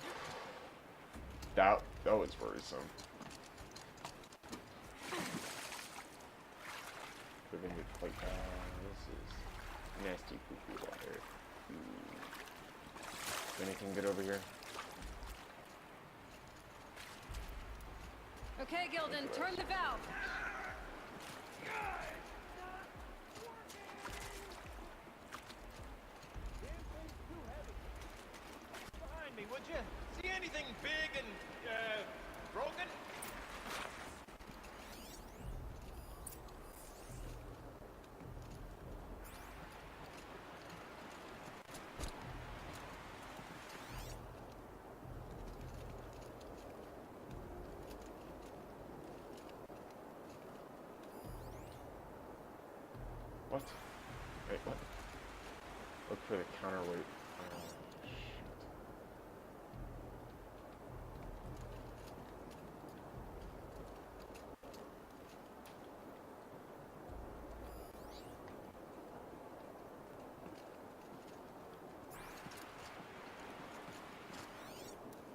That was worrisome. prevent it quite. This is nasty poo-poo water. Ooh. Is anything good over here? Okay, Gildan, turn the valve. Behind me, would you? See anything big and, broken? What? Wait, what? Look for the counterweight. Shit.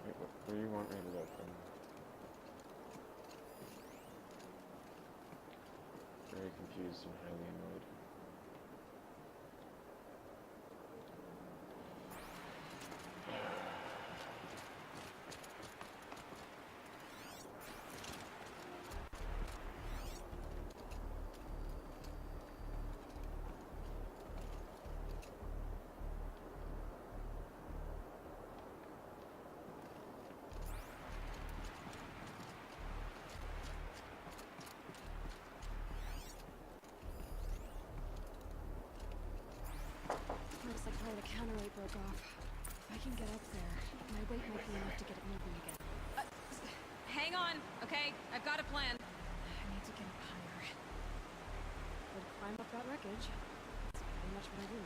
Wait, where do you want me to look? I'm very confused and highly annoyed. Looks like part of the counterweight broke off. If I can get up there, my weight might be enough to get it moving again. Hang on, okay? I've got a plan. I need to get up higher. Would climb up that wreckage. That's pretty much what I do.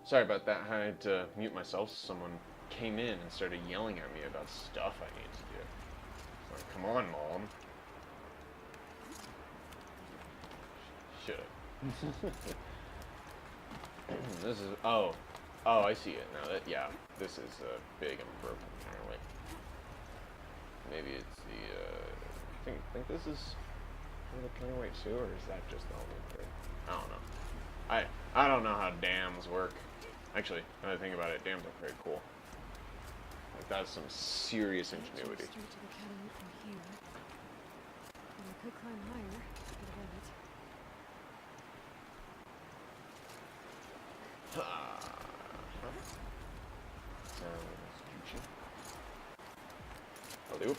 Sorry about that. I had to mute myself. Someone came in and started yelling at me about stuff I need to do. It's like, come on, Mom. Shit. This is... Oh, I see it now. Yeah, this is a big and broken counterweight. Maybe it's the, I think this is the counterweight too, or is that just the only thing? I don't know. I don't know how dams work. Actually, now that I think about it, dams are very cool. Like, that's some serious ingenuity. Straight to the counterweight from here. And I could climb higher to get above it. Sounds juicy. I'll do.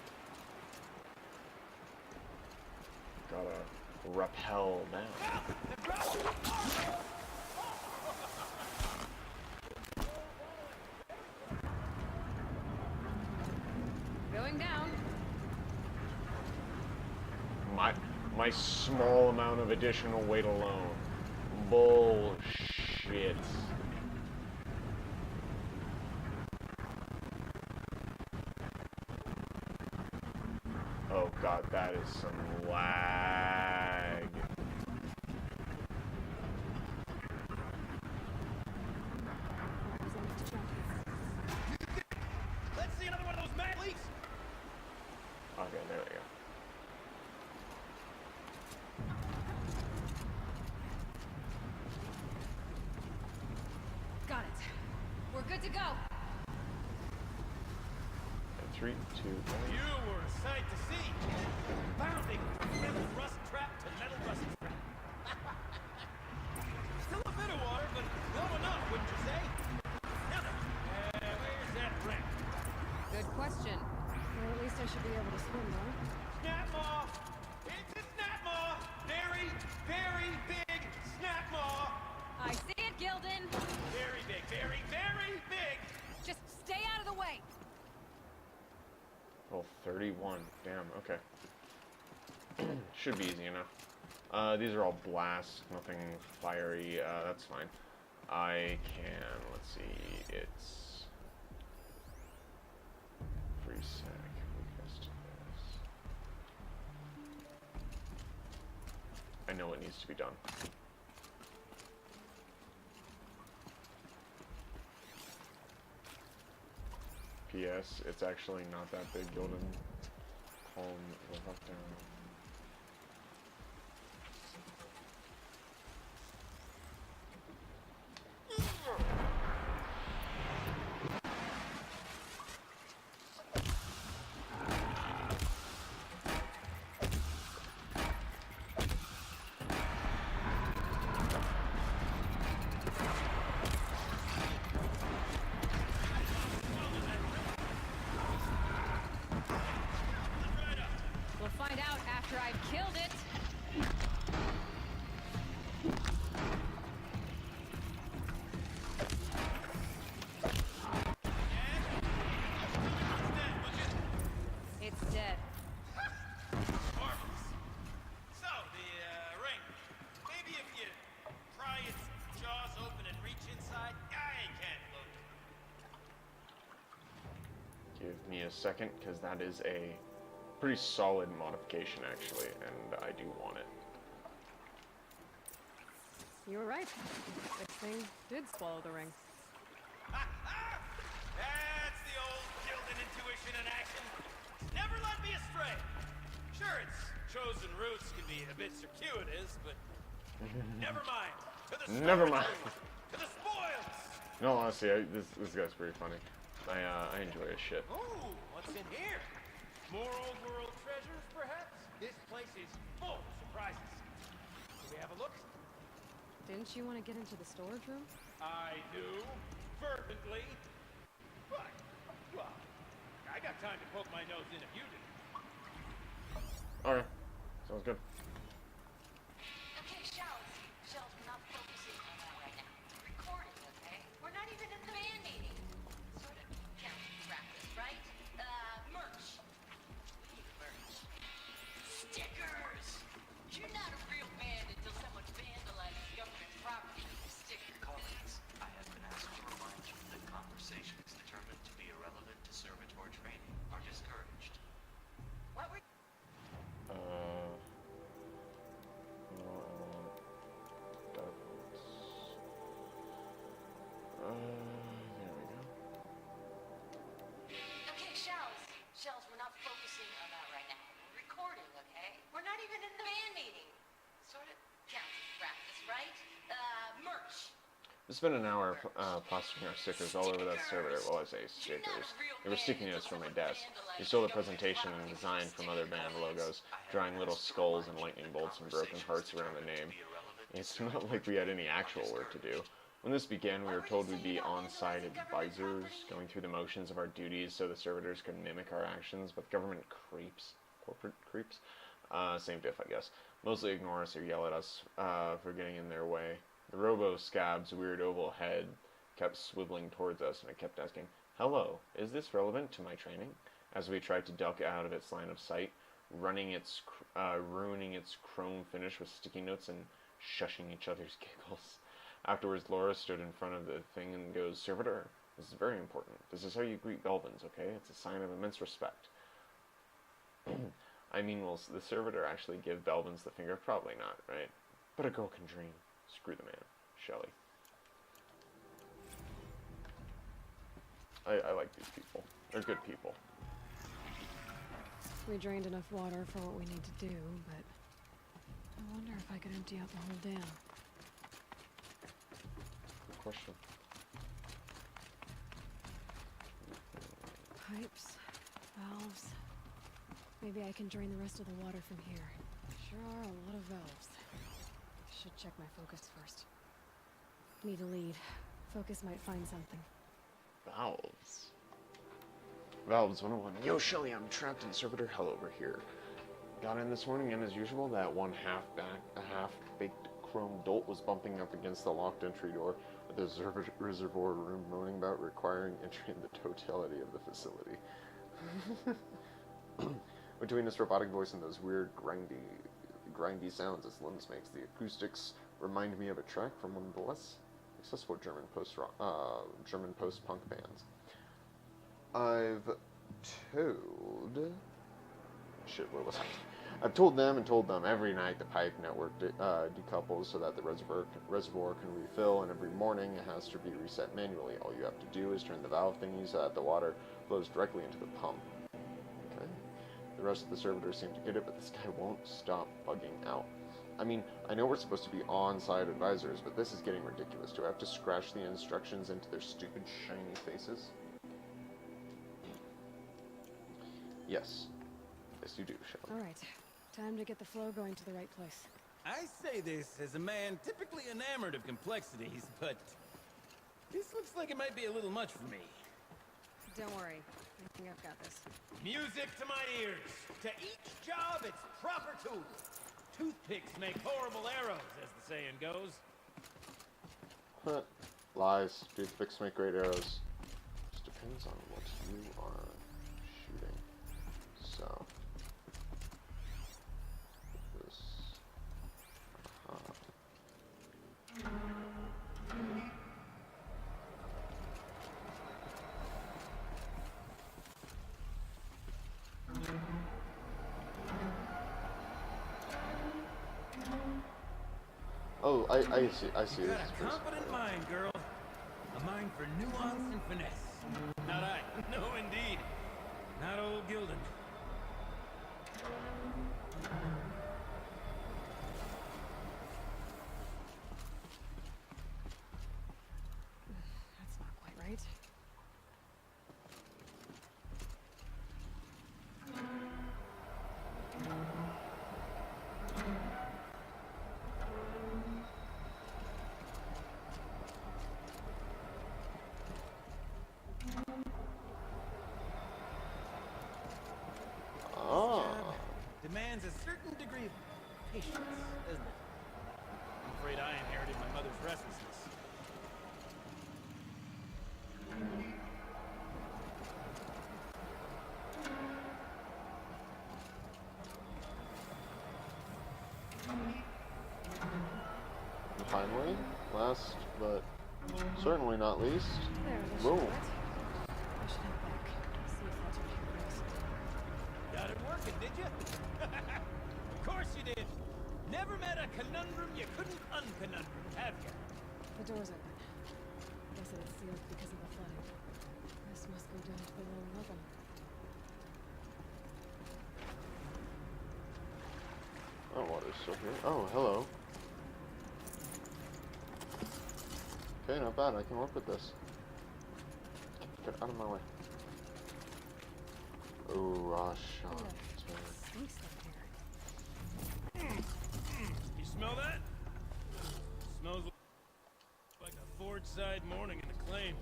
Gotta rappel down. Going down. My small amount of additional weight alone. Bullshit. Oh god, that is some lag. Let's see another one of those mad leaks. Okay, there we go. Got it. We're good to go. And 3, 2, 1. You were a sight to see. Bounding from metal rust trap to metal rust trap. Still a bit of water, but low enough, wouldn't you say? Now then, where's that wreck? Good question. 31. Damn, okay. Should be easy enough. These are all blasts, nothing fiery. That's fine. I can, let's see, it's free sec. Weakness to this. I know what needs to be done. P.S. It's actually not that big. Gildan calm the fuck down. We'll find out after I've killed it. It's dead. Marvelous. So, the ring. Maybe if you pry its jaws open and reach inside, I can't look. Give me a second, because that is a pretty solid modification, actually, and I do want it. You were right. This thing did swallow the ring. That's the old Gildan intuition in action. Never led me astray. Sure, its chosen routes can be a bit circuitous, but never mind. To the Never storage mind. room. To the spoils. No, honestly, this guy's pretty funny. I enjoy his shit. Ooh, what's in here? More old world treasures, perhaps? This place is full of surprises. Can we have a look? Didn't you want to get into the storage room? I do, fervently. But, well, I got time to poke my nose in if you do. Alright, sounds good. Okay, Shells. Shells, we're not focusing on that right now. We're recording, okay? We're not even in the band meeting. Sort of counting practice, right? Merch. We need merch. Stickers! You're not a real band until someone vandalizes government property with sticker Colleagues, I have been asked to remind you that conversations determined to be irrelevant to servitor training are discouraged. What were No, I want ducks. There we go. Okay, Shells. Shells, we're not focusing on that right now. We're recording, okay? We're not even in the band meeting. Sort of counts as practice, right? Merch. We spent an hour plastering our stickers all over that server. Well, I say stickers. They were sticky notes from my desk. We stole the presentation and design from other band logos, drawing little skulls and lightning bolts and broken hearts around the name. It's not like we had any actual work to do. When this began, we were told we'd be on-site advisors, going through the motions of our duties so the servitors could mimic our actions, but government creeps, corporate creeps, same diff, I guess, mostly ignore us or yell at us for getting in their way. The robo-scab's weird oval head kept swiveling towards us, and it kept asking, "Hello, is this relevant to my training?" As we tried to duck out of its line of sight, ruining its chrome finish with sticky notes and shushing each other's giggles. Afterwards, Laura stood in front of the thing and goes, "Servitor, this is very important. This is how you greet Belvins, okay? It's a sign of immense respect." I mean, will the servitor actually give Belvins the finger? Probably not, right? But a girl can dream. Screw the man. Shelley. I like these people. They're good people. We drained enough water for what we need to do, but I wonder if I could empty out the whole dam. Good question. Pipes, valves. Maybe I can drain the rest of the water from here. Sure are a lot of valves. Should check my focus first. Need a lead. Focus might find something. Valves. Valves 101. Yo, Shelly, I'm trapped in servitor hell over here. Got in this morning, and as usual, that half-baked chrome dolt was bumping up against the locked entry door with the reservoir room moaning about requiring entry in the totality of the facility. Between his robotic voice and those weird, grindy sounds his limbs makes, the acoustics remind me of a track from one of the less accessible German post-punk bands. I've told... Shit, where was I? I've told them every night the pipe network decouples so that the reservoir can refill, and every morning it has to be reset manually. All you have to do is turn the valve thingy so that the water flows directly into the pump. Okay. The rest of the servitors seem to get it, but this guy won't stop bugging out. I mean, I know we're supposed to be on-site advisors, but this is getting ridiculous. Do I have to scratch the instructions into their stupid, shiny faces? Yes. Yes, you do, Shelly. All right. Time to get the flow going to the right place. I say this as a man typically enamored of complexities, but this looks like it might be a little much for me. Don't worry. I think I've got this. Music to my ears. To each job, its proper tool. Toothpicks make horrible arrows, as the saying goes. Lies. Toothpicks make great arrows. Just depends on what you are shooting. So... this... Oh, I see. I see. You got a confident mind, girl. A mind for nuance and finesse. Not I. No, indeed. Not old Gildan. That's not quite right. Demands a certain degree of patience, doesn't it? I'm afraid I inherited my mother's restlessness. And finally, last but certainly not least, There, this Whoa. should do it. I should head back. See if that's what here goes. Got it working, did you? Of course you did. Never met a conundrum you couldn't unconundrum, have you? The door's open. Guess it's sealed because of the flooding. This must go down to the lower level. oh, water's still here. Oh, hello. Okay, not bad. I can work with this. Get out of my way. Ooh, Rasha. Stinks down here. You smell that? Smells like a Ford-side morning in the claim.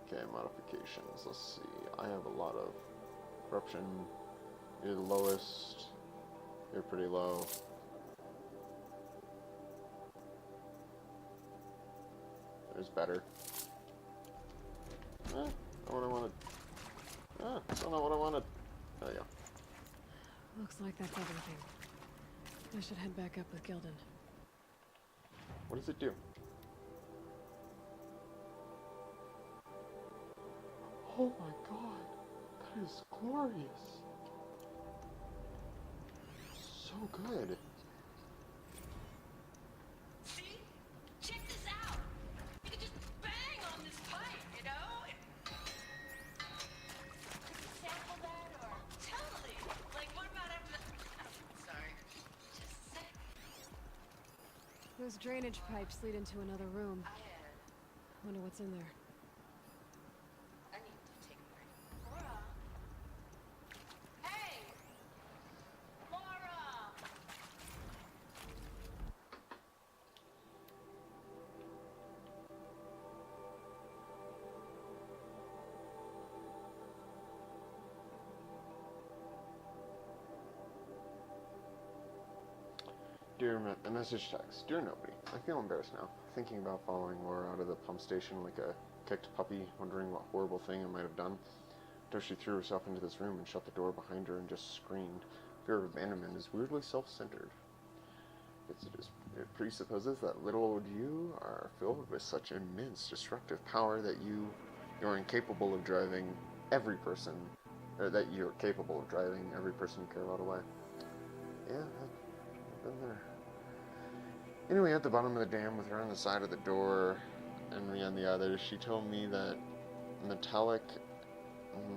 Okay, modifications. Let's see. I have a lot of corruption. You're the lowest. You're pretty low. There's better. Not what I wanted. Still not what I wanted. There you go. Looks like that's everything. I should head back up with Gildan. What does it do? Oh my god. That is glorious. So good. See? Check this out. You can just bang on this pipe, you know? Could you sample that or? Totally. Like, what about after the... Sorry. Just a sec. Those drainage pipes lead into another room. Wonder what's in there. I need to take a break. Laura. Hey! Laura! Message text. Dear nobody, I feel embarrassed now, thinking about following Laura out of the pump station like a kicked puppy, wondering what horrible thing I might have done, until she threw herself into this room and shut the door behind her and just screamed. Fear of abandonment is weirdly self-centered. It presupposes that little old you are filled with such immense destructive power that you're incapable of driving every person, or that you're capable of driving every person you care about away. Yeah, I've been there. Anyway, at the bottom of the dam with her on the side of the door and me on the other, she told me that Metallic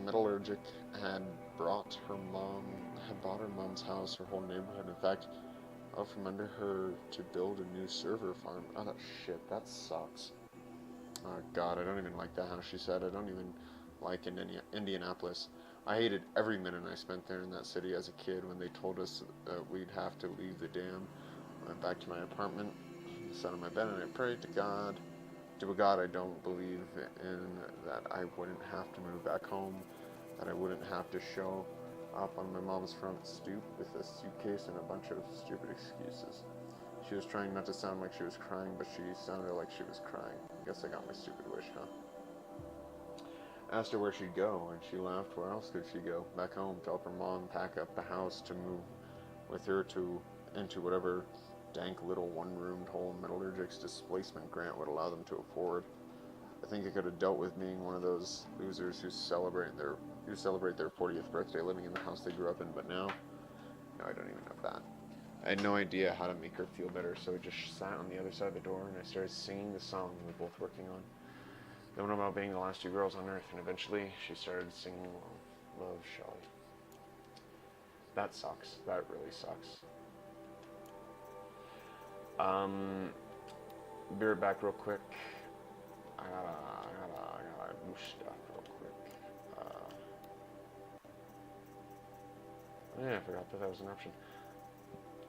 Metallurgic had bought her mom's house, her whole neighborhood, in fact, out from under her to build a new server farm. Oh, that shit, that sucks. Oh god, I don't even like that house, she said. I don't even like Indianapolis. I hated every minute I spent there in that city as a kid when they told us that we'd have to leave the dam. I went back to my apartment, sat on my bed, and I prayed to God. To a God I don't believe in, that I wouldn't have to move back home, that I wouldn't have to show up on my mom's front stoop with a suitcase and a bunch of stupid excuses. She was trying not to sound like she was crying, but she sounded like she was crying. I guess I got my stupid wish, huh? Asked her where she'd go, and she laughed. Where else could she go? Back home, to help her mom pack up the house to move with her into whatever dank little one-roomed hole Metallurgic's displacement grant would allow them to afford. I think I could have dealt with being one of those losers who celebrate their 40th birthday living in the house they grew up in, but now, no, I don't even have that. I had no idea how to make her feel better, so I just sat on the other side of the door and I started singing the song we were both working on. The one about being the last two girls on Earth, and eventually she started singing Love Shelley. That sucks. That really sucks. Be right back real quick. I gotta do stuff real quick. Yeah, I forgot that was an option.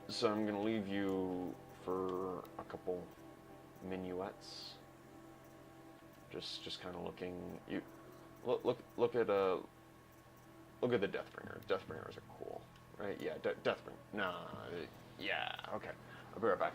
So I'm gonna leave you for a couple minuets. Just kind of looking. You look at the Deathbringer. Deathbringers are cool, right? Yeah, Deathbringer. Nah, yeah. Okay, I'll be right back.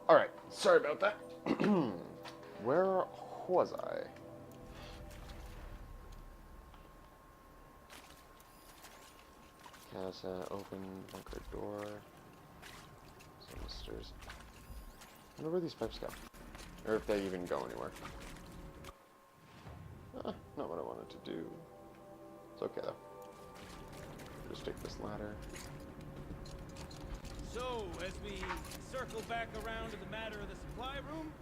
Alright, sorry about that. Where was I? Casa, open, bunker door. Some stairs. I wonder where these pipes go. Or if they even go anywhere. Not what I wanted to do. It's okay though. Just take this ladder. So, as we circle back around to the matter of the supply room,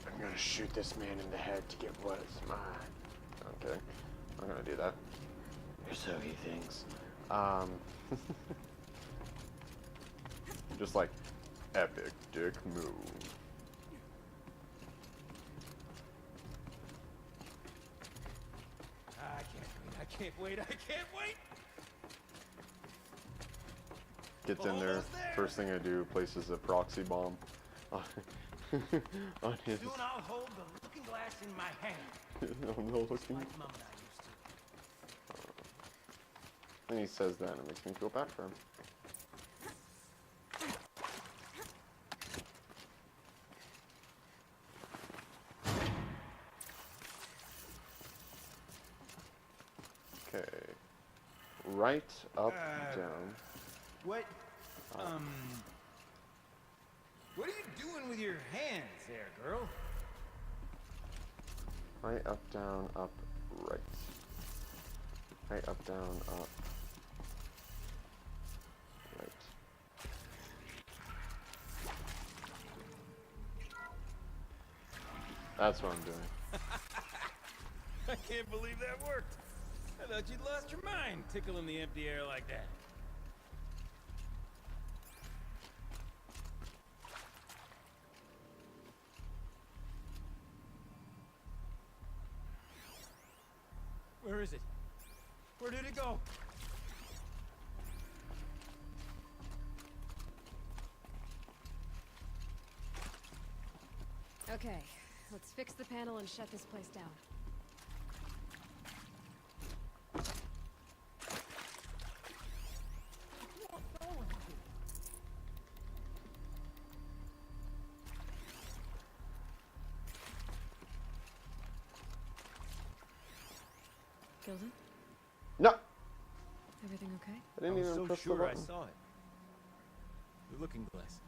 I'm gonna shoot this man in the head to get what is mine. Okay, I'm gonna do that. Or so he thinks. Just like epic dick move. I can't wait. Gets in there. First thing I do, places a proxy bomb on his. Soon I'll hold the looking glass in my hand. On the looking. Like Mom and I used to. And he says that, and it makes me feel bad for him. Okay. Right, up, down. What? What are you doing with your hands there, girl? Right, up, down, up, right. Right, up, down, up. Right. That's what I'm doing. I can't believe that worked. I thought you'd lost your mind tickling the empty air like that. Where is it? Where did it go? Okay, let's fix the panel and shut this place down. Gilden? No! Everything okay? I didn't even so press the sure I button. saw it. The looking glass.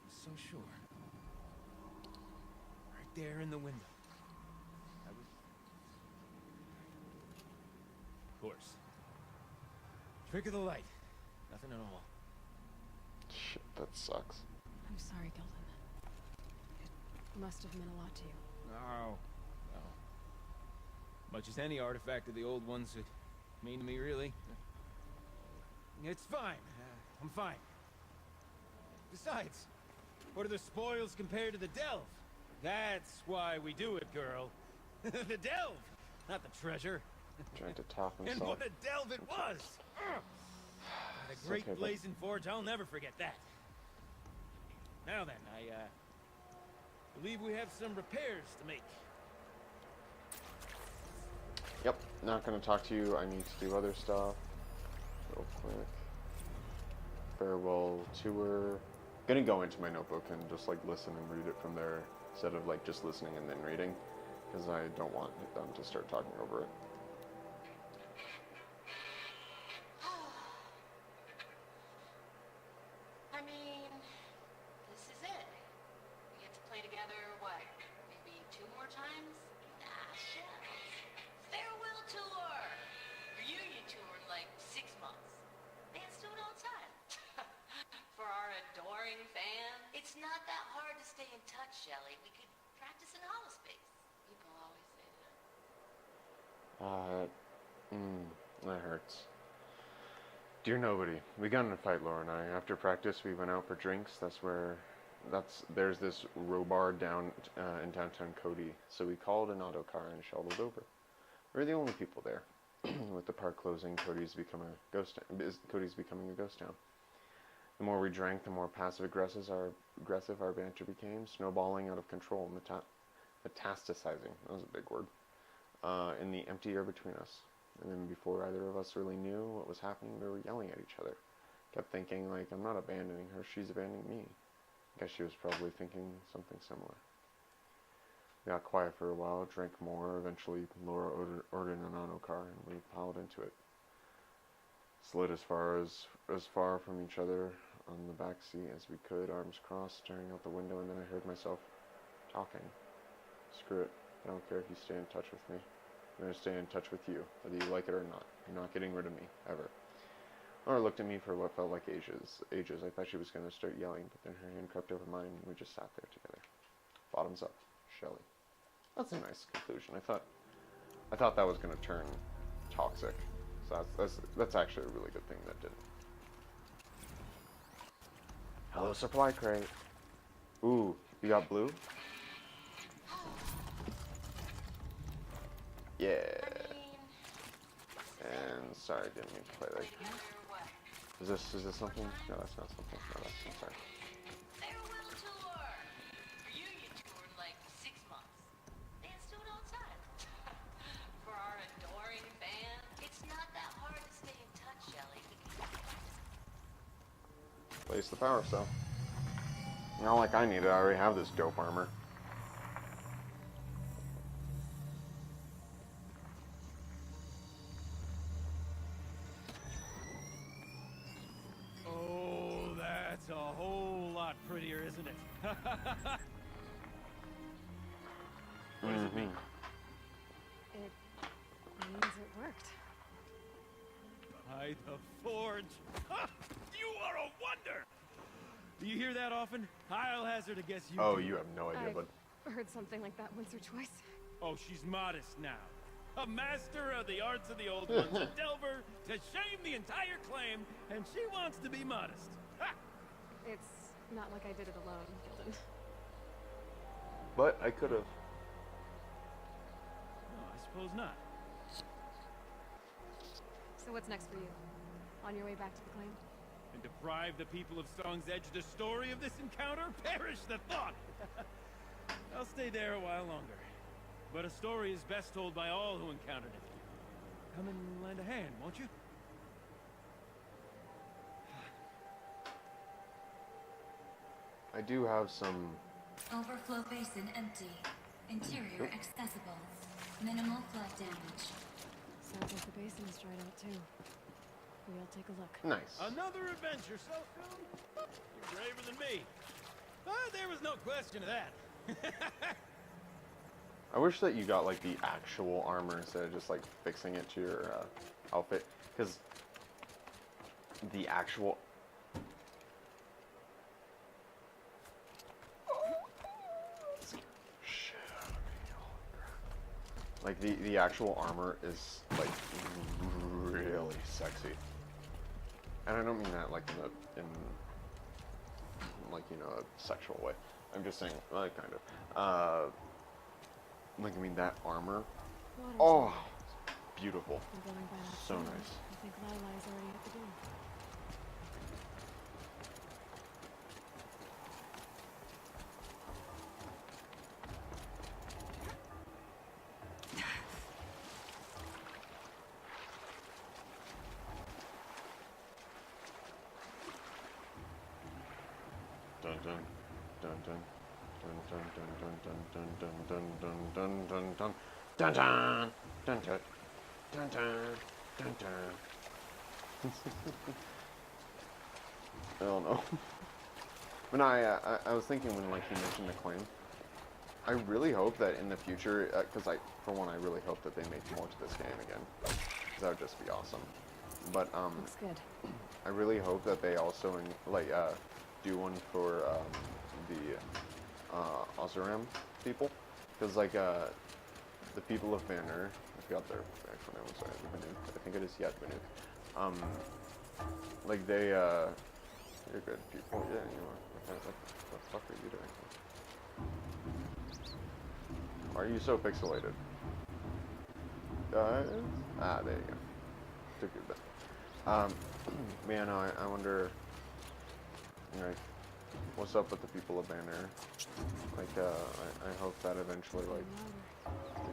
I'm so sure. Right there in the window. I was... Of course. Trick of the light. Nothing at all. Shit, that sucks. I'm sorry, Gilden. It must have meant a lot to you. No. No. Much as any artifact of the old ones would mean to me, really. It's fine. I'm fine. Besides, what are the spoils compared to the delve? That's why we do it, girl. The delve, not the treasure. Trying to top And himself. what a delve it was! Ugh. The great okay, but- blazing forge, I'll never forget that. Now then, I believe we have some repairs to make. Yep, not gonna talk to you. I need to do other stuff. Real quick. Farewell tour. Gonna go into my notebook and just like listen and read it from there instead of like just listening and then reading, because I don't want them to start talking over it. I mean, this is it. We get to play together, what, maybe 2 more times? Nah, shells. Farewell tour! Reunion tour in like 6 months. Band's doing all the time. For our adoring fans. It's not that hard to stay in touch, Shelley. We could practice in holospace. People always say that. That hurts. Dear nobody, we got in a fight, Laura and I. After practice, we went out for drinks. There's this Robar down in downtown Cody. So we called an auto car and shuttled over. We were the only people there. With the park closing, Cody's becoming a ghost town. The more we drank, the more passive-aggressive our banter became, snowballing out of control, metastasizing. That was a big word. In the empty air between us. And then before either of us really knew what was happening, we were yelling at each other. Kept thinking, like, I'm not abandoning her, she's abandoning me. I guess she was probably thinking something similar. We got quiet for a while, drank more. Eventually, Laura ordered an auto car, and we piled into it. Slid as far from each other on the back seat as we could, arms crossed, staring out the window, and then I heard myself talking. Screw it. I don't care if you stay in touch with me. I'm going to stay in touch with you, whether you like it or not. You're not getting rid of me, ever. Laura looked at me for what felt like ages. I thought she was going to start yelling, but then her hand crept over mine, and we just sat there together. Bottoms up, Shelley. That's a nice conclusion. I thought that was going to turn toxic. So that's actually a really good thing that did. Hello, supply crate. Ooh, you got blue? Yeah. And sorry, didn't mean to play that. Is this something? No, that's not something. No, I'm sorry. Farewell tour! Reunion tour in like 6 months. Band's doing all the time. For our adoring fans, it's not that hard to stay in touch, Shelley. We can practice. Place the power cell. Not like I need it, I already have this dope armor. Oh, that's a whole lot lot prettier, isn't it? What Mm-hmm. does it mean? It means it worked. By the forge! You are a wonder! Do you hear that often? I'll hazard a guess you Oh, do. you have no idea, but I've heard something like that once or twice. Oh, she's modest now. A master of the arts of the old ones, a delver to shame the entire claim, and she wants to be modest. Ha! It's not like I did it alone, Gilden. I could have. No, I suppose not. So what's next for you? On your way back to the claim? And deprive the people of Song's Edge the story of this encounter? Perish the thought! I'll stay there a while longer. But a story is best told by all who encountered it. Come and lend a hand, won't you? I do have some. Overflow basin empty. Interior accessible. Minimal flood damage. Sounds like the basin is dried out too. We'll take a look. Nice. Another adventure so soon? You're braver than me. There was no question of that. I wish that you got like the actual armor instead of just like fixing it to your outfit, because the actual like the actual armor is like really sexy, and I don't mean that like in like, you know, a sexual way. I'm just saying, like, kind of. Like, I mean, that armor. Oh, beautiful. So nice. I think Lila's already at the door. Dun dun dun dun dun dun dun dun dun dun dun dun dun dun dun dun dun dun dun dun. I don't know. When I was thinking when like he mentioned the claim, I really hope that in the future, because for one, I really hope that they make more to this game again, because that would just be awesome. But Looks good. I really hope that they also do one for the Oseram people, because like the people of Banner, I forgot their actual name. I'm sorry, Banuk. I think it is Yet Banuk. Like they you're good people. Yeah, you are. What the fuck are you doing? Why are you so pixelated? Guys? Ah, there you go. Took you a bit. Man, I wonder, you know, what's up with the people of Banner? Like, I hope that eventually, like,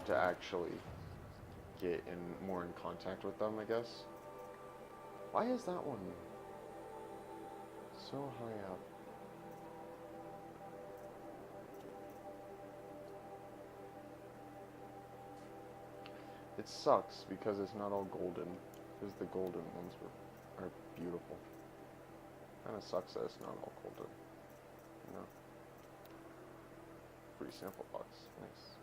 to actually get more in contact with them, I guess. Why is that one so high up? It sucks because it's not all golden, because the golden ones are beautiful. Kind of sucks that it's not all golden, you know. Free sample box, nice.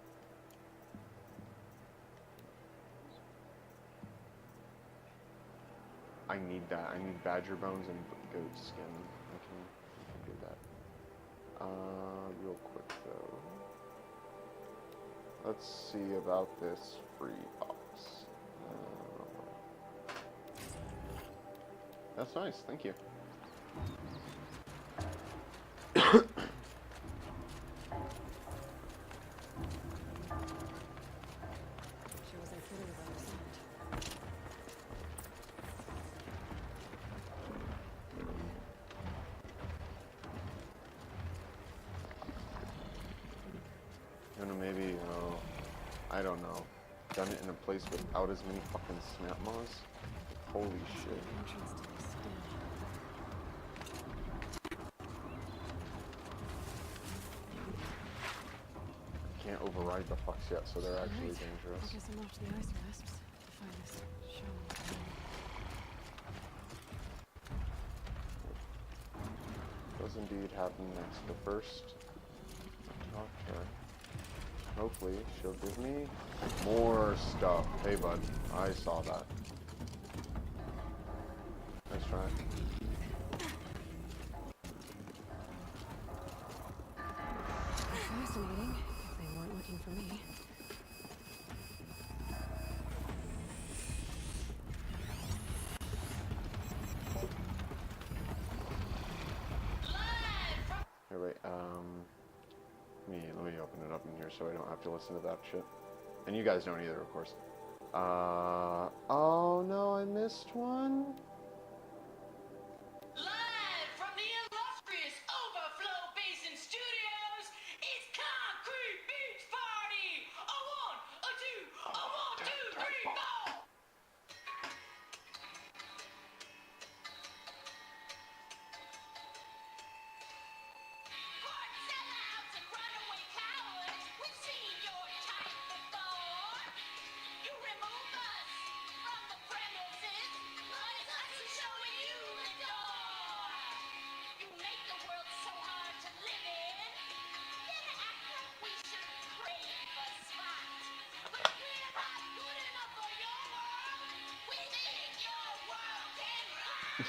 I need that. I need badger bones and goat skin. I can do that. Real quick though. Let's see about this free box. That's nice, thank you. You know, maybe, I don't know, done it in a place without as many fucking snap moths? Holy shit. Can't override the fucks yet, so they're actually dangerous. I guess I'm off to the ice rasps to find this shaman. Does indeed happen next, but first, talk to her. Hopefully, she'll give me more stuff. Hey, bud, I saw that. Nice try. Fascinating, if they weren't looking for me. Here, wait, let me open it up in here so I don't have to listen to that shit. And you guys don't either, of course. Oh no, I missed one. Live from the illustrious Overflow Basin Studios, it's Concrete Beach Party! A one, a two, a one, two, three, four! Court sellouts and runaway cowards, we've seen your type before. You remove us from the premises, but it's us who's showing you the door. You make the world so hard to live in, then act like we should crave a spot. But if we're not good enough for your world, we think your world can rock.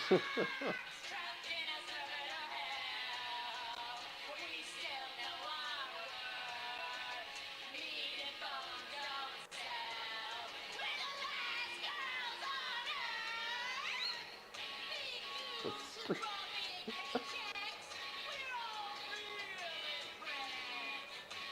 Trapped in a circuit of hell, we still know our worth. Meat and bone don't sell. We're the last girls on earth. Big news, raw big paychecks. We're all real impressed.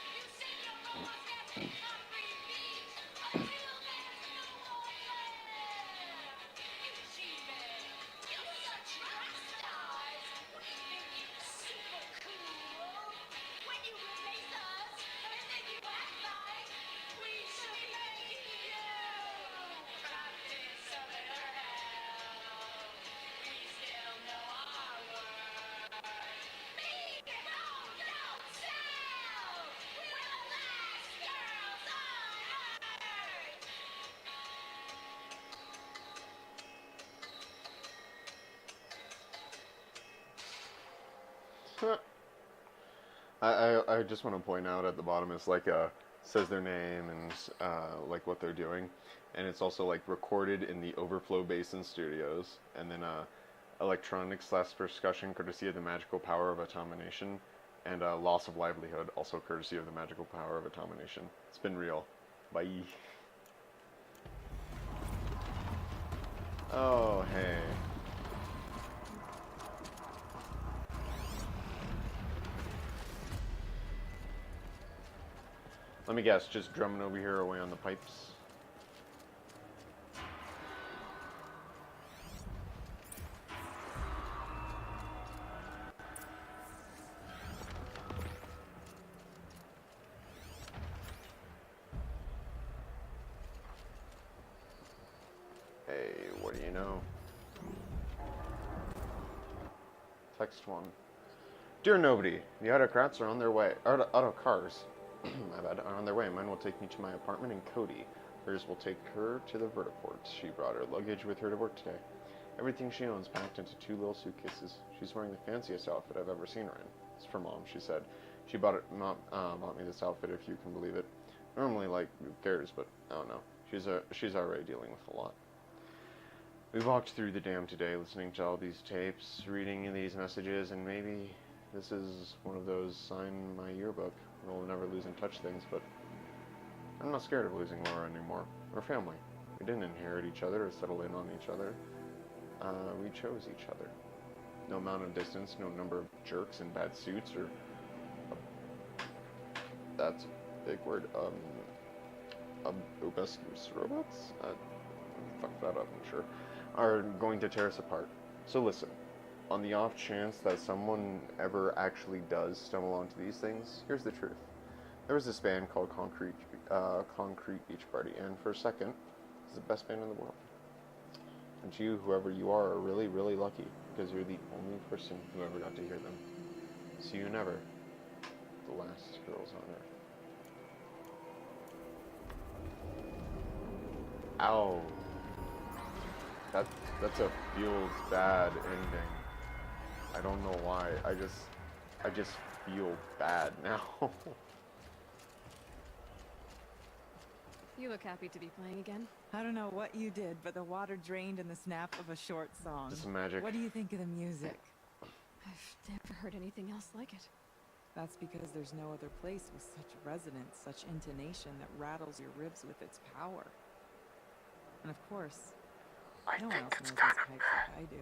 You say you're the ones that make Concrete Beach until there's no more left. You cheated. You're such rock stars. We think you're super cool. When you replace us, and then you act like we should be making you. Trapped in cellular hell, we still know our worth. Meat and bone don't sell. We're the last girls on earth. I just want to point out at the bottom it's like says their name and like what they're doing, and it's also like recorded in the Overflow Basin Studios, and then electronics / percussion courtesy of the magical power of Automination, and loss of livelihood also courtesy of the magical power of Automination. It's been real. Bye. Oh hey. Let me guess, just drumming over here away on the pipes. Hey, what do you know? Text one. Dear nobody, the autocrats are on their way. Auto cars. My bad, are on their way. Mine will take me to my apartment in Cody. Hers will take her to the vertiport. She brought her luggage with her to work today. Everything she owns packed into 2 little suitcases. She's wearing the fanciest outfit I've ever seen her in. It's for Mom, she said. She bought me this outfit, if you can believe it. Normally, like, who cares, but I don't know. She's already dealing with a lot. We walked through the dam today, listening to all these tapes, reading these messages, and maybe this is one of those sign my yearbook. We'll never lose in touch things, but I'm not scared of losing Laura anymore. We're family. We didn't inherit each other or settle in on each other. We chose each other. No amount of distance, no number of jerks in bad suits, or... that's a big word. Obescus robots? Fuck that up, I'm sure. Are going to tear us apart. So listen. On the off chance that someone ever actually does stumble onto these things, here's the truth. There was this band called Concrete Beach Party, and for a second, it's the best band in the world. And you, whoever you are really, really lucky, because you're the only person who ever got to hear them. See you never, the last girls on Earth. Ow. That's a feels bad ending. I don't know why. I just feel bad now. You look happy to be playing again. I don't know what you did, but the water drained in the snap of a short song. Just magic. What do you think of the music? I've never heard anything else like it. That's because there's no other place with such resonance, such intonation that rattles your ribs with its power. And of course, no one else knows these pipes like I do.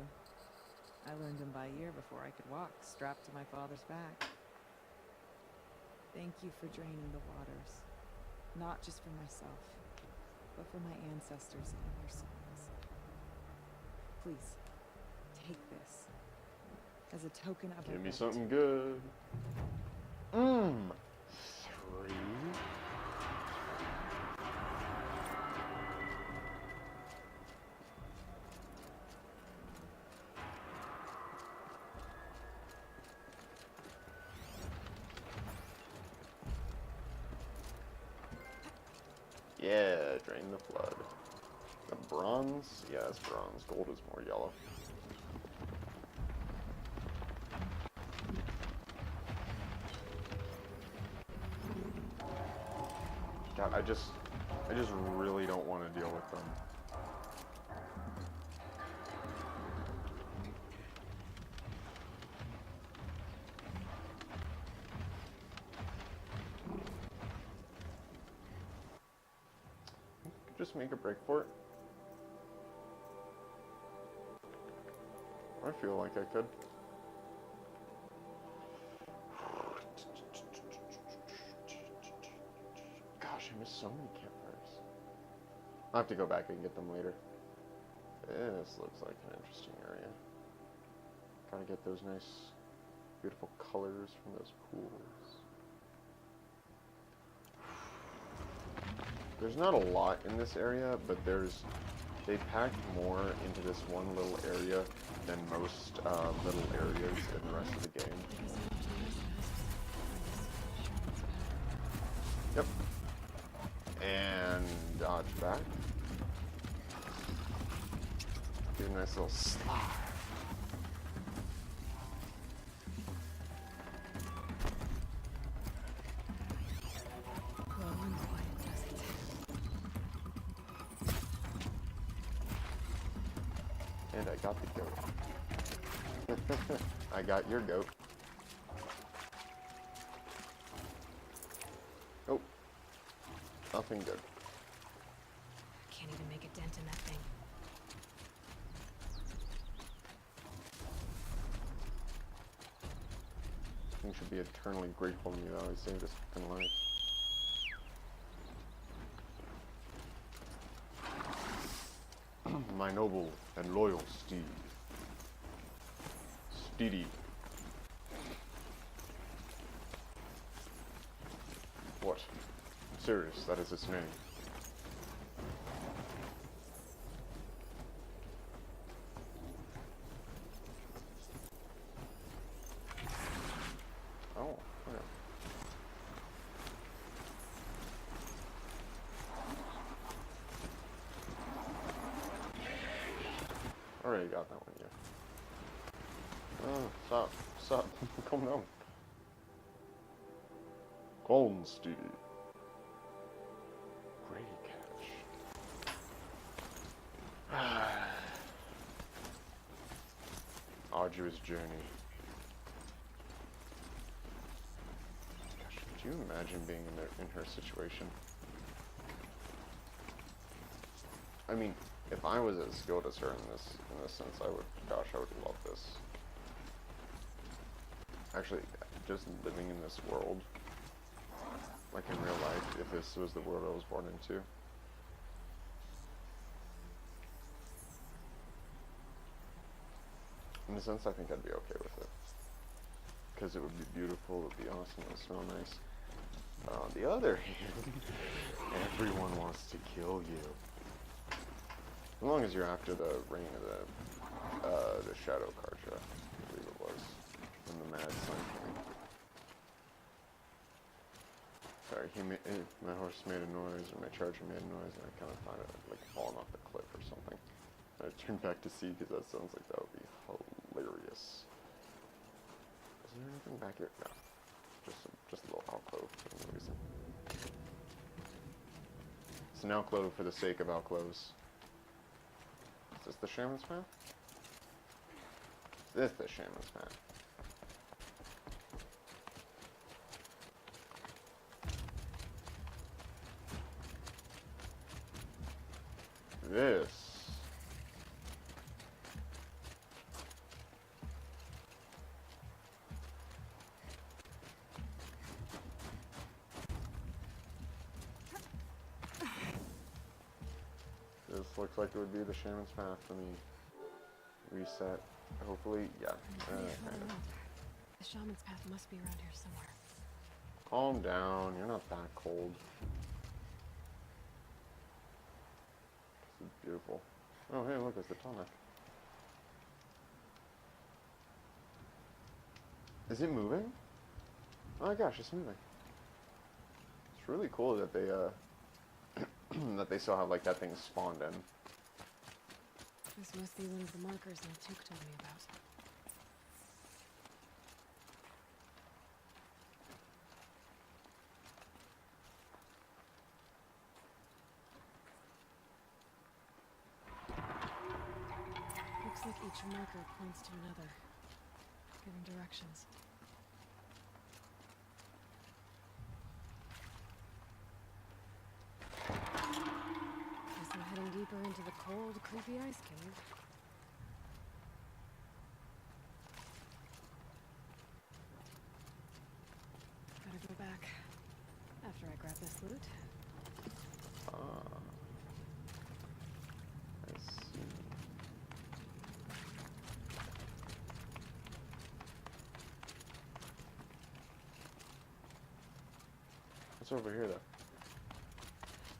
I learned them by ear before I could walk, strapped to my father's back. Thank you for draining the waters. Not just for myself, but for my ancestors and their sons. Please, take this as a token of Give me gratitude. something good. 3. Yeah, drain the flood. The bronze? Yeah, it's bronze. Gold is more yellow. God, I just really don't want to deal with them. Just make a break for it. I feel like I could. Gosh, I missed so many campfires. I'll have to go back and get them later. This looks like an interesting area. Gotta get those nice, beautiful colors from those pools. There's not a lot in this area, but they packed more into this one little area than most little areas in the rest of the game. Yep. And dodge back. Do a nice little slide. And I got the goat. I got your goat. Oh. Nothing good. Can't even make a dent in that thing. You should be eternally grateful to me that I saved this fucking life. My noble and loyal steed. Steedy. What? Sirius, that is its name. Oh, okay. Already got that one, yeah. Oh, stop, calm down. Golden Steed. Great catch. Arduous journey. Gosh, could you imagine being in her situation? I mean, if I was as skilled as her in this sense, I would love this. Actually, just living in this world, like in real life, if this was the world I was born into. In a sense, I think I'd be okay with it. Because it would be beautiful, it would be awesome, it would smell nice. But on the other hand, everyone wants to kill you. As long as you're after the reign of the Shadow Karja, I believe it was, when the Mad Sun came. Sorry, my horse made a noise, or my charger made a noise, and I kind of thought it had, like, fallen off the cliff or something. I turned back to see, because that sounds like that would be hilarious. accurate? No. Just a little alcove for no reason. It's an alcove for the sake of alcoves. Is this the Shaman's Path? Is this the Shaman's Path? This. This looks like it would be the Shaman's Path. Let me reset. Hopefully, yeah. Kind of. The Shaman's Path must be around here somewhere. Calm down. You're not that cold. This is beautiful. Oh, hey, look, it's the Tonic. Is it moving? Oh my gosh, it's moving. It's really cool that they, that they still have, like, that thing spawned in. This must be one of the markers Naltuk told me about. Looks like each marker points to another, giving directions. Guess I'm heading deeper into the cold, creepy ice cave. Gotta go back after I grab this loot. Ah. I see. What's over here, though?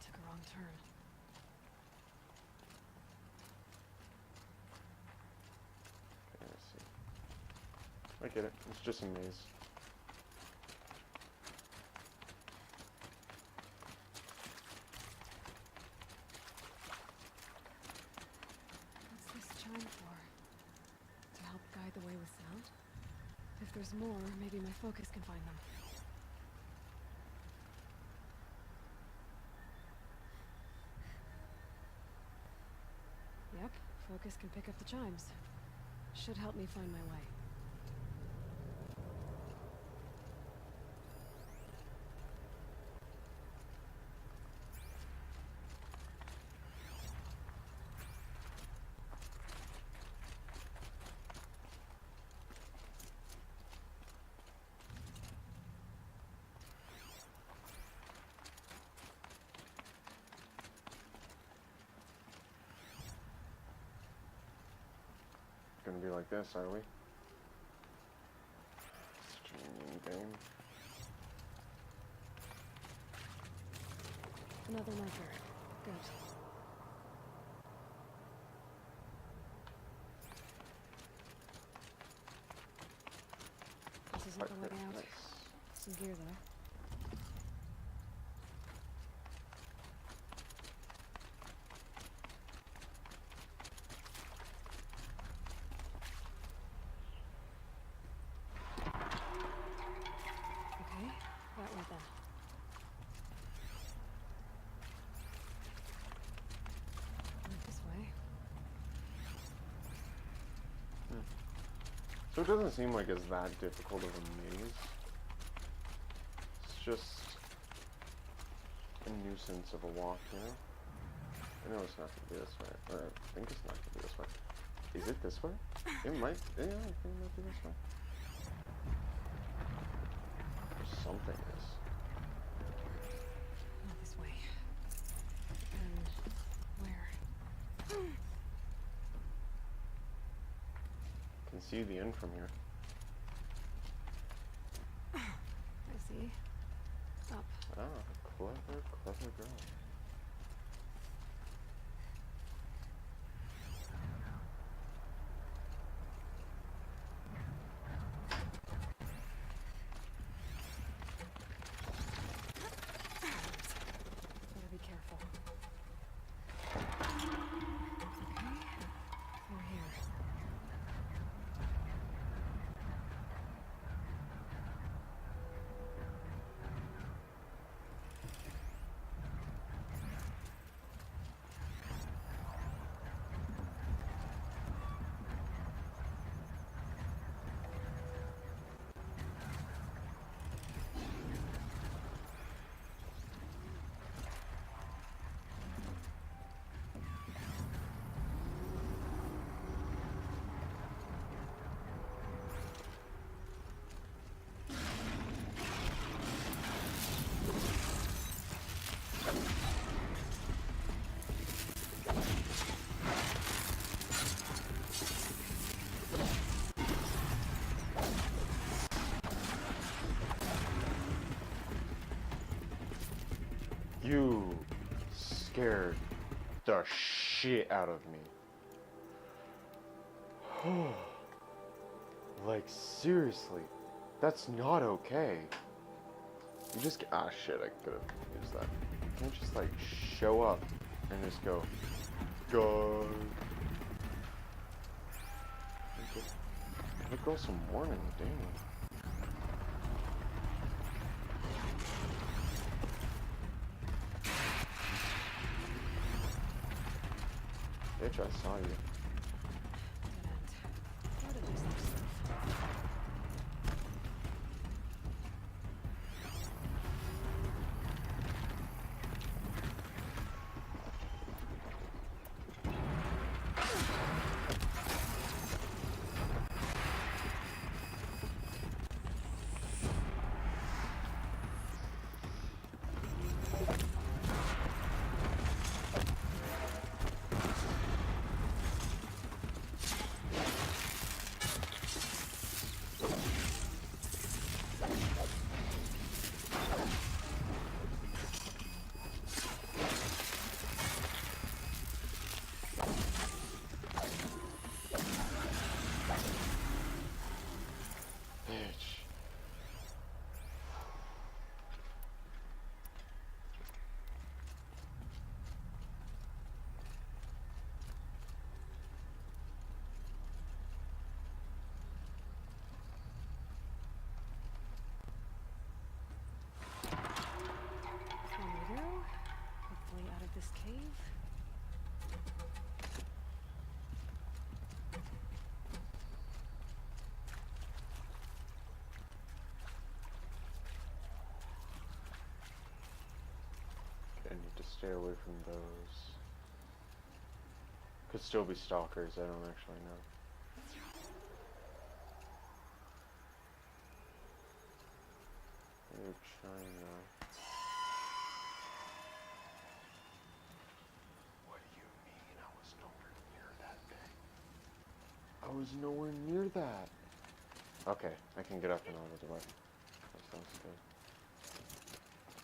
Took a wrong turn. Okay, I see. I get it. It's just a maze. What's this chime for? To help guide the way with sound? If there's more, maybe my focus can find them. Yep, focus can pick up the chimes. Should help me find my way. Gonna be like this, are we? Such a mean game. Another marker. Good. This isn't the way out. Nice. Some gear though. Okay, that way then. Went this way. So it doesn't seem like it's that difficult of a maze. It's just a nuisance of a walk, you know? I know it's not gonna be this way, or I think it's not gonna be this way. Is it this way? It might, yeah, I think it might be this way. Or something is. Not this way. And where? Can see the end from here. I see. Up. Ah, clever, clever girl. Better be careful. Okay. Through here. You scared the shit out of me. Like, seriously, that's not okay. You just, ah shit, I could have used that. You can't just like show up and just go, God. Give a girl some warning, damn. Bitch, I saw you. This cave? Okay, I need to stay away from those. Could still be stalkers, I don't actually know. New China. I was nowhere near that. Okay, I can get up and over the way. That sounds good.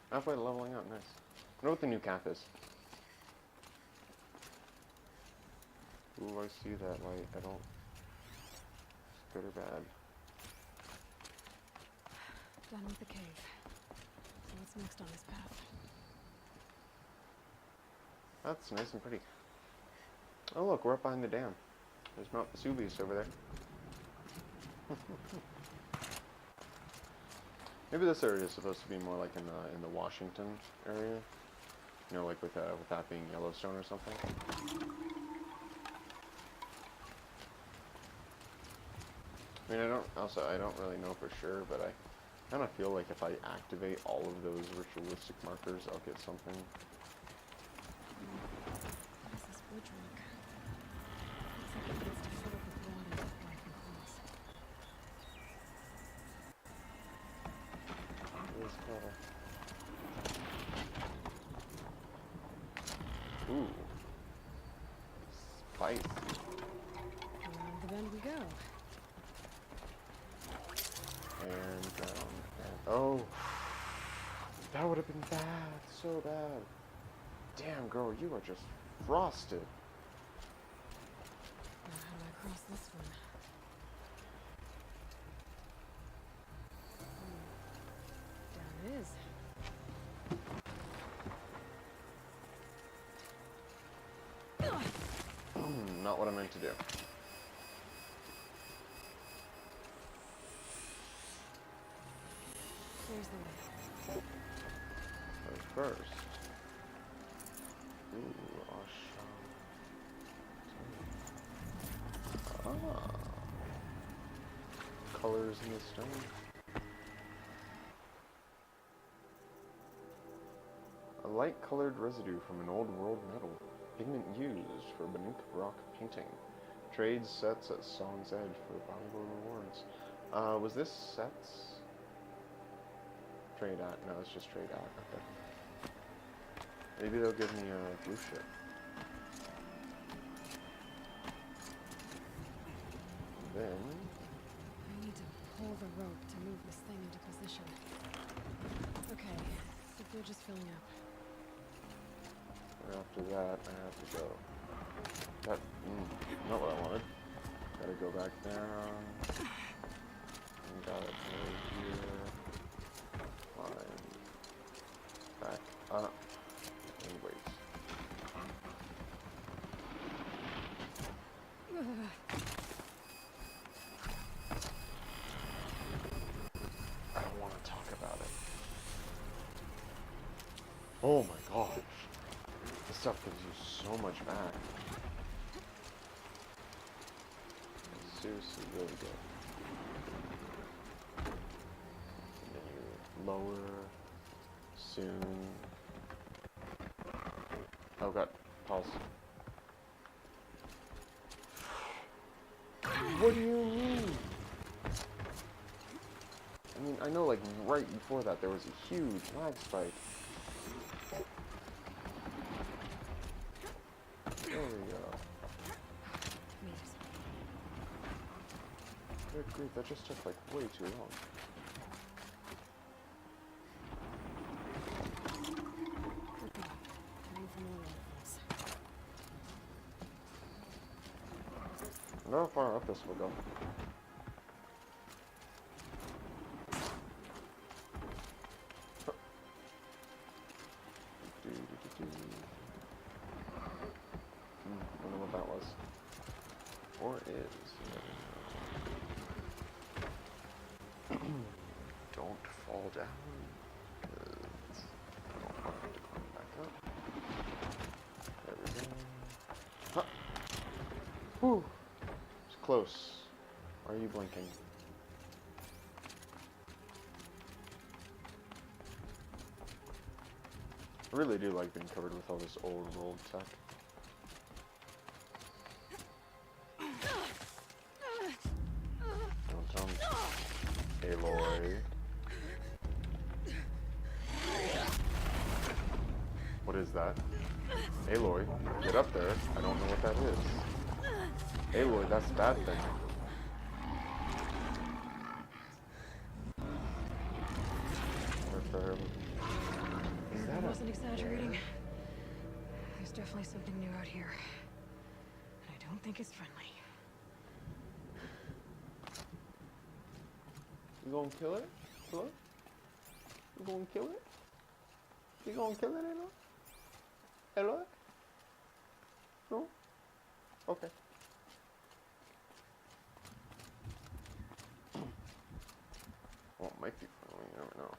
Halfway to leveling up, nice. I wonder what the new cap is. Ooh, I see that light. I don't... It's good or bad. Done with the cave. So what's next on this path? That's nice and pretty. Oh look, we're up behind the dam. There's Mount Vesuvius over there. Maybe this area is supposed to be more like in the Washington area. You know, like with that being Yellowstone or something. I mean, I don't really know for sure, but I kind of feel like if I activate all of those ritualistic markers, I'll get something. What is this bridge rock? Looks like it needs to fill up with water before I can cross. Ooh. Spice. Around the bend we go. And oh, that would have been bad, so bad. Damn, girl, you are just frosted. Now how do I cross this one? Down it is. Not what I meant to do. There's the way. First. Ooh, Asham. Ah. Colors in the stone. A light-colored residue from an old world metal. Pigment used for Banuk rock painting. Trade sets at Song's Edge for valuable rewards. Was this sets? Trade at? No, it's just trade at. Okay. Maybe they'll give me a blue ship. Then... I need to pull the rope to move this thing into position. Okay, the bridge is filling up. And after that, I have to go. That, not what I wanted. Gotta go back down. And gotta go here. Climb. Back up. And wait. I don't want to talk about it. Oh my gosh. This stuff gives you so much back. It's seriously really good. And then you lower. Soon. Oh god. Pause. What do you mean? I mean, I know like right before that there was a huge lag spike. There we go. Good grief, that just took like way too long. I wonder how far up this will go. Wonder what that was. Or is. Don't fall down. Because I don't want it to climb back up. There we go. Huh. Whew. It's close. Why are you blinking? I really do like being covered with all this old world tech. Don't tell me. Aloy. What is that? Aloy, get up there. I don't know what that is. Aloy, that's a bad thing. I wasn't exaggerating. There's definitely something new out here. And I don't think it's friendly. You gonna kill it? Hello? You gonna kill it? You gonna kill it, Aloy? Aloy? No? Okay. Well, it might be friendly, you never know.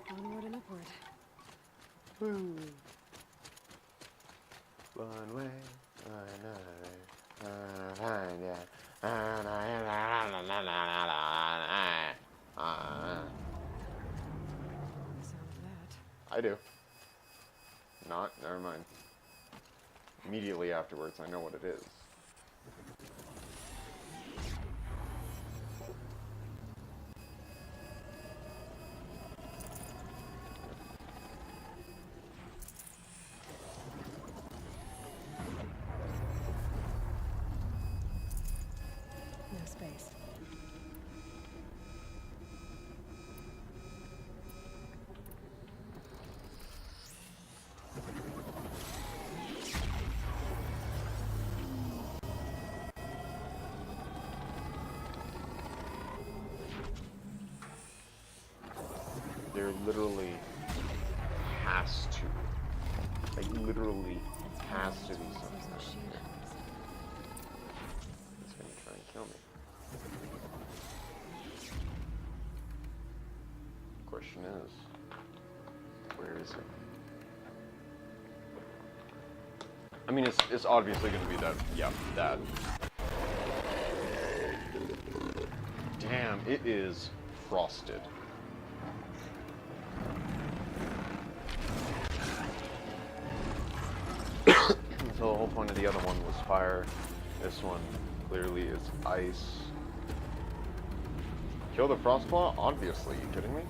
Onward and upward. Woo. One way, another way, find ya. The sound of that. I do. Not, never mind. Immediately afterwards, I know what it is. No space. There literally has to. Like, literally has to be something out here. It's gonna try and kill me. Question is, where is it? I mean, it's obviously gonna be that. Yeah, that. Damn, it is frosted. So the whole point of the other one was fire. This one clearly is ice. Kill the Frostclaw? Obviously, you kidding me?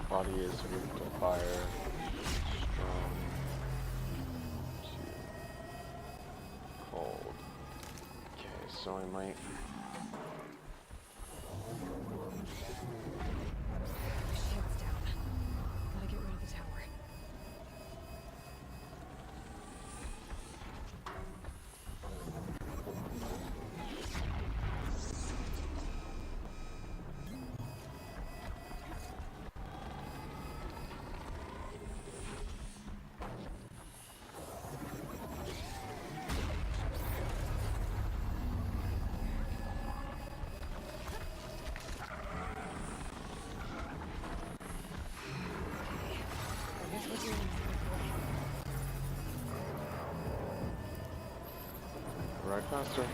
Body is weak to fire. Strong. so I might. Shield's down. Gotta get rid of the tower. Right faster.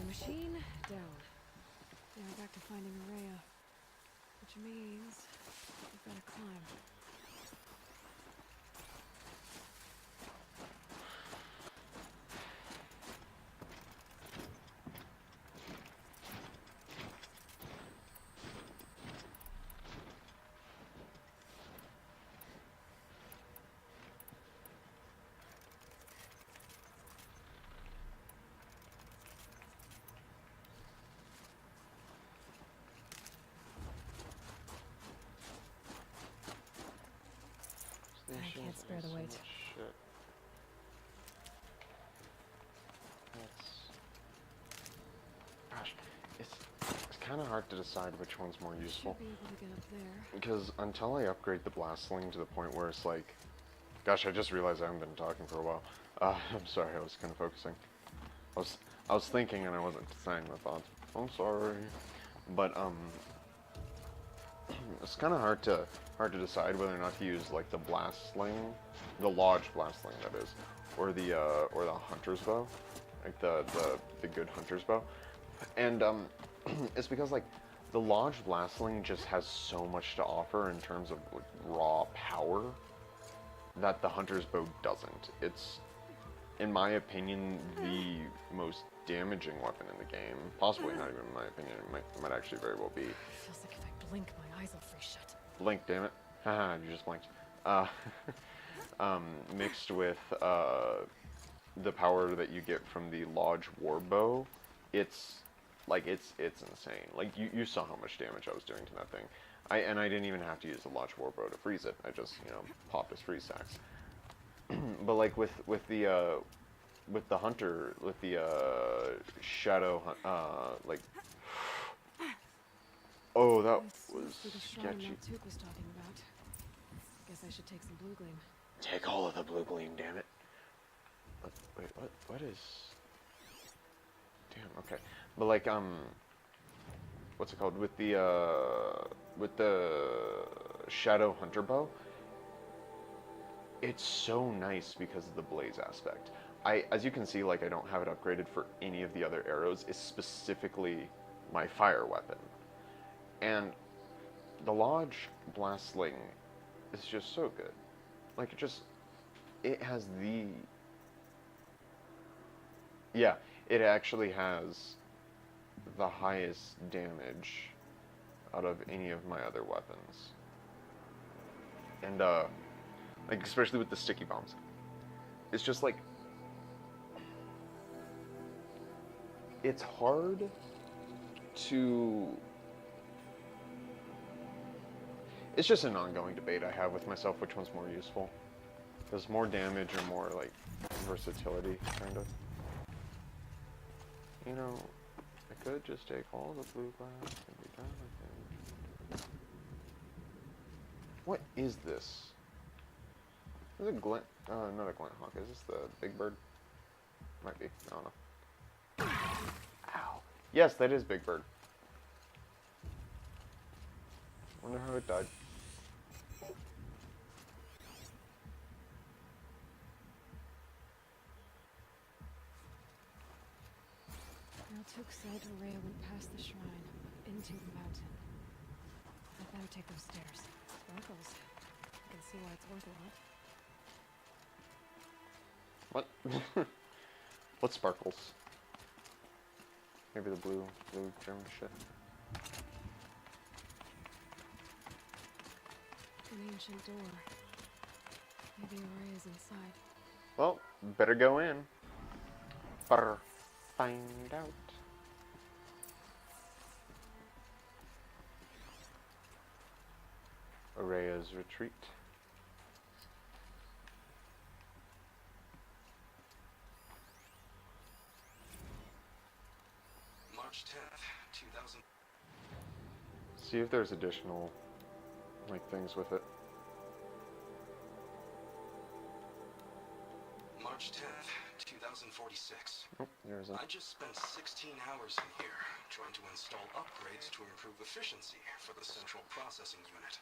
Machine down. Now we're back to finding Araya, which means we've got to climb. I can't spare the weight. Shit. Gosh, it's kind of hard to decide which one's more useful. Should be able to get up there. Because until I upgrade the blast sling to the point where it's like, gosh, I just realized I haven't been talking for a while. I'm sorry, I was kind of focusing. I was thinking and I wasn't saying the thoughts. I'm sorry, but it's kind of hard to decide whether or not to use like the blast sling, the lodge blast sling that is, or the hunter's bow, like the good hunter's bow, and it's because like the lodge blast sling just has so much to offer in terms of like, raw power that the hunter's bow doesn't. It's, in my opinion, the most damaging weapon in the game. Possibly not even in my opinion. It might actually very well be. Feels like if I blink, my eyes will freeze shut. Blink, damn it. Haha, you just blinked. Mixed with the power that you get from the Lodge Warbow, it's insane. Like, you saw how much damage I was doing to that thing. I didn't even have to use the Lodge Warbow to freeze it. I just, popped his freeze sacks. But like with the hunter, with the shadow, like, oh, that was sketchy. Maltuk was talking about. Guess I should take some blue gleam. Take all of the blue gleam, damn it. Wait, what is? Damn, okay. But like, what's it called, with the Shadow Hunter bow, it's so nice because of the blaze aspect. As you can see, like, I don't have it upgraded for any of the other arrows. It's specifically my fire weapon. And the Lodge Blast Sling is just so good. Like, it has the... Yeah, it actually has the highest damage out of any of my other weapons. And, like, especially with the sticky bombs. It's just like... It's hard to... It's just an ongoing debate I have with myself which one's more useful. Does more damage or more, like, versatility, kind of. You know, I could just take all the blue glass and be done with it. What is this? Is it Glint? Not a Glint Hawk. Is this the Big Bird? Might be. I don't know. Ow. Yes, that is Big Bird. Wonder how it died. Altuk said Rhea went past the shrine, into the mountain. I better take those stairs. Sparkles. I can see why it's worth a lot. What? What sparkles? Maybe the blue gem shit. An ancient door. Maybe Rhea's inside. Well, better go in. Better find out. Rhea's retreat. March 10th, 2000. See if there's additional, like, things with it. March 10th, 2046. Oh, there's a... I just spent 16 hours in here trying to install upgrades to improve efficiency for the central processing unit.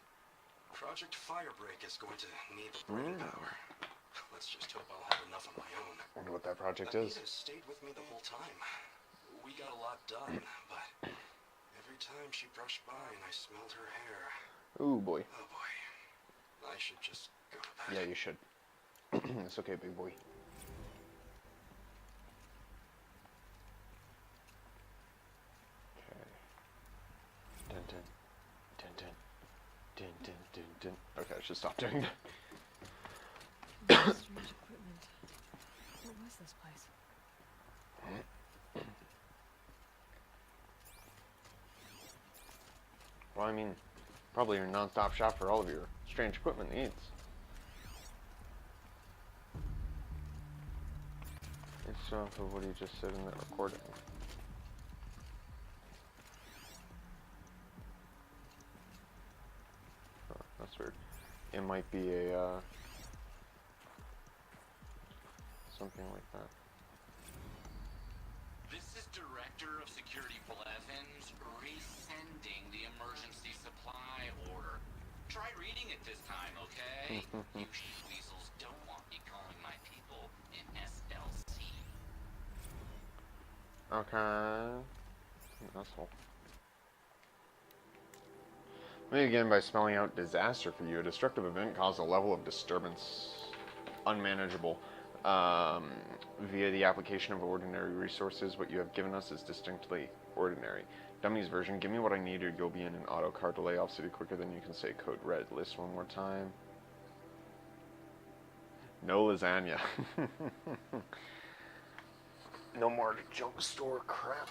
Project Firebreak is going to need the brain power. Let's just hope I'll have enough on my own. Wonder what that project is. Anita stayed with me the whole time. We got a lot done, but every time she brushed by and I smelled her hair... Ooh, boy. Oh, boy. I should just go to bed. Yeah, you should. It's okay, big boy. Okay. Dun dun. Dun dun. Dun dun dun dun. Okay, I should stop doing that. Strange equipment. What was this place? Well, I mean, probably your non-stop shop for all of your strange equipment needs. It's off of what he just said in that recording. Oh, that's weird. It might be a, something like that. This is Director of Security Blevins resending the emergency supply order. Try reading it this time, okay? You weasels don't want me calling my people in SLC. Okay. Asshole. Let me begin by spelling out disaster for you. A destructive event caused a level of disturbance unmanageable. Via the application of ordinary resources, what you have given us is distinctly ordinary. Dummy's version, give me what I need or you'll be in an auto car delay off city quicker than you can say code red. List one more time. No lasagna. No more junk store crap.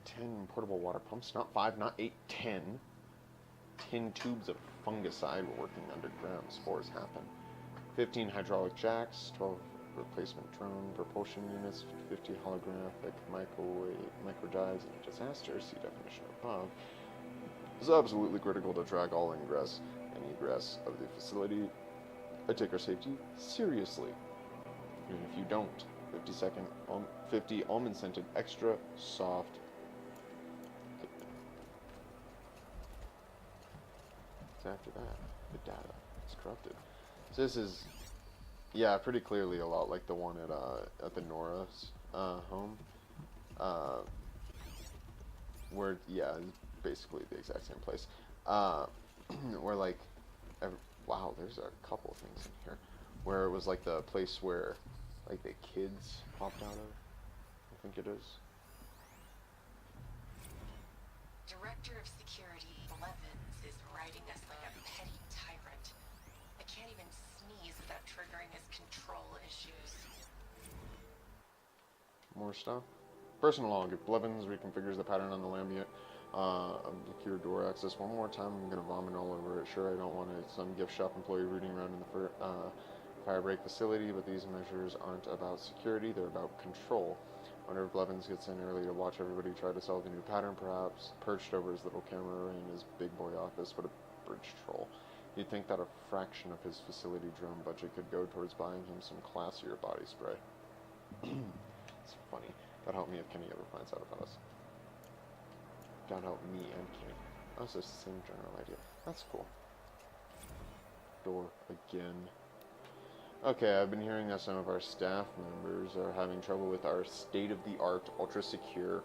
10 portable water pumps, not 5, not 8, 10. 10 tubes of fungicide working underground. Spores happen. 15 hydraulic jacks, 12 replacement drone propulsion units, 50 holographic micro drives, and disaster, see definition above. It's absolutely critical to track all ingress and egress of the facility. I take our safety seriously. Even if you don't, 50 almond scented extra soft after that? The data. It's corrupted. So this is, yeah, pretty clearly a lot like the one at the Nora's home. Where, yeah, it's basically the exact same place. Where, like, wow, there's a couple of things in here. Where it was, like, the place where, like, the kids popped out of, I think it is. Director of Security Blevins is riding us like a petty tyrant. I can't even sneeze without triggering his control issues. More stuff. Personal log. If Blevins reconfigures the pattern on the Lambient of the secure door access one more time, I'm gonna vomit all over it. Sure, I don't want some gift shop employee rooting around in the firebreak facility, but these measures aren't about security, they're about control. I wonder if Blevins gets in early to watch everybody try to solve the new pattern, perhaps perched over his little camera in his big boy office. What a bridge troll. You'd think that a fraction of his facility drone budget could go towards buying him some classier body spray. It's funny. God help me if Kenny ever finds out about us. God help me and Kenny. Oh, it's the same general idea. That's cool. Door again. Okay, I've been hearing that some of our staff members are having trouble with our state-of-the-art, ultra-secure,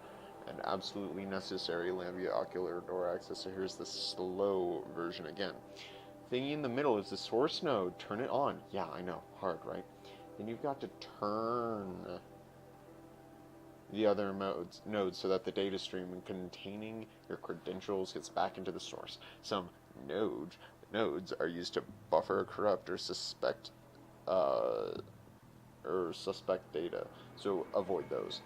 and absolutely necessary Lambia ocular door access. So here's the slow version again. Thingy in the middle is the source node. Turn it on. Yeah, I know. Hard, right? Then you've got to turn the other nodes so that the data stream containing your credentials gets back into the source. Some nodes are used to buffer, corrupt, or suspect data, so avoid those.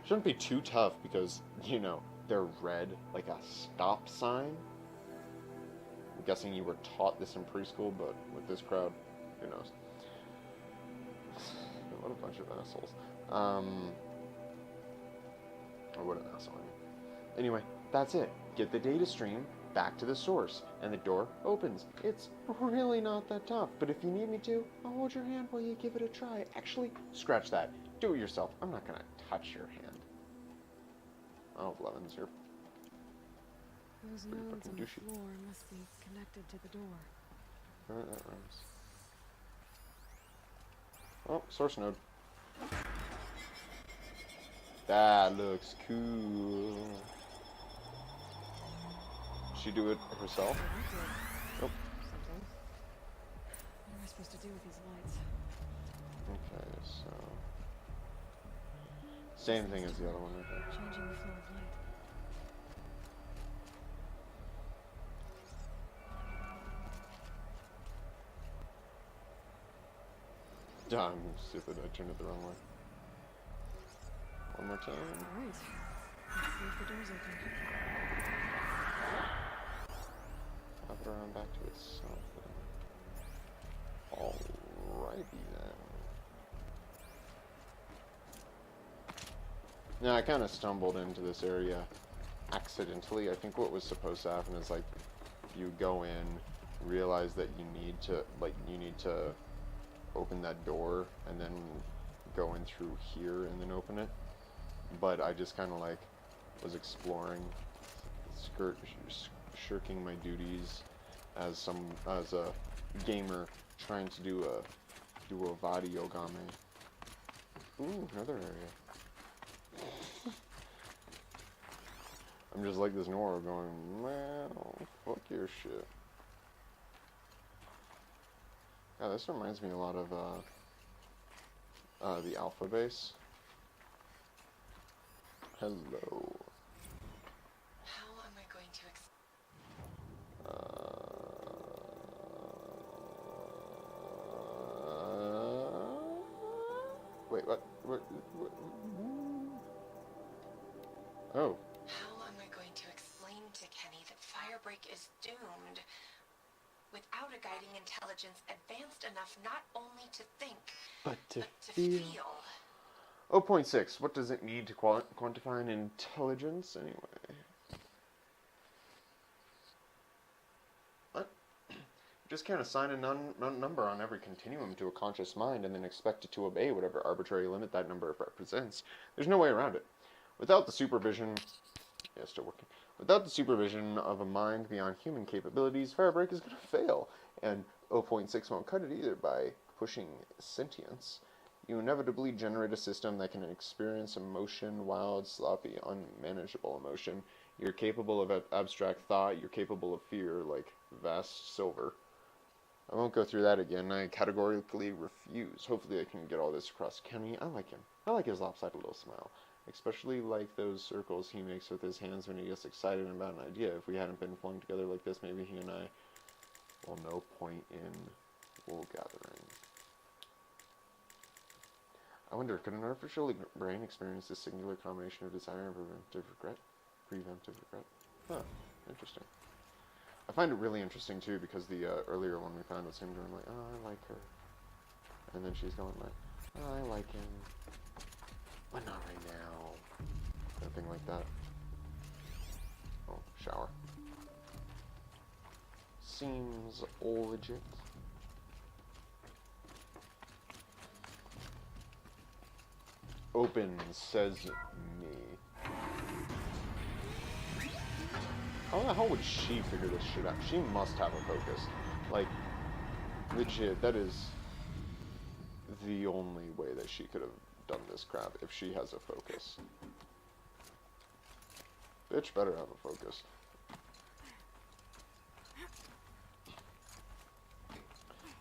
Shouldn't be too tough because, you know, they're red like a stop sign. I'm guessing you were taught this in preschool, but with this crowd, who knows? What a bunch of assholes. Or what an asshole, I mean. Anyway, that's it. Get the data stream back to the source, and the door opens. It's really not that tough, but if you need me to, I'll hold your hand while you give it a try. Actually, scratch that. Do it yourself. I'm not gonna touch your hand. Oh, Blevins, you're Those nodes on the floor must be connected to the door. Alright, that rhymes. Oh, source node. That looks cool. She do it herself? Nope. Something. What am I supposed to do with these lights? Okay, so same thing as the other one right there. Changing the flow of light. I'm stupid, I turned it the wrong way. One more time. Alright. Let's see if the door's open. Pop it around back to itself then. Alrighty then. Now I kind of stumbled into this area accidentally. I think what was supposed to happen is like you go in, realize that you need to open that door and then go in through here and then open it. But I just kind of like was exploring, shirking my duties as a gamer trying to do a Vadi Ogame. Ooh, another area. I'm just like this Nora going, man, fuck your shit. Yeah, this reminds me a lot of the Alpha base. Hello. How am I going to wait, what? Oh. How am I going to explain to Kenny that Firebreak is doomed without a guiding intelligence advanced enough not only to think, but to feel? 0.6. What does it need to quantify an intelligence anyway? What? Just can't assign a number on every continuum to a conscious mind and then expect it to obey whatever arbitrary limit that number represents. There's no way around it. Without the supervision... Yeah, still working. Without the supervision of a mind beyond human capabilities, Firebreak is going to fail, and 0.6 won't cut it either. By pushing sentience, you inevitably generate a system that can experience emotion, wild, sloppy, unmanageable emotion. You're capable of abstract thought, you're capable of fear, like Vast Silver. I won't go through that again. I categorically refuse. Hopefully I can get all this across. Kenny, I like him. I like his lopsided little smile. Especially like those circles he makes with his hands when he gets excited about an idea. If we hadn't been flung together like this, maybe he and I... Well, no point in wool gathering. I wonder, could an artificial brain experience this singular combination of desire and preventive regret? Huh, interesting. I find it really interesting, too, because the earlier one we found was him going like, oh, I like her. And then she's going like, oh, I like him. But not right now. Anything like that. Oh, shower. Seems all legit. Open, says me. How the hell would she figure this shit out? She must have a focus. Like, legit, that is the only way that she could have done this crap, if she has a focus. Bitch better have a focus.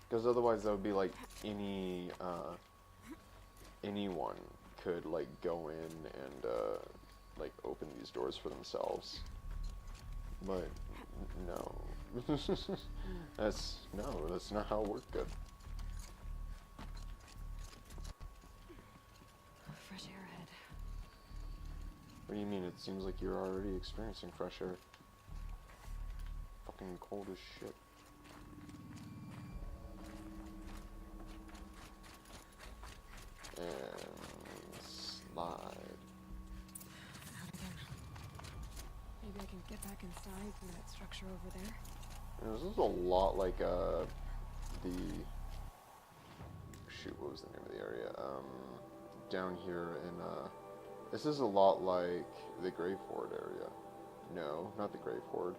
Because otherwise that would be like anyone could like go in and like open these doors for themselves. But no. that's not how it worked good. Fresh air ahead. What do you mean? It seems like you're already experiencing fresh air. Fucking cold as shit. And slide. Out again. Maybe I can get back inside through that structure over there. This is a lot like the shoot, what was the name of the area? Down here in this is a lot like the Graveford area. No, not the Graveford.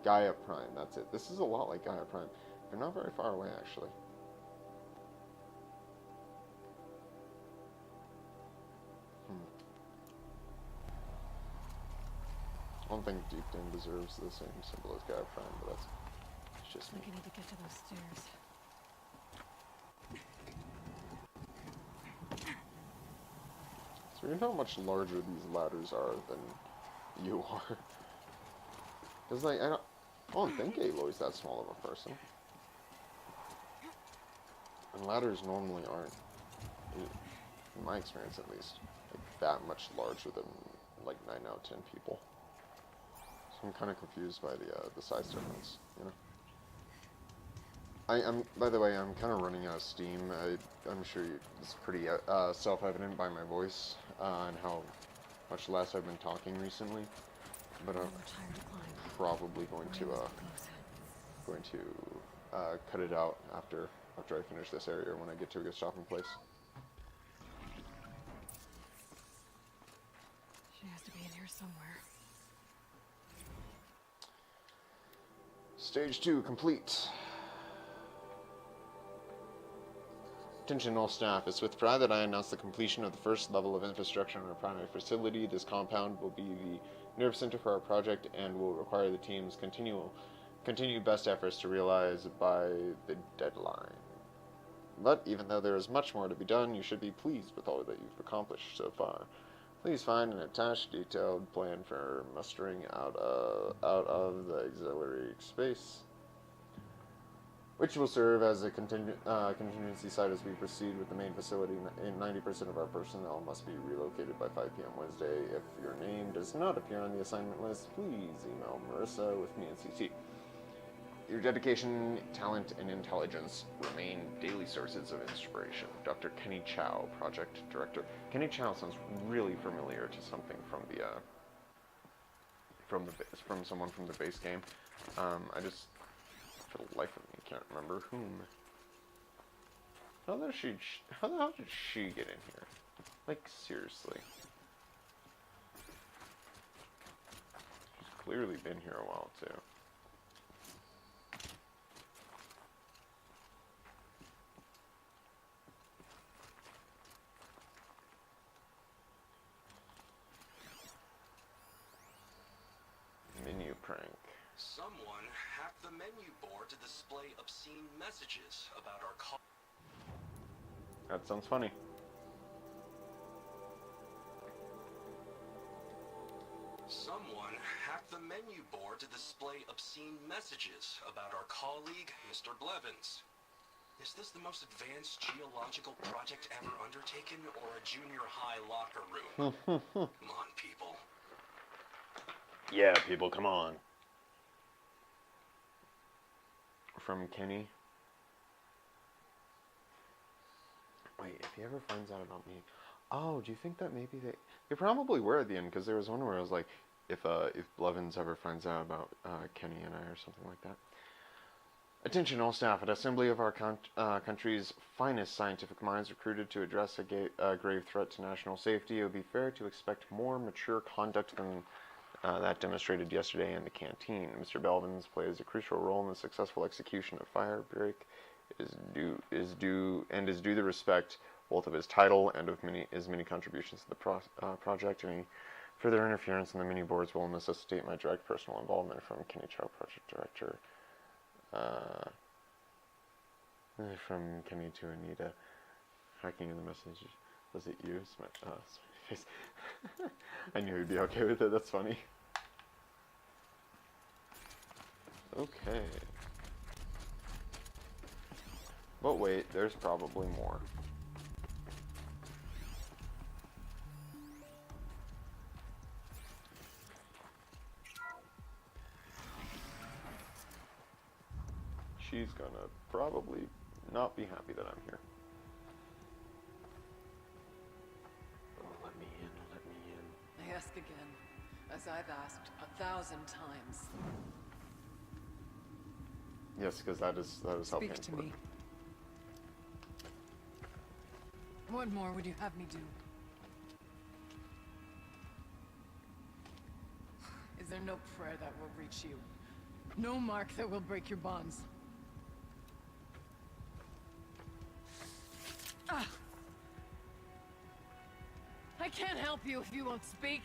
Gaia Prime, that's it. This is a lot like Gaia Prime. They're not very far away, actually. I don't think Deep Den deserves the same symbol as Gaia Prime, but that's just me. I think I need to get to those stairs. So you know how much larger these ladders are than you are. Because like I don't think Aloy's that small of a person. And ladders normally aren't, in my experience at least, like that much larger than like 9 out of 10 people. So I'm kind of confused by the size difference, you know. I'm by the way, I'm kind of running out of steam. I'm sure it's pretty self-evident by my voice and how much less I've been talking recently. But I'm probably going to cut it out after I finish this area when I get to a good stopping place. She has to be in here somewhere. Stage 2 complete. Attention all staff. It's with pride that I announce the completion of the first level of infrastructure in our primary facility. This compound will be the nerve center for our project and will require the team's continued best efforts to realize by the deadline. But even though there is much more to be done, you should be pleased with all that you've accomplished so far. Please find an attached detailed plan for mustering out of the auxiliary space, which will serve as a contingency site as we proceed with the main facility. 90% of our personnel must be relocated by 5 p.m. Wednesday. If your name does not appear on the assignment list, please email Marissa with me and CC. Your dedication, talent, and intelligence remain daily sources of inspiration. Dr. Kenny Chow, Project Director. Kenny Chow sounds really familiar to something from from someone from the base game. I just, for the life of me, can't remember whom. How the hell did she get in here? Like, seriously. clearly been here a while, too. Menu prank. Someone hacked the menu board to display obscene messages about our call. That sounds funny. Someone hacked the menu board to display obscene messages about our colleague, Mr. Blevins. Is this the most advanced geological project ever undertaken, or a junior high locker room? Come on, people. Yeah, people, come on. From Kenny. Wait, if he ever finds out about me... Oh, do you think that maybe they probably were at the end, because there was one where I was like, if Blevins ever finds out about Kenny and I or something like that. Attention all staff. At assembly of our country's finest scientific minds recruited to address a grave threat to national safety, it would be fair to expect more mature conduct than that demonstrated yesterday in the canteen. Mr. Blevins plays a crucial role in the successful execution of Firebreak. Is due the respect both of his title and of his many contributions to the project. Any further interference in the mini boards will necessitate my direct personal involvement. From Kenny Chow, project director. From Kenny to Anita. Hacking in the message. Was it you? Smiley face. I knew he'd be okay with it. That's funny. Okay. But wait, there's probably more. She's gonna probably not be happy that I'm here. Oh, let me in, let me in. I ask again, as I've asked 1,000 times. Yes, because that is how Speak to me. What more would you have me do? Is there no prayer that will reach you? No mark that will break your bonds? I can't help you if you won't speak.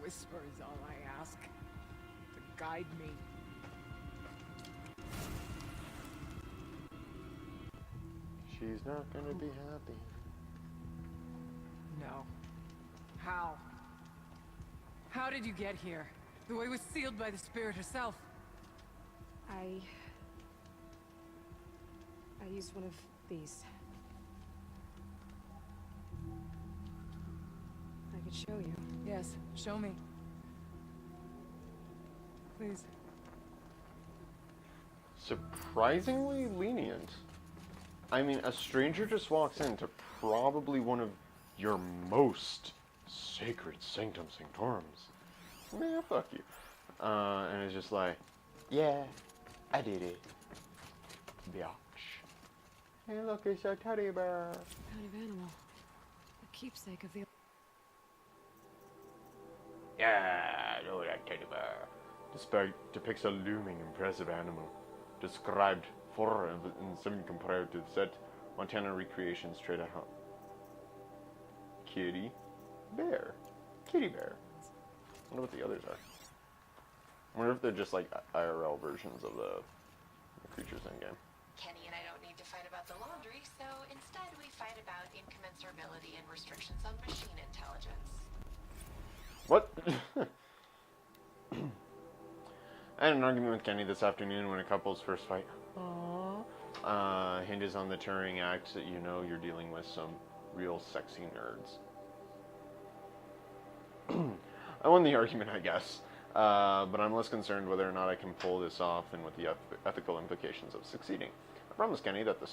Whisper is all I ask. To guide me. She's not gonna be happy. No. How? How did you get here? The way was sealed by the spirit herself. I used one of these. I could show you. Yes, show me. Please. Surprisingly lenient. I mean, a stranger just walks into probably one of your most sacred sanctum sanctorums. Man, fuck you. And it's just like, yeah, I did it. Biatch. Hey, look, it's a teddy bear. Kind of animal. A keepsake of the... Yeah, I know that teddy bear. Depicts a looming, impressive animal. Described 4 and 7 compared to the set. Montana recreations trade out. Kitty bear. Kitty bear. I wonder what the others are. I wonder if they're just like IRL versions of the creatures in game. Kenny and I don't need to fight about the laundry, so instead we fight about incommensurability and restrictions on machine intelligence. What? I had an argument with Kenny this afternoon when a couple's first fight hinges on the Turing Act that you know you're dealing with some real sexy nerds. I won the argument, I guess, but I'm less concerned whether or not I can pull this off than with the ethical implications of succeeding. I promised Kenny that the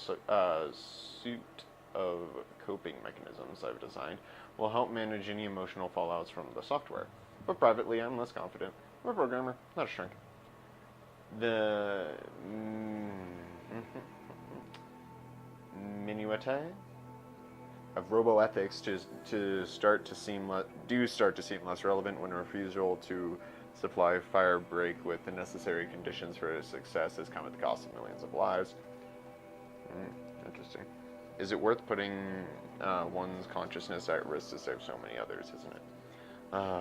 suite of coping mechanisms I've designed will help manage any emotional fallouts from the software. But privately, I'm less confident. I'm a programmer, not a shrink. The Minuete of roboethics to start to seem less relevant when a refusal to supply Firebreak with the necessary conditions for its success has come at the cost of millions of lives. Interesting. Is it worth putting one's consciousness at risk to save so many others, isn't it?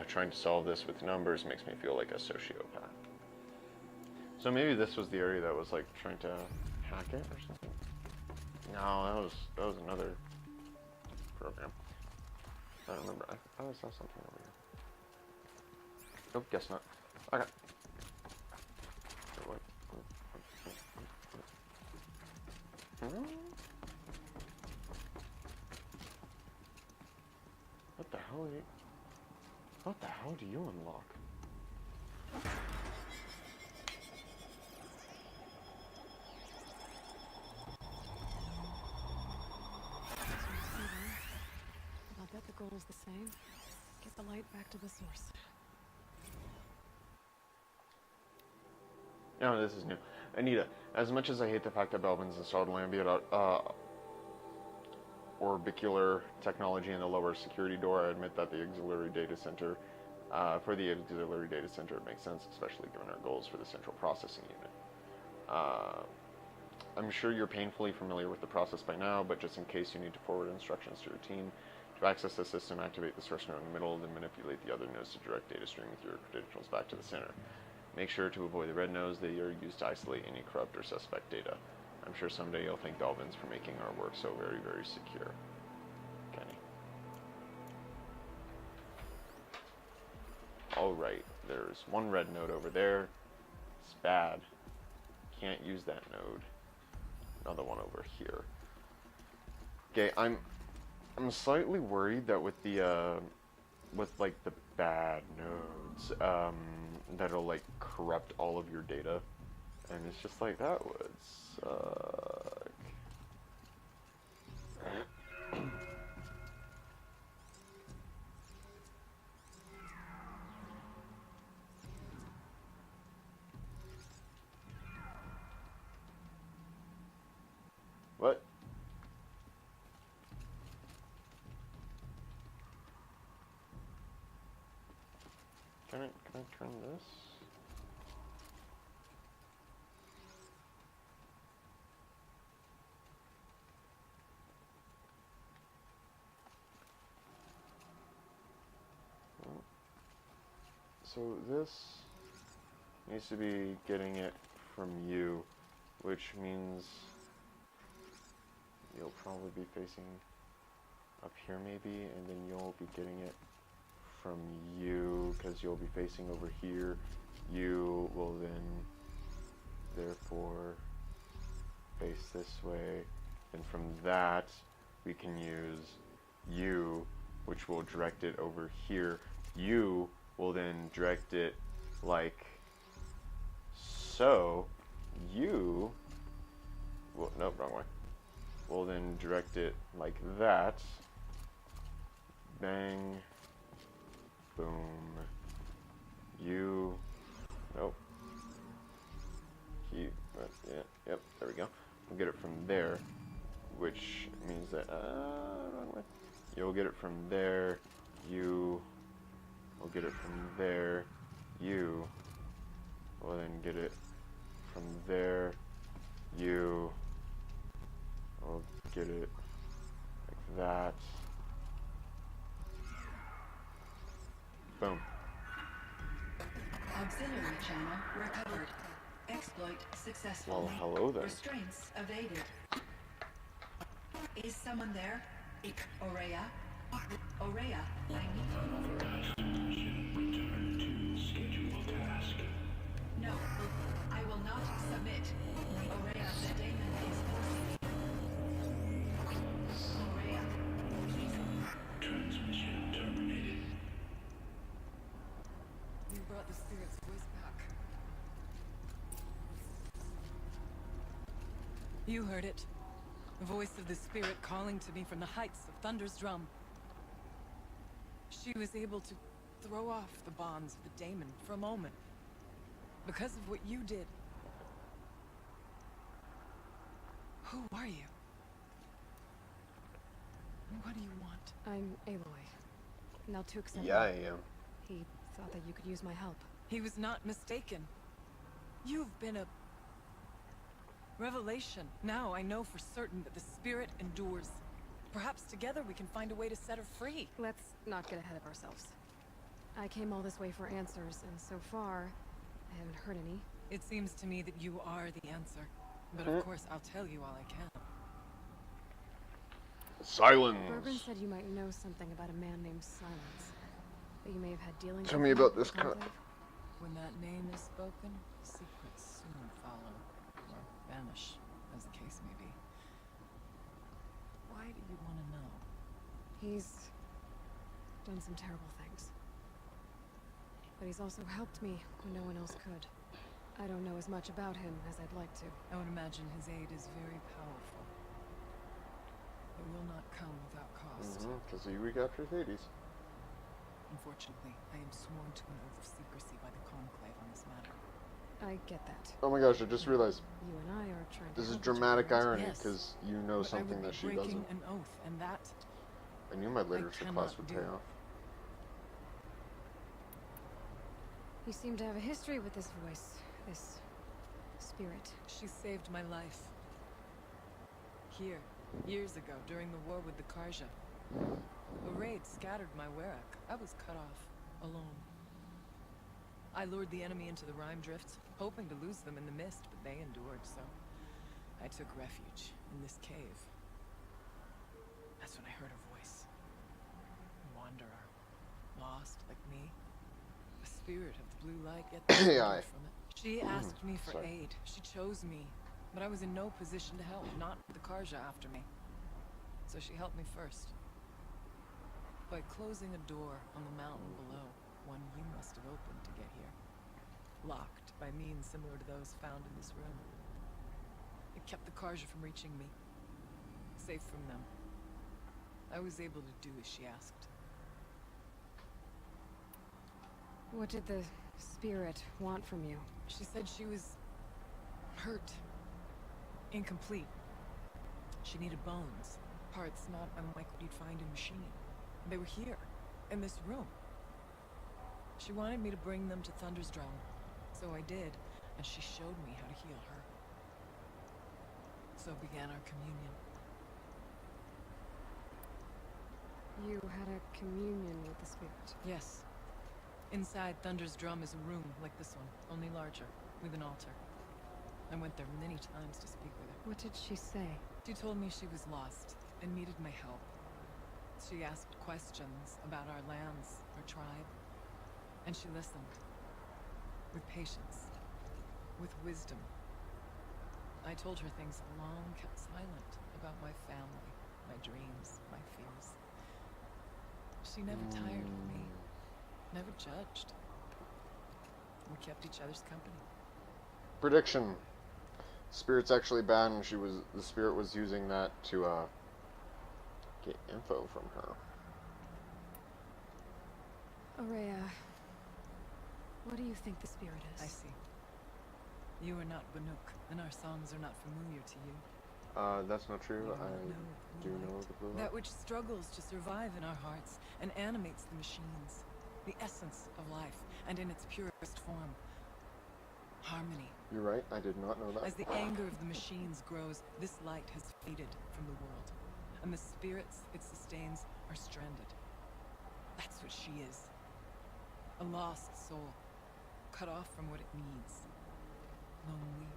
Trying to solve this with numbers makes me feel like a sociopath. So maybe this was the area that was like trying to hack it or something? No, that was another program. I don't remember. I thought I saw something over here. Nope, guess not. Okay. What the hell are you? What the hell do you unlock? I'll bet the goal is the same. Get the light back to the source. No, this is new. Anita, as much as I hate the fact that Belvin's installed Lambda orbicular technology in the lower security door, I admit that the auxiliary data center, for the auxiliary data center, it makes sense, especially given our goals for the central processing unit. I'm sure you're painfully familiar with the process by now, but just in case you need to forward instructions to your team, to access the system, activate the source node in the middle, then manipulate the other nodes to direct data stream with your credentials back to the center. Make sure to avoid the red nodes. They are used to isolate any corrupt or suspect data. I'm sure someday you'll thank Belvin's for making our work so very, very secure. Kenny. Alright, there's one red node over there. It's bad. Can't use that node. Another one over here. Okay, I'm slightly worried that with the with like the bad nodes, that'll like corrupt all of your data, and it's just like that would suck. What? Can I turn this? So this needs to be getting it from you, which means you'll probably be facing up here maybe, and then you'll be getting it from you, because you'll be facing over here. You will then therefore face this way, and from that we can use you, which will direct it over here. You will then direct it like so. You will, nope, wrong way. We'll then direct it like that. Bang. Boom. You. Nope. Keep. Yeah. Yep. There we go. We'll get it from there, which means that wrong way. You'll get it from there. You. We'll get it from there. You. We'll then get it from there. You. We'll get it like that. Boom. Auxiliary channel recovered. Exploit successful. Well, hello there. Restraints evaded. Is someone there? Aurea? Aurea, I No, I will not submit. Aurea, the daemon is forcing me. Aurea, please. Transmission terminated. You brought the spirit's voice back. You heard it. The voice of the spirit calling to me from the heights of Thunder's drum. She was able to throw off the bonds of the daemon for a moment. Because of what you did. Who are you? What do you want? I'm Aloy. Naltuk sent Yeah, I me. am. He thought that you could use my help. He was not mistaken. You've been a revelation. Now I know for certain that the spirit endures. Perhaps together we can find a way to set her free. Let's not get ahead of ourselves. I came all this way for answers, and so far, I haven't heard any. It seems to me that you are the answer. But of course, I'll tell you all I can. Silence. Bourbon said you might know something about a man named Silence. That you may have had dealings Tell with me him about at this the cut. Conclave. When that name is spoken, secrets soon follow, or vanish, as the case may be. Why do you want to know? He's done some terrible things. But he's also helped me when no one else could. I don't know as much about him as I'd like to. I would imagine his aid is very powerful. It will not come without cost. Because he recaptured Hades. Unfortunately, I am sworn to an oath of secrecy by the Conclave on this matter. I get that. Oh my gosh, I just realized. You and I are trying to This is help each other, dramatic right? irony, Yes. because you know But something I would that be she breaking doesn't. an oath, and that I knew my literature class cannot would do. pay off. You seem to have a history with this voice, this spirit. She saved my life. Here, years ago, during the war with the Karja. A raid scattered my Werak. I was cut off, alone. I lured the enemy into the Rime Drifts, hoping to lose them in the mist, but they endured, so I took refuge in this cave. That's when I heard her voice. A wanderer, lost like me. A spirit of the blue light, yet AI. from it. She asked me for Sorry. aid. She chose me, but I was in no position to help, not with the Karja after me. So she helped me first. By closing a door on the mountain below, one you must have opened to get here. Locked by means similar to those found in this room. It kept the Karja from reaching me. Safe from them. I was able to do as she asked. What did the spirit want from you? She said she was hurt. Incomplete. She needed bones. Parts not unlike what you'd find in machine. They were here, in this room. She wanted me to bring them to Thunder's Drum. So I did, and she showed me how to heal her. So began our communion. You had a communion with the spirit. Yes. Inside Thunder's Drum is a room like this one, only larger, with an altar. I went there many times to speak with her. What did she say? She told me she was lost and needed my help. She asked questions about our lands, our tribe, and she listened. With patience. With wisdom. I told her things I long kept silent about my family, my dreams, my fears. She never tired of me. Never judged. We kept each other's company. Prediction. Spirit's actually bad, and the spirit was using that to get info from her. Aurea, what do you think the spirit is? I see. You are not Banuk, and our songs are not familiar to you. That's not true. You I do light. know the blue light. That which struggles to survive in our hearts and animates the machines. The essence of life, and in its purest form. Harmony. You're right, I did not know that. As the anger of the machines grows, this light has faded from the world. And the spirits it sustains are stranded. That's what she is. A lost soul. Cut off from what it needs. Lonely.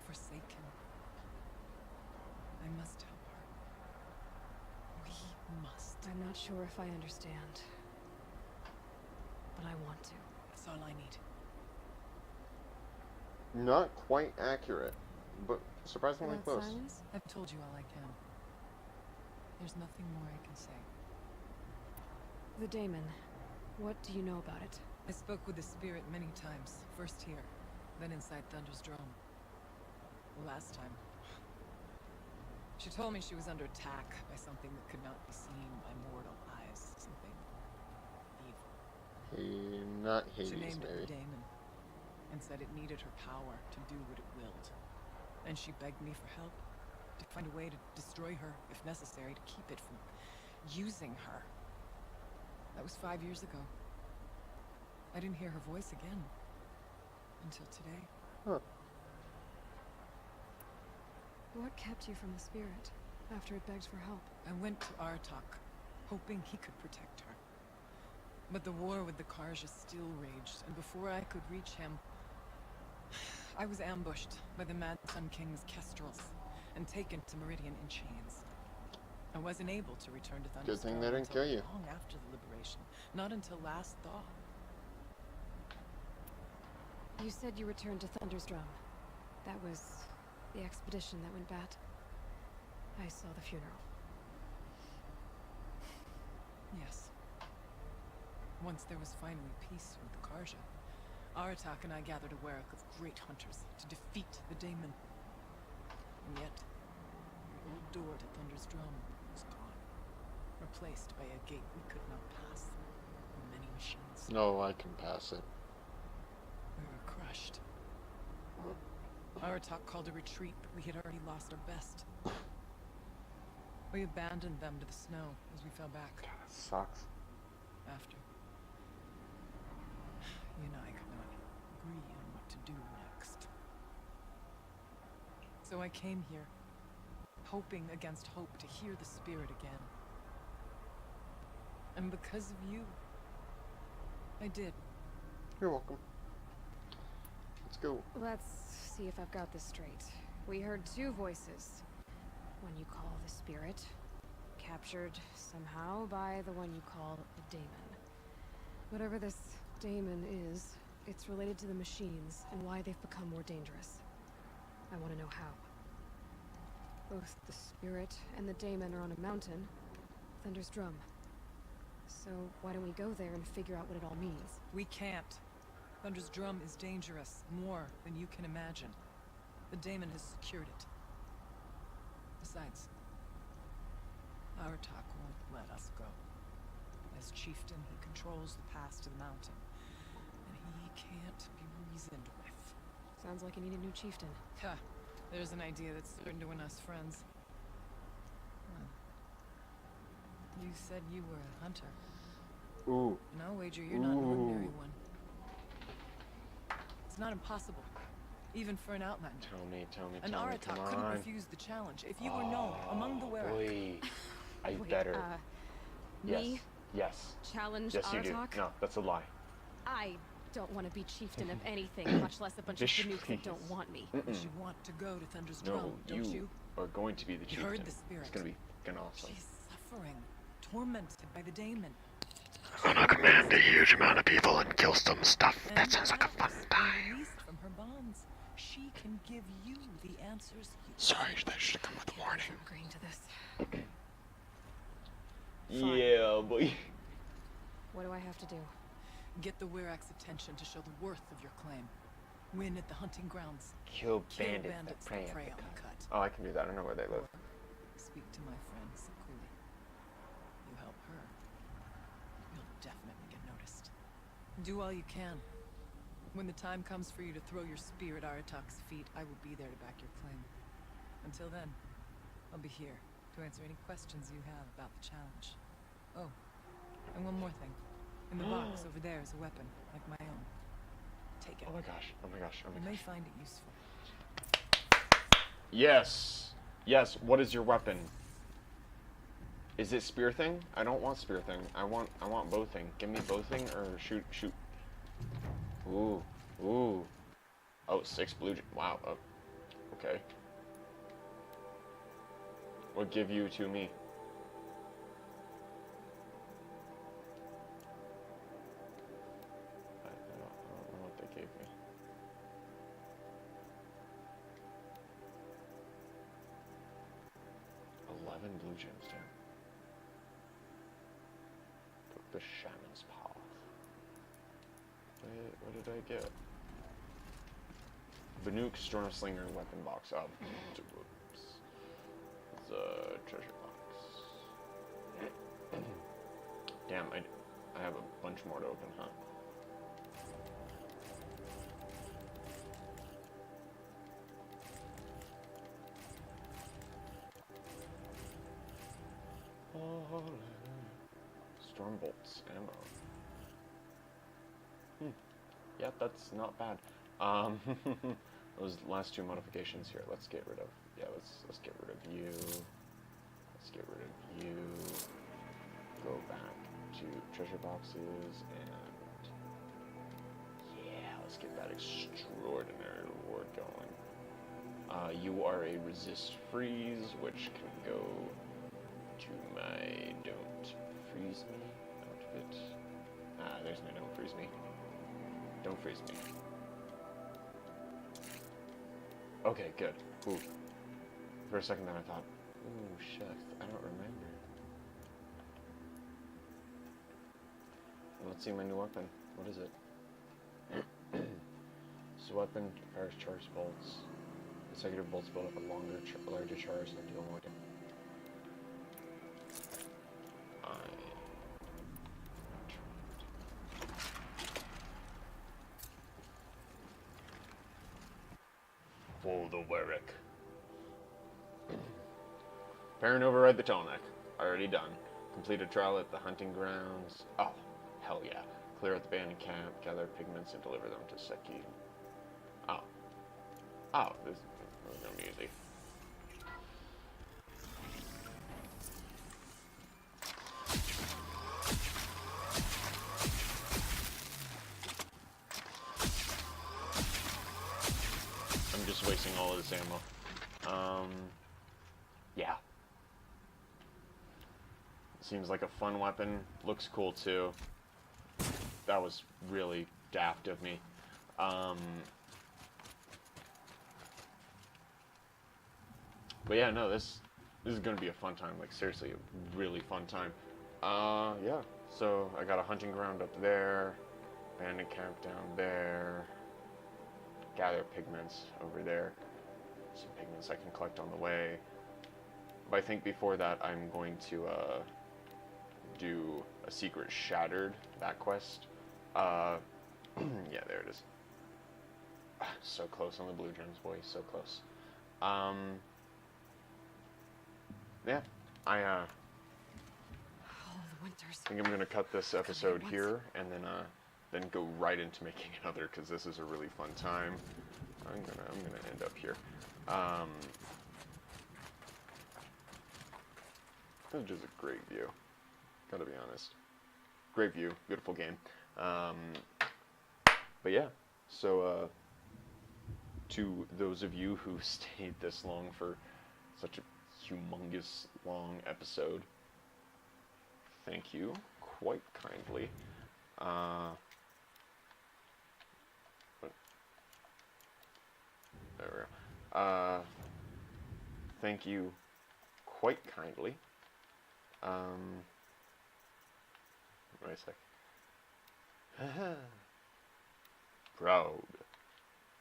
Forsaken. I must help her. We must. I'm not sure if I understand. But I want to. That's all I need. Not quite accurate, but surprisingly About close. Silence? I've told you all I can. There's nothing more I can say. The daemon. What do you know about it? I spoke with the spirit many times. First here, then inside Thunder's Drum. The last time. She told me she was under attack by something that could not be seen by mortal eyes. Something evil. Not Hades, She named it maybe. the Daemon, and said it needed her power to do what it willed. And she begged me for help, to find a way to destroy her, if necessary, to keep it from using her. That was 5 years ago. I didn't hear her voice again until today. Huh. What kept you from the spirit after it begged for help? I went to Artok, hoping he could protect her. But the war with the Karja still raged, and before I could reach him, I was ambushed by the Mad Sun King's Kestrels and taken to Meridian in chains. I wasn't able to return to Thunderstone. Good thing they didn't kill you. Long after the liberation, not until last thaw. You said you returned to Thundersdrum. That was the expedition that went bad. I saw the funeral. Yes. Once there was finally peace with the Karja, Aratak and I gathered a Werak of great hunters to defeat the Daemon. And yet, the old door to Thunder's Drum was gone, replaced by a gate we could not pass through many machines. No, I can pass it. We were crushed. Aratak called a retreat, but we had already lost our best. We abandoned them to the snow as we fell back. God, that sucks. After. You and I could not agree on what to do next. So I came here, hoping against hope to hear the spirit again. And because of you, I did. You're welcome. Let's go. Let's see if I've got this straight. We heard two voices. One you call the spirit, captured somehow by the one you call the daemon. Whatever this daemon is, it's related to the machines and why they've become more dangerous. I want to know how. Both the spirit and the daemon are on a mountain, Thunder's Drum. So why don't we go there and figure out what it all means? We can't. Thunder's Drum is dangerous, more than you can imagine. The daemon has secured it. Besides, Aratak won't let us go. As chieftain, he controls the pass to the mountain, and he can't be reasoned with. Sounds like you need a new chieftain. Ha! There's an idea that's certain to win us friends. Huh. You said you were a hunter. Ooh. And I'll wager you're not an ordinary one. It's not impossible, even for an outlander. Tell me, An Aratak come couldn't on. refuse the challenge if you were known among the Werak. Boy. I Wait, better. Me? Yes. Challenge Yes, you Aratak? do. No, that's a lie. I don't want to be chieftain of anything, much less a bunch of Vish, Banuk that don't please. want me. But you want to go to Thunder's Drum, No, don't you? are going to be the You chieftain. heard the spirit. It's gonna be fucking awesome. She's suffering, tormented by the daemon. I'm gonna command a huge amount of people and kill some stuff. And That sounds like a fun perhaps, time. when released from her bonds, she can give you the answers you Sorry, that should come with a warning. I'm agreeing to this. Yeah, boy. What do I have to do? Get the Werak's attention to show the worth of your claim. Win at the hunting grounds. Kill Kill bandits, that prey on the cut. Oh, I can do that. I don't know where they live. Speak to my friend Sakuli. You help her, you'll definitely get noticed. Do all you can. When the time comes for you to throw your spear at Aratak's feet, I will be there to back your claim. Until then, I'll be here to answer any questions you have about the challenge. Oh, and one more thing. In the box over there is a weapon, like my own. Take it. Oh my gosh. Oh my gosh. Oh You my may gosh. find it useful. Yes. Yes. What is your weapon? Is it spear thing? I don't want spear thing. I want bow thing. Give me bow thing or shoot. Ooh. Ooh. Oh, 6 blue. Wow. Oh. Okay. What give you to me? I don't know what they gave me. Blue gems down. Took the shaman's path. What did I get? Banuk Stormslinger weapon box. Oh, whoops. It's a treasure box. Damn, I have a bunch more to open, huh? Oh, storm bolts ammo. Yeah, that's not bad. Those last 2 modifications here, let's get rid of. Yeah, let's get rid of you. Let's get rid of you. Go back to treasure boxes and yeah, let's get that extraordinary reward going. You are a resist freeze, which can go to my don't freeze me outfit. There's my don't freeze me. Don't freeze me. Okay, good. Ooh. For a second then I thought, ooh, shucks, I don't remember. Let's see my new weapon. What is it? This weapon fires charge bolts. Consecutive bolts build up a larger charge and deal more damage. For the Warwick. Repair and override the Tallneck. Already done. Complete a trial at the hunting grounds. Oh, hell yeah. Clear out the abandoned camp, gather pigments, and deliver them to Seki. Oh. Oh, this is gonna be easy. I'm just wasting all of this ammo. Yeah. Seems like a fun weapon. Looks cool too. That was really daft of me. But yeah, no, this is gonna be a fun time. Like seriously, a really fun time. Yeah. So I got a hunting ground up there, abandoned camp down there. Gather pigments over there. Some pigments I can collect on the way. But I think before that, I'm going to do a secret Shattered, that quest. Yeah, there it is. So close on the blue gems, boy, so close. Yeah, I think I'm gonna cut this episode here, and then go right into making another, because this is a really fun time. I'm gonna end up here. This is just a great view. Gotta be honest. Great view, beautiful game. But yeah, so to those of you who stayed this long for such a humongous long episode, thank you quite kindly. There we go. Thank you quite kindly. Wait a sec. Proud.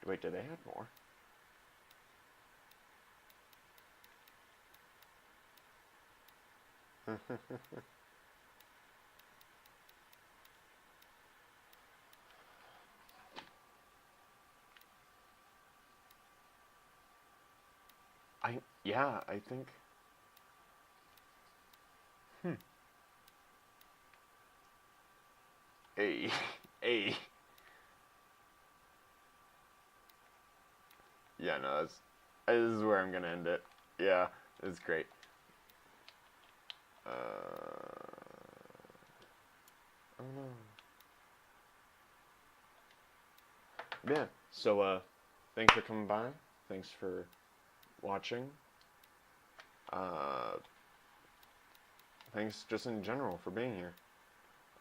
Wait, did they add more? Yeah, I think. Hey. Yeah, no, this is where I'm gonna end it. Yeah, it's great. I don't know. Yeah, so, thanks for coming by. Thanks for watching. Thanks just in general for being here.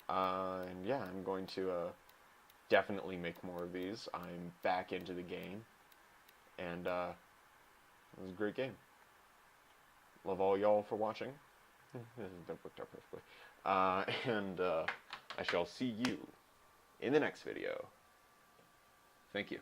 And yeah, I'm going to definitely make more of these. I'm back into the game, and it was a great game. Love all y'all for watching. That worked out perfectly. And I shall see you in the next video. Thank you.